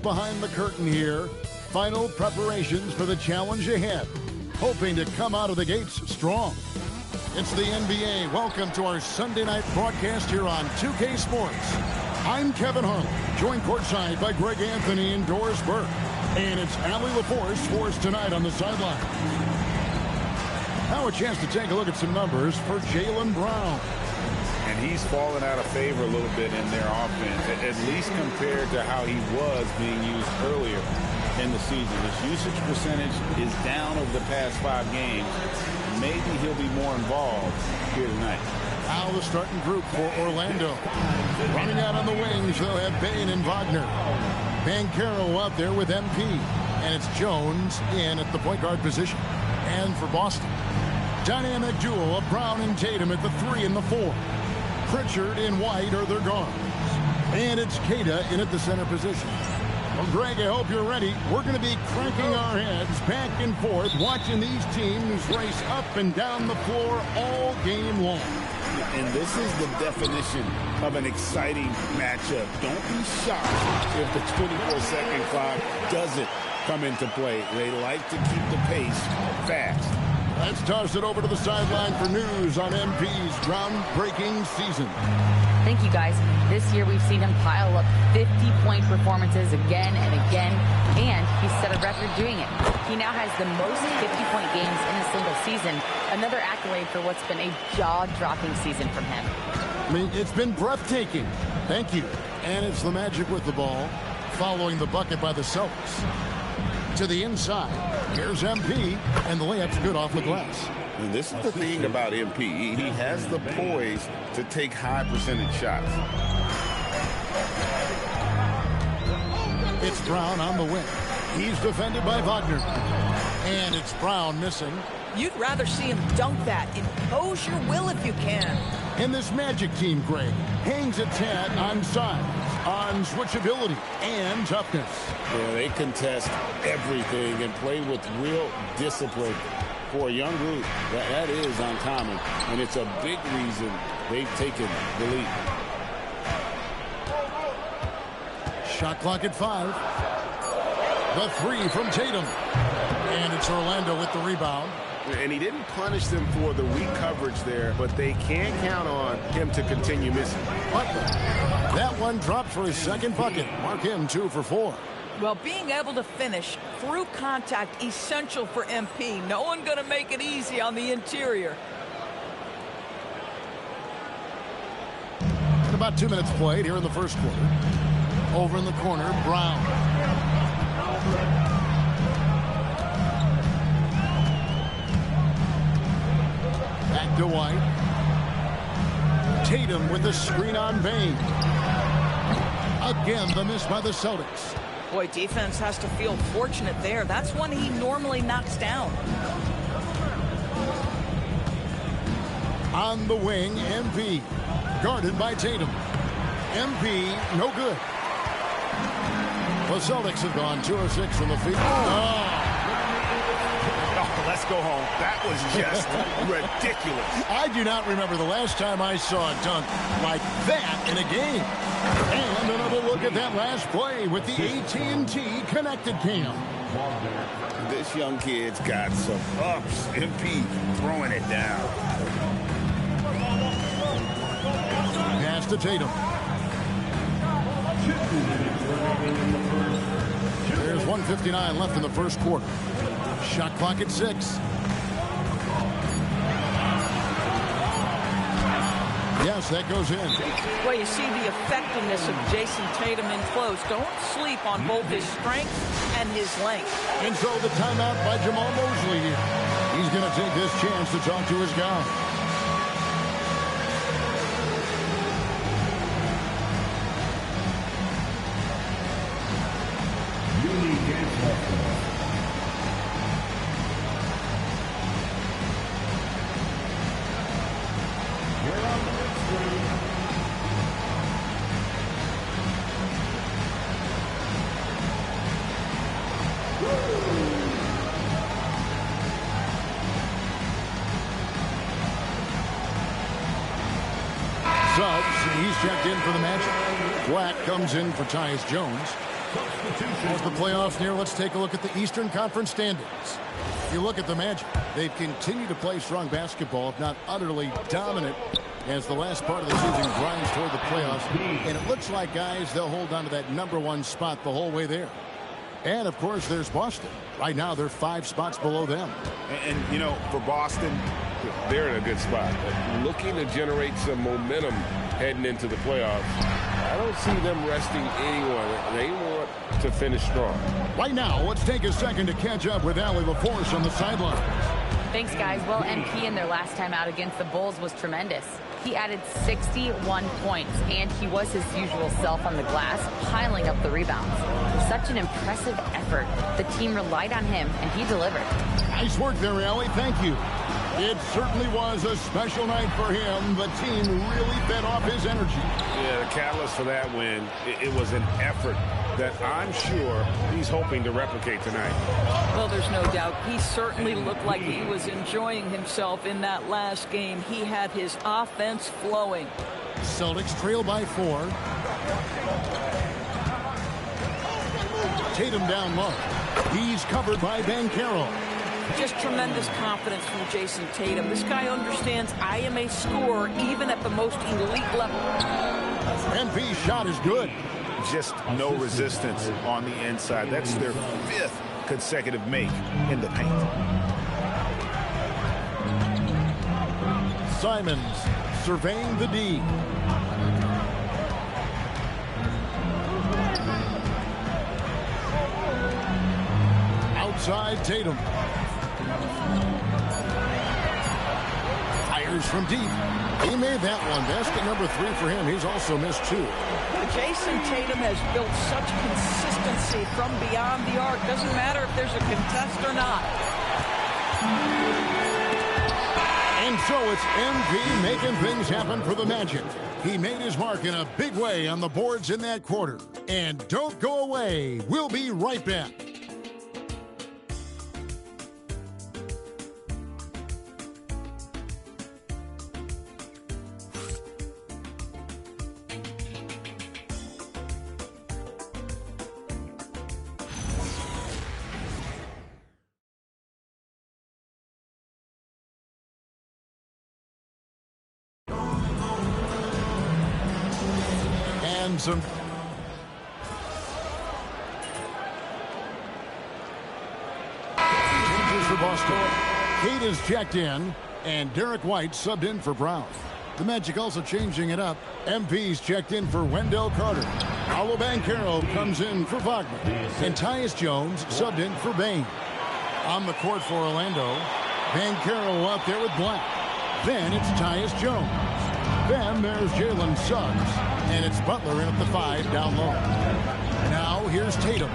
behind the curtain here. Final preparations for the challenge ahead. Hoping to come out of the gates strong. It's the NBA. Welcome to our Sunday night broadcast here on 2K Sports. I'm Kevin Harlan, joined courtside by Greg Anthony and Doris Burke. And it's Allie LaForce for us tonight on the sideline. Now a chance to take a look at some numbers for Jaylen Brown. And he's fallen out of favor a little bit in their offense, at least compared to how he was being used earlier in the season. His usage percentage is down over the past 5 games. Maybe he'll be more involved here tonight. Now the starting group for Orlando. Running out on the wings, they'll have Bain and Wagner. Banchero out there with MP. And it's Jones in at the point guard position. And for Boston, dynamic duo of Brown and Tatum at the 3 and the 4. Pritchard and White are their guards. And it's Queta in at the center position. Well, Greg, I hope you're ready. We're going to be cranking our heads back and forth, watching these teams race up and down the floor all game long. And this is the definition of an exciting matchup. Don't be shocked if the 24-second clock doesn't come into play. They like to keep the pace fast. Let's toss it over to the sideline for news on MP's groundbreaking season. Thank you, guys. This year we've seen him pile up 50-point performances again and again, and he's set a record doing it. He now has the most 50-point games in a single season, another accolade for what's been a jaw-dropping season from him. I mean, it's been breathtaking. Thank you. And it's the Magic with the ball, following the bucket by the Celtics. To the inside, here's MP, and the layup's good off the glass. And this is the thing about MP. He has the poise to take high percentage shots. It's Brown on the wing. He's defended by Wagner. And it's Brown missing. You'd rather see him dunk that. Impose your will if you can. And this Magic team, Greg, hangs a tad on size, on switchability, and toughness. Yeah, they contest everything and play with real discipline. For a young group, that is uncommon, and it's a big reason they've taken the lead. Shot clock at 5. The 3 from Tatum. And it's Orlando with the rebound. And he didn't punish them for the weak coverage there, but they can't count on him to continue missing. Butler. That one dropped for his second bucket. Mark him 2 for 4. Well, being able to finish through contact, essential for MP. No one going to make it easy on the interior. About 2 minutes played here in the first quarter. Over in the corner, Brown. Back to White. Tatum with the screen on Bain. Again, the miss by the Celtics. Boy, defense has to feel fortunate there. That's one he normally knocks down. On the wing, MP. Guarded by Tatum. MP, no good. The Celtics have gone 2 of 6 from the field. Let's go home. That was just ridiculous. I do not remember the last time I saw a dunk like that in a game. And another look at that last play with the AT&T connected cam. This young kid's got some ups. MP throwing it down. Pass to Tatum. There's 1:59 left in the first quarter. Shot clock at 6. Yes, that goes in. Well, you see the effectiveness of Jason Tatum in close. Don't sleep on both his strength and his length. And so the timeout by Jamal Mosley here. He's going to take this chance to talk to his guy. Subs, he's checked in for the Magic. Black comes in for Tyus Jones. As the playoffs near, let's take a look at the Eastern Conference standings. If you look at the Magic, they've continued to play strong basketball, if not utterly dominant, as the last part of the season grinds toward the playoffs. And it looks like, guys, they'll hold on to that #1 spot the whole way there. And, of course, there's Boston. Right now, they're 5 spots below them. And you know, for Boston, they're in a good spot. Looking to generate some momentum heading into the playoffs. I don't see them resting anyone. They want to finish strong. Right now, let's take a second to catch up with Allie LaForce on the sidelines. Thanks, guys. Well, MP in their last time out against the Bulls was tremendous. He added 61 points, and he was his usual self on the glass, piling up the rebounds. Such an impressive effort. The team relied on him, and he delivered. Nice work there, Allie. Thank you. It certainly was a special night for him. The team really fed off his energy. Yeah, the catalyst for that win, it was an effort that I'm sure he's hoping to replicate tonight. Well, there's no doubt. He certainly looked like he was enjoying himself in that last game. He had his offense flowing. Celtics trail by 4. Tatum down low. He's covered by Banchero. Just tremendous confidence from Jason Tatum. This guy understands I am a scorer even at the most elite level. MP's shot is good. Just no resistance on the inside. That's their 5th consecutive make in the paint. Simons surveying the D. Outside Tatum. Fires from deep. He made that one. Basket number 3 for him. He's also missed 2. Jason Tatum has built such consistency from beyond the arc. Doesn't matter if there's a contest or not. And so it's MP making things happen for the Magic. He made his mark in a big way on the boards in that quarter. And don't go away. We'll be right back. Some changes for Boston. Kate is checked in, and Derek White subbed in for Brown. The Magic also changing it up. MP's checked in for Wendell Carter. Paolo Banchero comes in for Wagner. And Tyus Jones subbed in for Bain. On the court for Orlando, Banchero out there with Black. Then it's Tyus Jones. Then there's Jalen Suggs, and it's Butler in at the 5 down low. Now here's Tatum.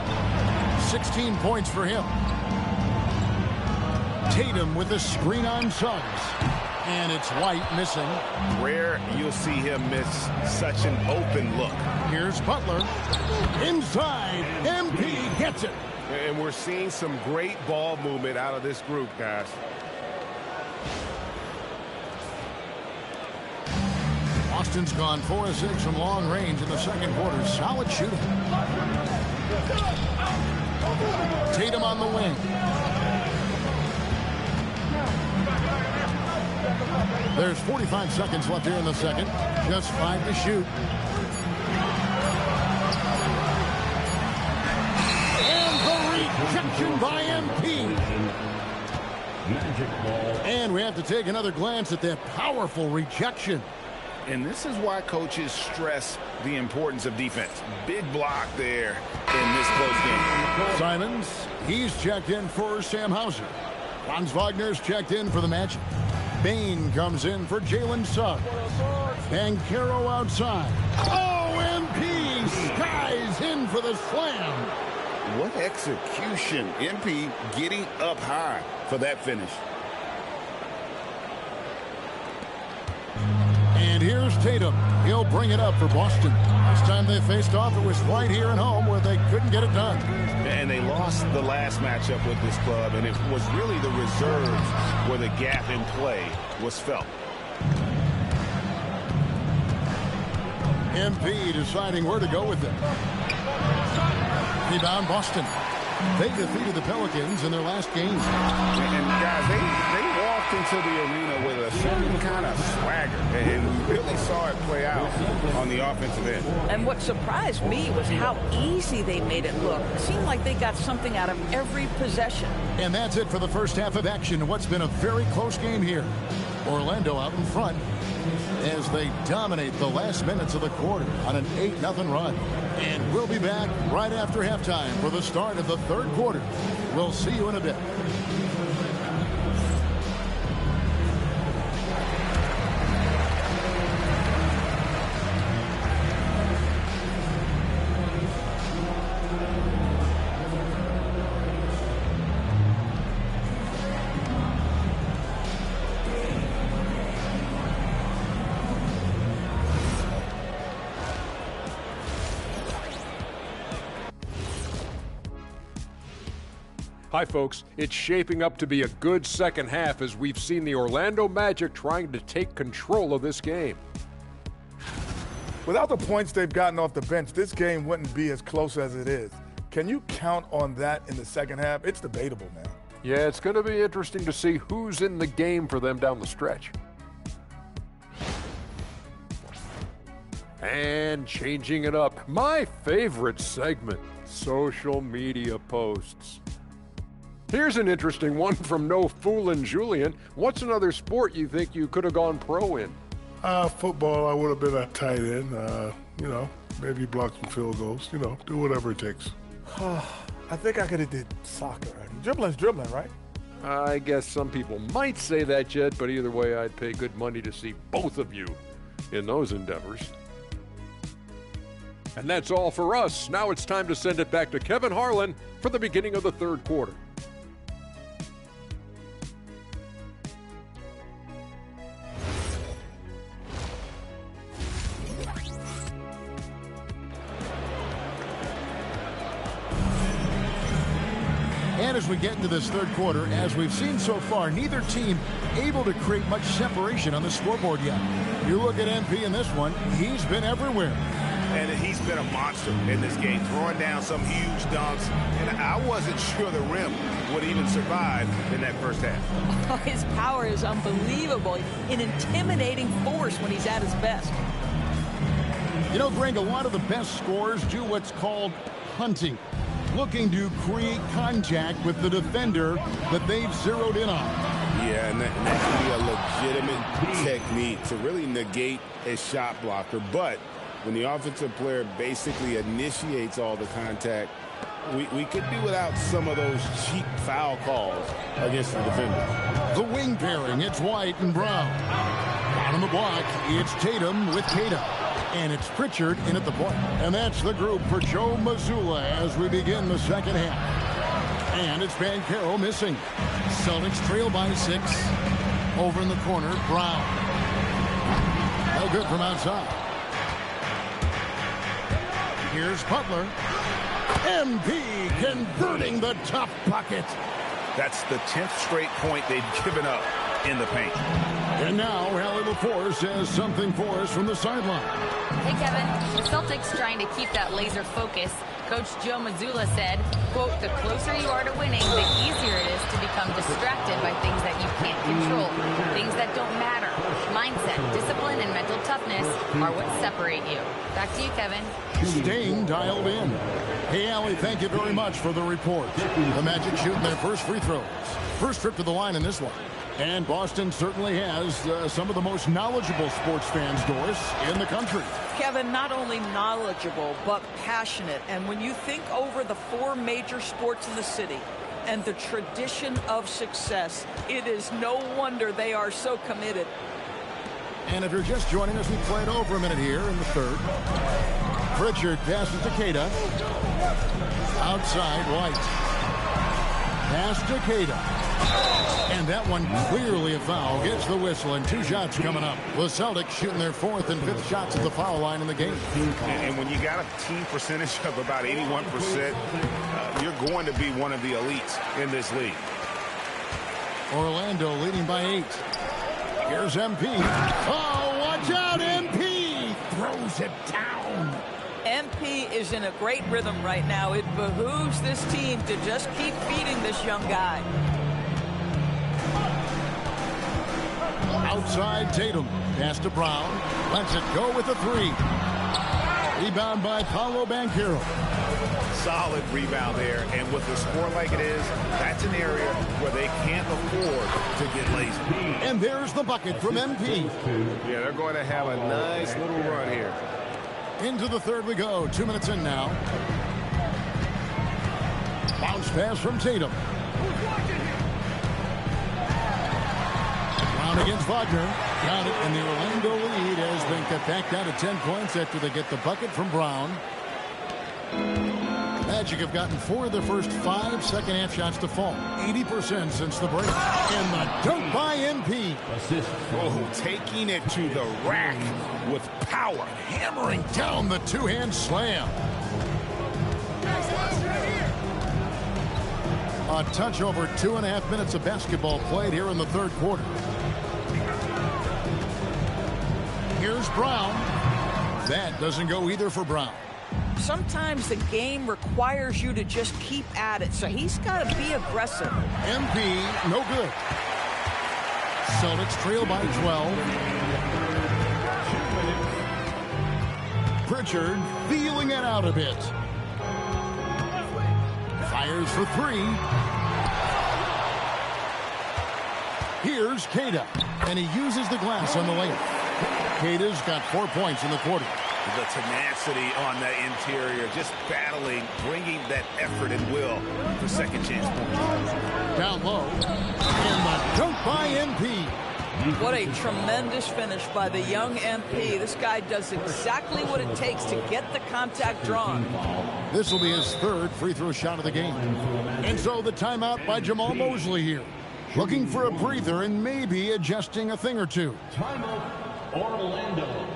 16 points for him. Tatum with a screen on Suggs. And it's White missing. Rare you'll see him miss such an open look. Here's Butler. Inside. MP gets it. And we're seeing some great ball movement out of this group, guys. Boston's gone 4 of 6 from long range in the second quarter. Solid shooting. Tatum on the wing. There's 45 seconds left here in the second. Just 5 to shoot. And the rejection by MP. And we have to take another glance at that powerful rejection. And this is why coaches stress the importance of defense. Big block there in this close game. Simons, he's checked in for Sam Hauser. Franz Wagner's checked in for the Magic. Bain comes in for Jalen Suggs. Banchero outside. MP skies in for the slam. What execution. MP getting up high for that finish. And here's Tatum. He'll bring it up for Boston. Last time they faced off, it was right here at home where they couldn't get it done. And they lost the last matchup with this club, and it was really the reserves where the gap in play was felt. MP deciding where to go with it. Rebound, Boston. They defeated the Pelicans in their last game. And guys, they walked into the arena with a certain kind of swagger, and we really saw it play out on the offensive end. And what surprised me was how easy they made it look. It seemed like they got something out of every possession. And that's it for the first half of action. What's been a very close game here. Orlando out in front as they dominate the last minutes of the quarter on an 8-0 run. And we'll be back right after halftime for the start of the third quarter. We'll see you in a bit. Hi, folks. It's shaping up to be a good second half as we've seen the Orlando Magic trying to take control of this game. Without the points they've gotten off the bench, this game wouldn't be as close as it is. Can you count on that in the second half? It's debatable, man. Yeah, it's going to be interesting to see who's in the game for them down the stretch. And changing it up, my favorite segment, social media posts. Here's an interesting one from No Foolin' Julian. What's another sport you think you could have gone pro in? Football, I would have been a tight end. Maybe block some field goals. Do whatever it takes. I think I could have did soccer. Dribbling's dribbling, right? I guess some people might say that, Jed, but either way, I'd pay good money to see both of you in those endeavors. And that's all for us. Now it's time to send it back to Kevin Harlan for the beginning of the third quarter. And as we get into this third quarter, as we've seen so far, neither team able to create much separation on the scoreboard yet. You look at MP in this one, he's been everywhere. And he's been a monster in this game, throwing down some huge dunks. And I wasn't sure the rim would even survive in that first half. Oh, his power is unbelievable. An intimidating force when he's at his best. You know, Greg, a lot of the best scorers do what's called hunting, looking to create contact with the defender that they've zeroed in on. Yeah, and that can be a legitimate technique to really negate a shot blocker. But when the offensive player basically initiates all the contact, we could do without some of those cheap foul calls against the defender. The wing pairing, it's White and Brown. On the block, it's Tatum with Tatum. And it's Pritchard in at the point. And that's the group for Joe Mazzulla as we begin the second half. And it's Banchero missing. Celtics trail by 6. Over in the corner, Brown. No good from outside. Here's Butler. MP converting the tough bucket. That's the 10th straight point they've given up in the paint. And now Hallie LaForce has something for us from the sideline. Hey, Kevin. The Celtics trying to keep that laser focus. Coach Joe Mazzulla said, quote, the closer you are to winning, the easier it is to become distracted by things that you can't control, things that don't matter. Mindset, discipline, and mental toughness are what separate you. Back to you, Kevin. Staying dialed in. Hey, Allie, thank you very much for the report. The Magic shooting their first free throws. First trip to the line in this one. And Boston certainly has some of the most knowledgeable sports fans, Doris, in the country. Kevin, not only knowledgeable, but passionate. And when you think over the 4 major sports in the city and the tradition of success, it is no wonder they are so committed. And if you're just joining us, we played over a minute here in the third. Pritchard passes to Queta. Outside, White. Pass to Queta. And that one clearly a foul. Gets the whistle, and 2 shots coming up. The Celtics shooting their 4th and 5th shots at the foul line in the game. And when you got a team percentage of about 81%, you're going to be one of the elites in this league. Orlando leading by 8. Here's MP. Oh, watch out, MP! Throws it down. MP MP is in a great rhythm right now. It behooves this team to just keep feeding this young guy. Outside Tatum. Pass to Brown. Lets it go with a three. Rebound by Paolo Banchero. Solid rebound there, and with the score like it is, that's an area where they can't afford to get lazy. And there's the bucket from MP. Yeah, they're going to have a nice little run here. Into the third we go. 2 minutes in now. Bounce pass from Tatum. Brown against Wagner. Got it, and the Orlando lead has been cut back down to 10 points after they get the bucket from Brown. Magic have gotten 4 of their first 5 second-half shots to fall. 80% since the break. And the dunk by MP. Oh, taking it to the rack with power. Hammering down the two-hand slam. A touch over 2.5 minutes of basketball played here in the third quarter. Here's Brown. That doesn't go either for Brown. Sometimes the game requires you to just keep at it, so he's got to be aggressive. MP, no good. Celtics trail by 12. Pritchard feeling it out a bit. Fires for 3. Here's Queta, and he uses the glass on the layup. Queta's got 4 points in the quarter. The tenacity on that interior, just battling, bringing that effort and will for second chance points. Down low, and the dunk by MP. What a tremendous finish by the young MP. This guy does exactly what it takes to get the contact drawn. This will be his 3rd free throw shot of the game. And so the timeout by Jamal Mosley here. Looking for a breather and maybe adjusting a thing or two. Timeout, Orlando.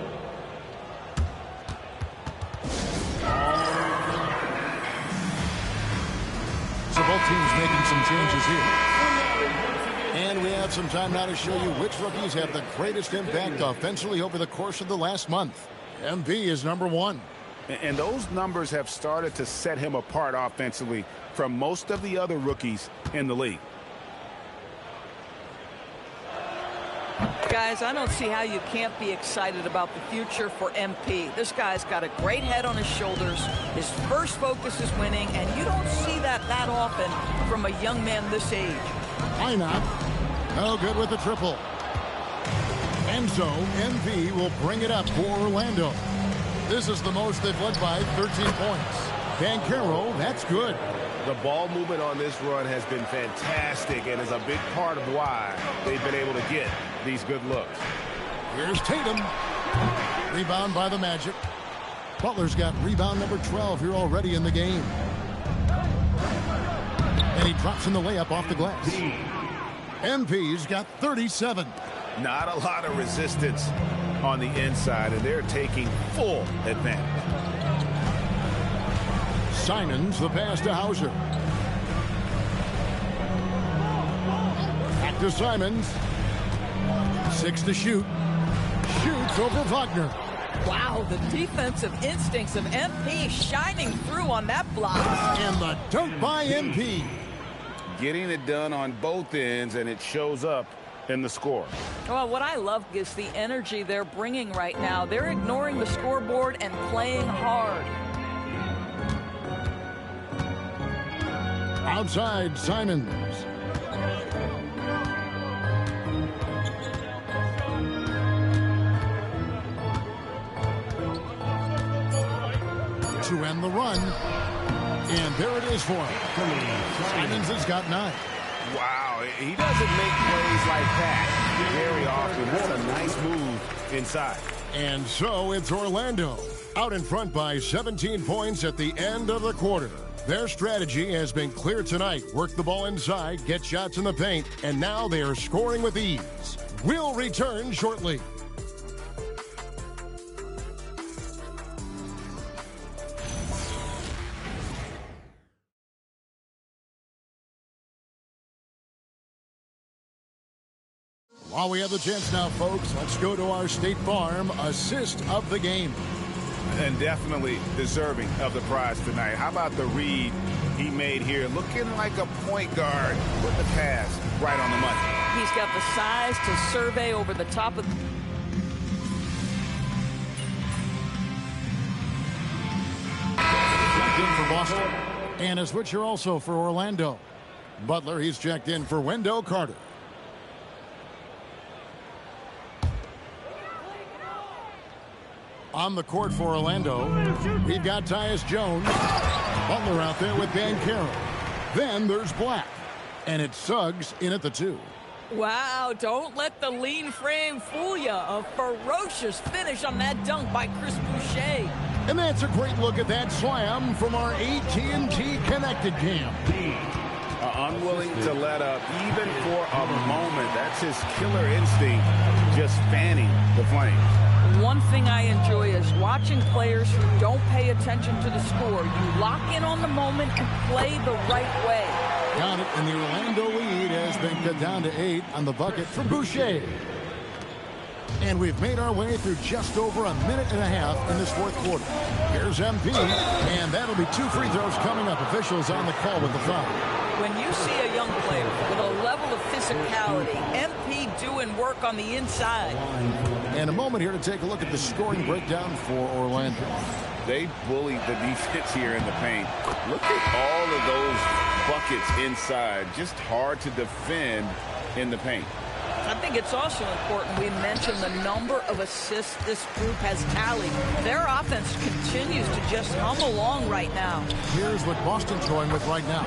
So both teams making some changes here. And we have some time now to show you which rookies have the greatest impact offensively over the course of the last month. MP is number 1. And those numbers have started to set him apart offensively from most of the other rookies in the league. Guys, I don't see how you can't be excited about the future for MP. This guy's got a great head on his shoulders. His first focus is winning, and you don't see that often from a young man this age. Why not? No good with the triple. And so MP will bring it up for Orlando. This is the most they've led by 13 points. Banchero, that's good. The ball movement on this run has been fantastic and is a big part of why they've been able to get these good looks. Here's Tatum. Rebound by the Magic. Butler's got rebound number 12 here already in the game. And he drops in the layup off the glass. MP's got 37. Not a lot of resistance on the inside, and they're taking full advantage. Simons, the pass to Hauser. Back to Simons. 6 to shoot. Shoots over Wagner. Wow, the defensive instincts of MP shining through on that block. And the dunk by MP. Getting it done on both ends, and it shows up in the score. Well, what I love is the energy they're bringing right now. They're ignoring the scoreboard and playing hard. Outside, Simons. To end the run. And there it is for him. Simons has got 9. Wow, he doesn't make plays like that very often. That's a nice move inside. And so it's Orlando out in front by 17 points at the end of the quarter. Their strategy has been clear tonight. Work the ball inside, get shots in the paint, and now they are scoring with ease. We'll return shortly. While we have the chance now, folks, let's go to our State Farm assist of the game. And definitely deserving of the prize tonight. How about the read he made here? Looking like a point guard with the pass right on the money. He's got the size to survey over the top of... Checked in for Boston. And a switcher also for Orlando. Butler, he's checked in for Wendell Carter. On the court for Orlando, we've got Tyus Jones. Butler out there with Banchero. Then there's Black. And it's Suggs in at the 2. Wow, don't let the lean frame fool you. A ferocious finish on that dunk by Chris Boucher. And that's a great look at that slam from our AT&T connected cam. Unwilling to let up even for a moment. That's his killer instinct, just fanning the flames. One thing I enjoy is watching players who don't pay attention to the score. You lock in on the moment and play the right way. Got it, and the Orlando lead has been cut down to 8 on the bucket from Boucher. And we've made our way through just over a minute and a half in this fourth quarter. Here's MP, and that'll be 2 free throws coming up. Officials on the call with the foul. When you see a young player with a level of physicality, MP doing work on the inside. And a moment here to take a look at the scoring breakdown for Orlando. They bullied the defense here in the paint. Look at all of those buckets inside. Just hard to defend in the paint. I think it's also important we mention the number of assists this group has tallied. Their offense continues to just hum along right now. Here's what Boston's going with right now.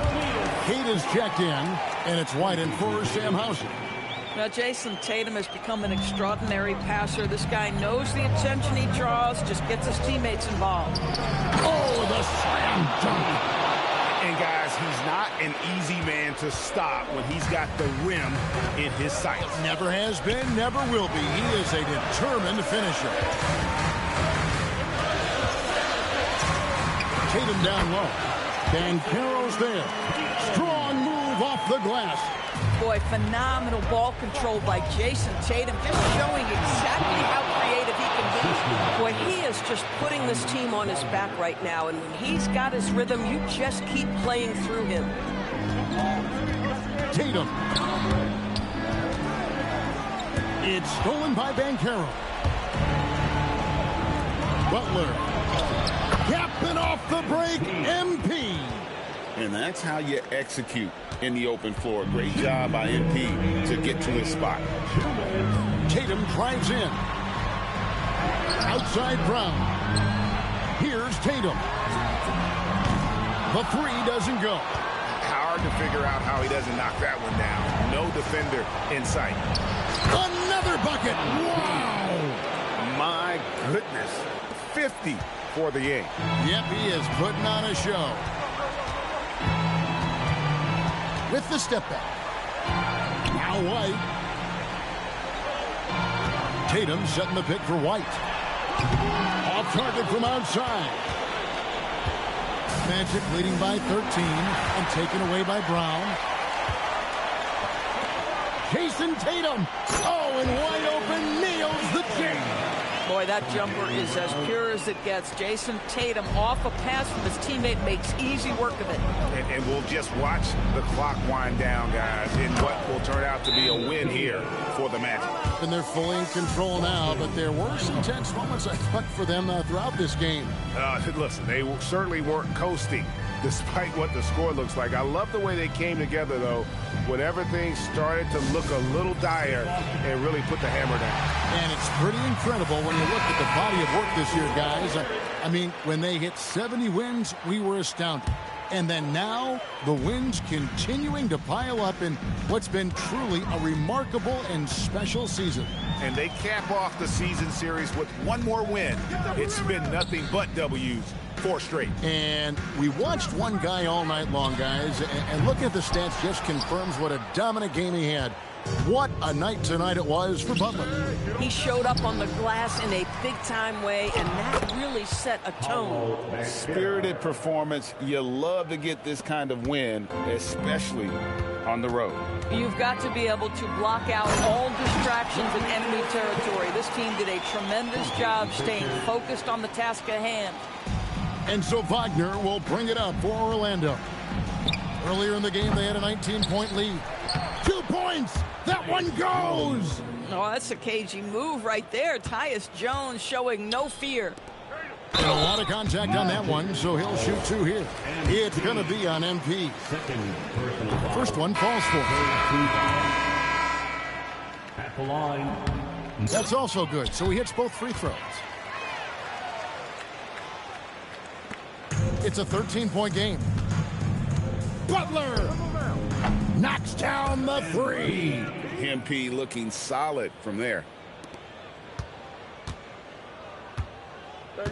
Kate is checked in, and it's White in for Sam Hauser. Now, Jason Tatum has become an extraordinary passer. This guy knows the attention he draws, just gets his teammates involved. Oh, the slam dunk. And guys, he's not an easy man to stop when he's got the rim in his sights. Never has been, never will be. He is a determined finisher. Tatum down low. Banchero's there. Strong move off the glass. Boy, phenomenal ball control by Jason Tatum, just showing exactly how creative he can be. Boy, he is just putting this team on his back right now, and when he's got his rhythm, you just keep playing through him. Tatum. It's stolen by Banchero. Butler. Capping off the break, MP. And that's how you execute in the open floor. Great job by MP to get to his spot. Tatum drives in. Outside Brown. Here's Tatum. The 3 doesn't go. Hard to figure out how he doesn't knock that one down. No defender in sight. Another bucket. Wow. My goodness. 50 for the game. Yep, he is putting on a show. With the step back. Now White. Tatum setting the pick for White. Off target from outside. Magic leading by 13 and taken away by Brown. Jason Tatum. Oh, and wide open, nails the chain. Boy, that jumper is as pure as it gets. Jason Tatum off a pass from his teammate makes easy work of it. And we'll just watch the clock wind down, guys, in what will turn out to be a win here for the Magic. And they're fully in control now, but there were some tense moments, I thought, for them throughout this game. Listen, they certainly weren't coasting, despite what the score looks like. I love the way they came together, though, when everything started to look a little dire and really put the hammer down. And it's pretty incredible when you look at the body of work this year, guys. I mean, when they hit 70 wins, we were astounded. And then now, the wins continuing to pile up in what's been truly a remarkable and special season. And they cap off the season series with one more win. It's been nothing but W's. 4 straight. And we watched one guy all night long, guys, and looking at the stats just confirms what a dominant game he had. What a night tonight it was for Butler. He showed up on the glass in a big-time way, and that really set a tone. Spirited performance. You love to get this kind of win, especially on the road. You've got to be able to block out all distractions in enemy territory. This team did a tremendous job staying focused on the task at hand. And so Wagner will bring it up for Orlando. Earlier in the game, they had a 19-point lead. 2 points! That one goes! Oh, that's a cagey move right there. Tyus Jones showing no fear. And a lot of contact on that one, so he'll shoot 2 here. It's going to be on MP. First one falls for him. At the line. That's also good, so he hits both free throws. It's a 13-point game. Butler knocks down the 3. MP looking solid from there.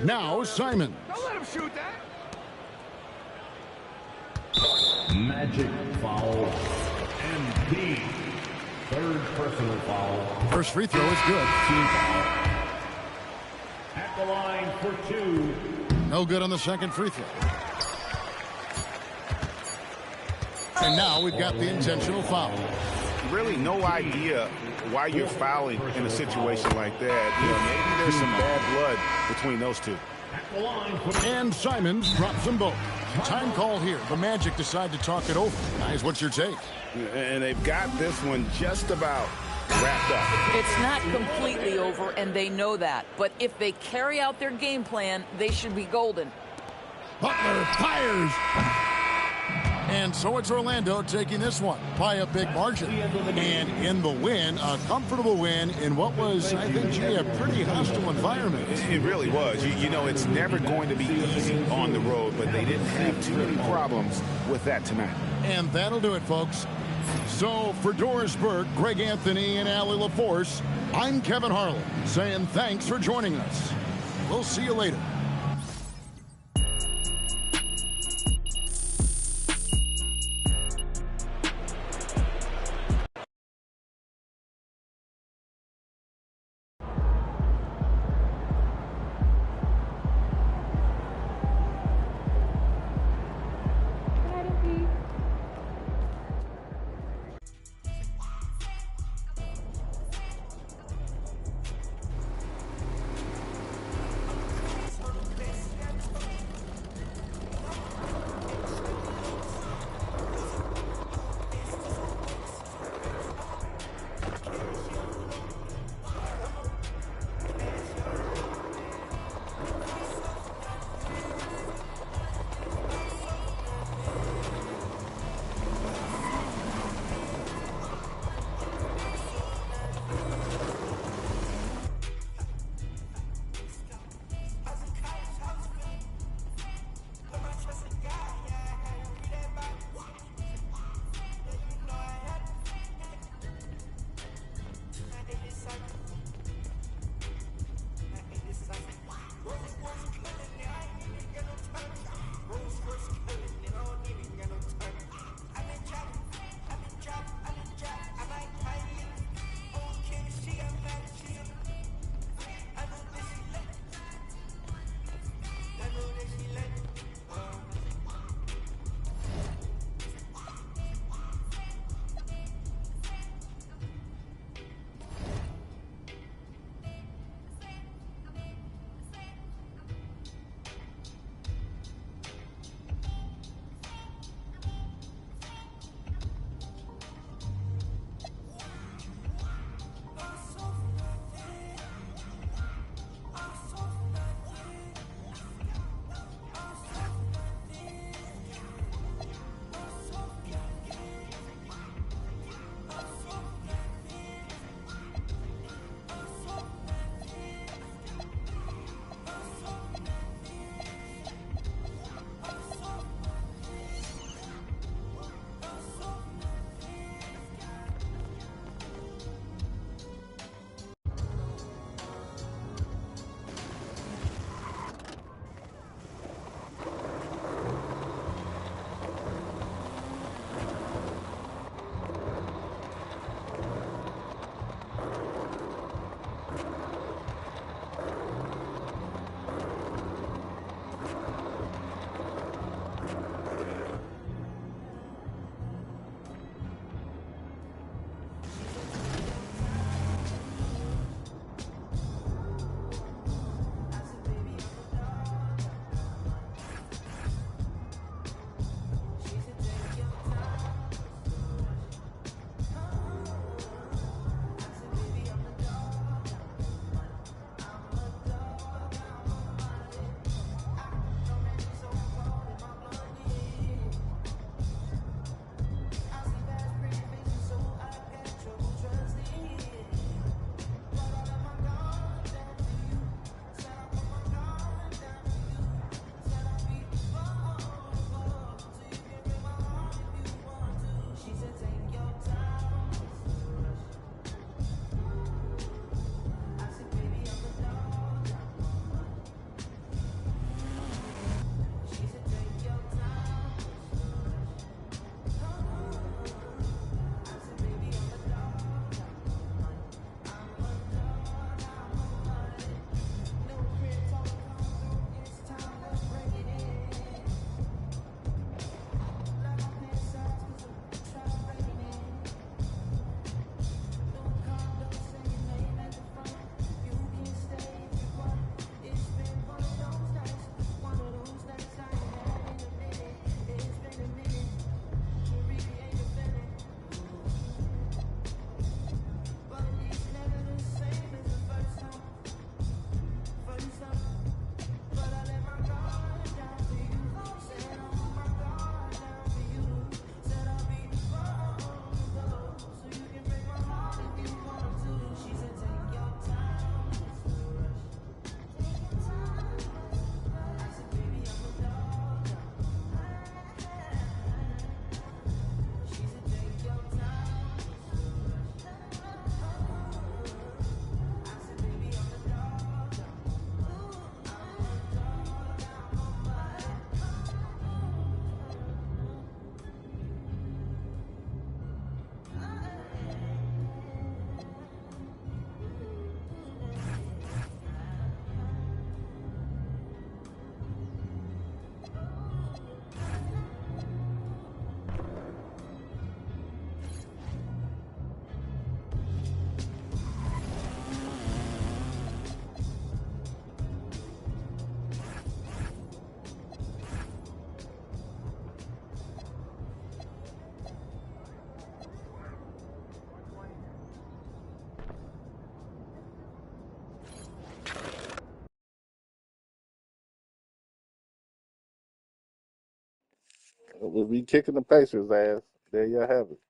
Now Simons. Don't let him shoot that. Magic foul. MP. Third personal foul. First free throw is good. At the line for 2. No good on the second free throw. And now we've got the intentional foul. Really no idea why you're fouling in a situation like that. You know, maybe there's some bad blood between those two. And Simons drops them both. Time call here. The Magic decide to talk it over. Guys, what's your take? And they've got this one just about wrapped up. It's not completely over, and they know that. But if they carry out their game plan, they should be golden. Butler fires. And so it's Orlando taking this one by a big margin. And in the win, a comfortable win in what was, I think, G, a pretty hostile environment. It really was. You know, it's never going to be easy on the road, but they didn't have too many problems with that tonight. And that'll do it, folks. So for Doris Burke, Greg Anthony, and Allie LaForce, I'm Kevin Harlan saying thanks for joining us. We'll see you later. We'll be kicking the Pacers' ass. There you have it.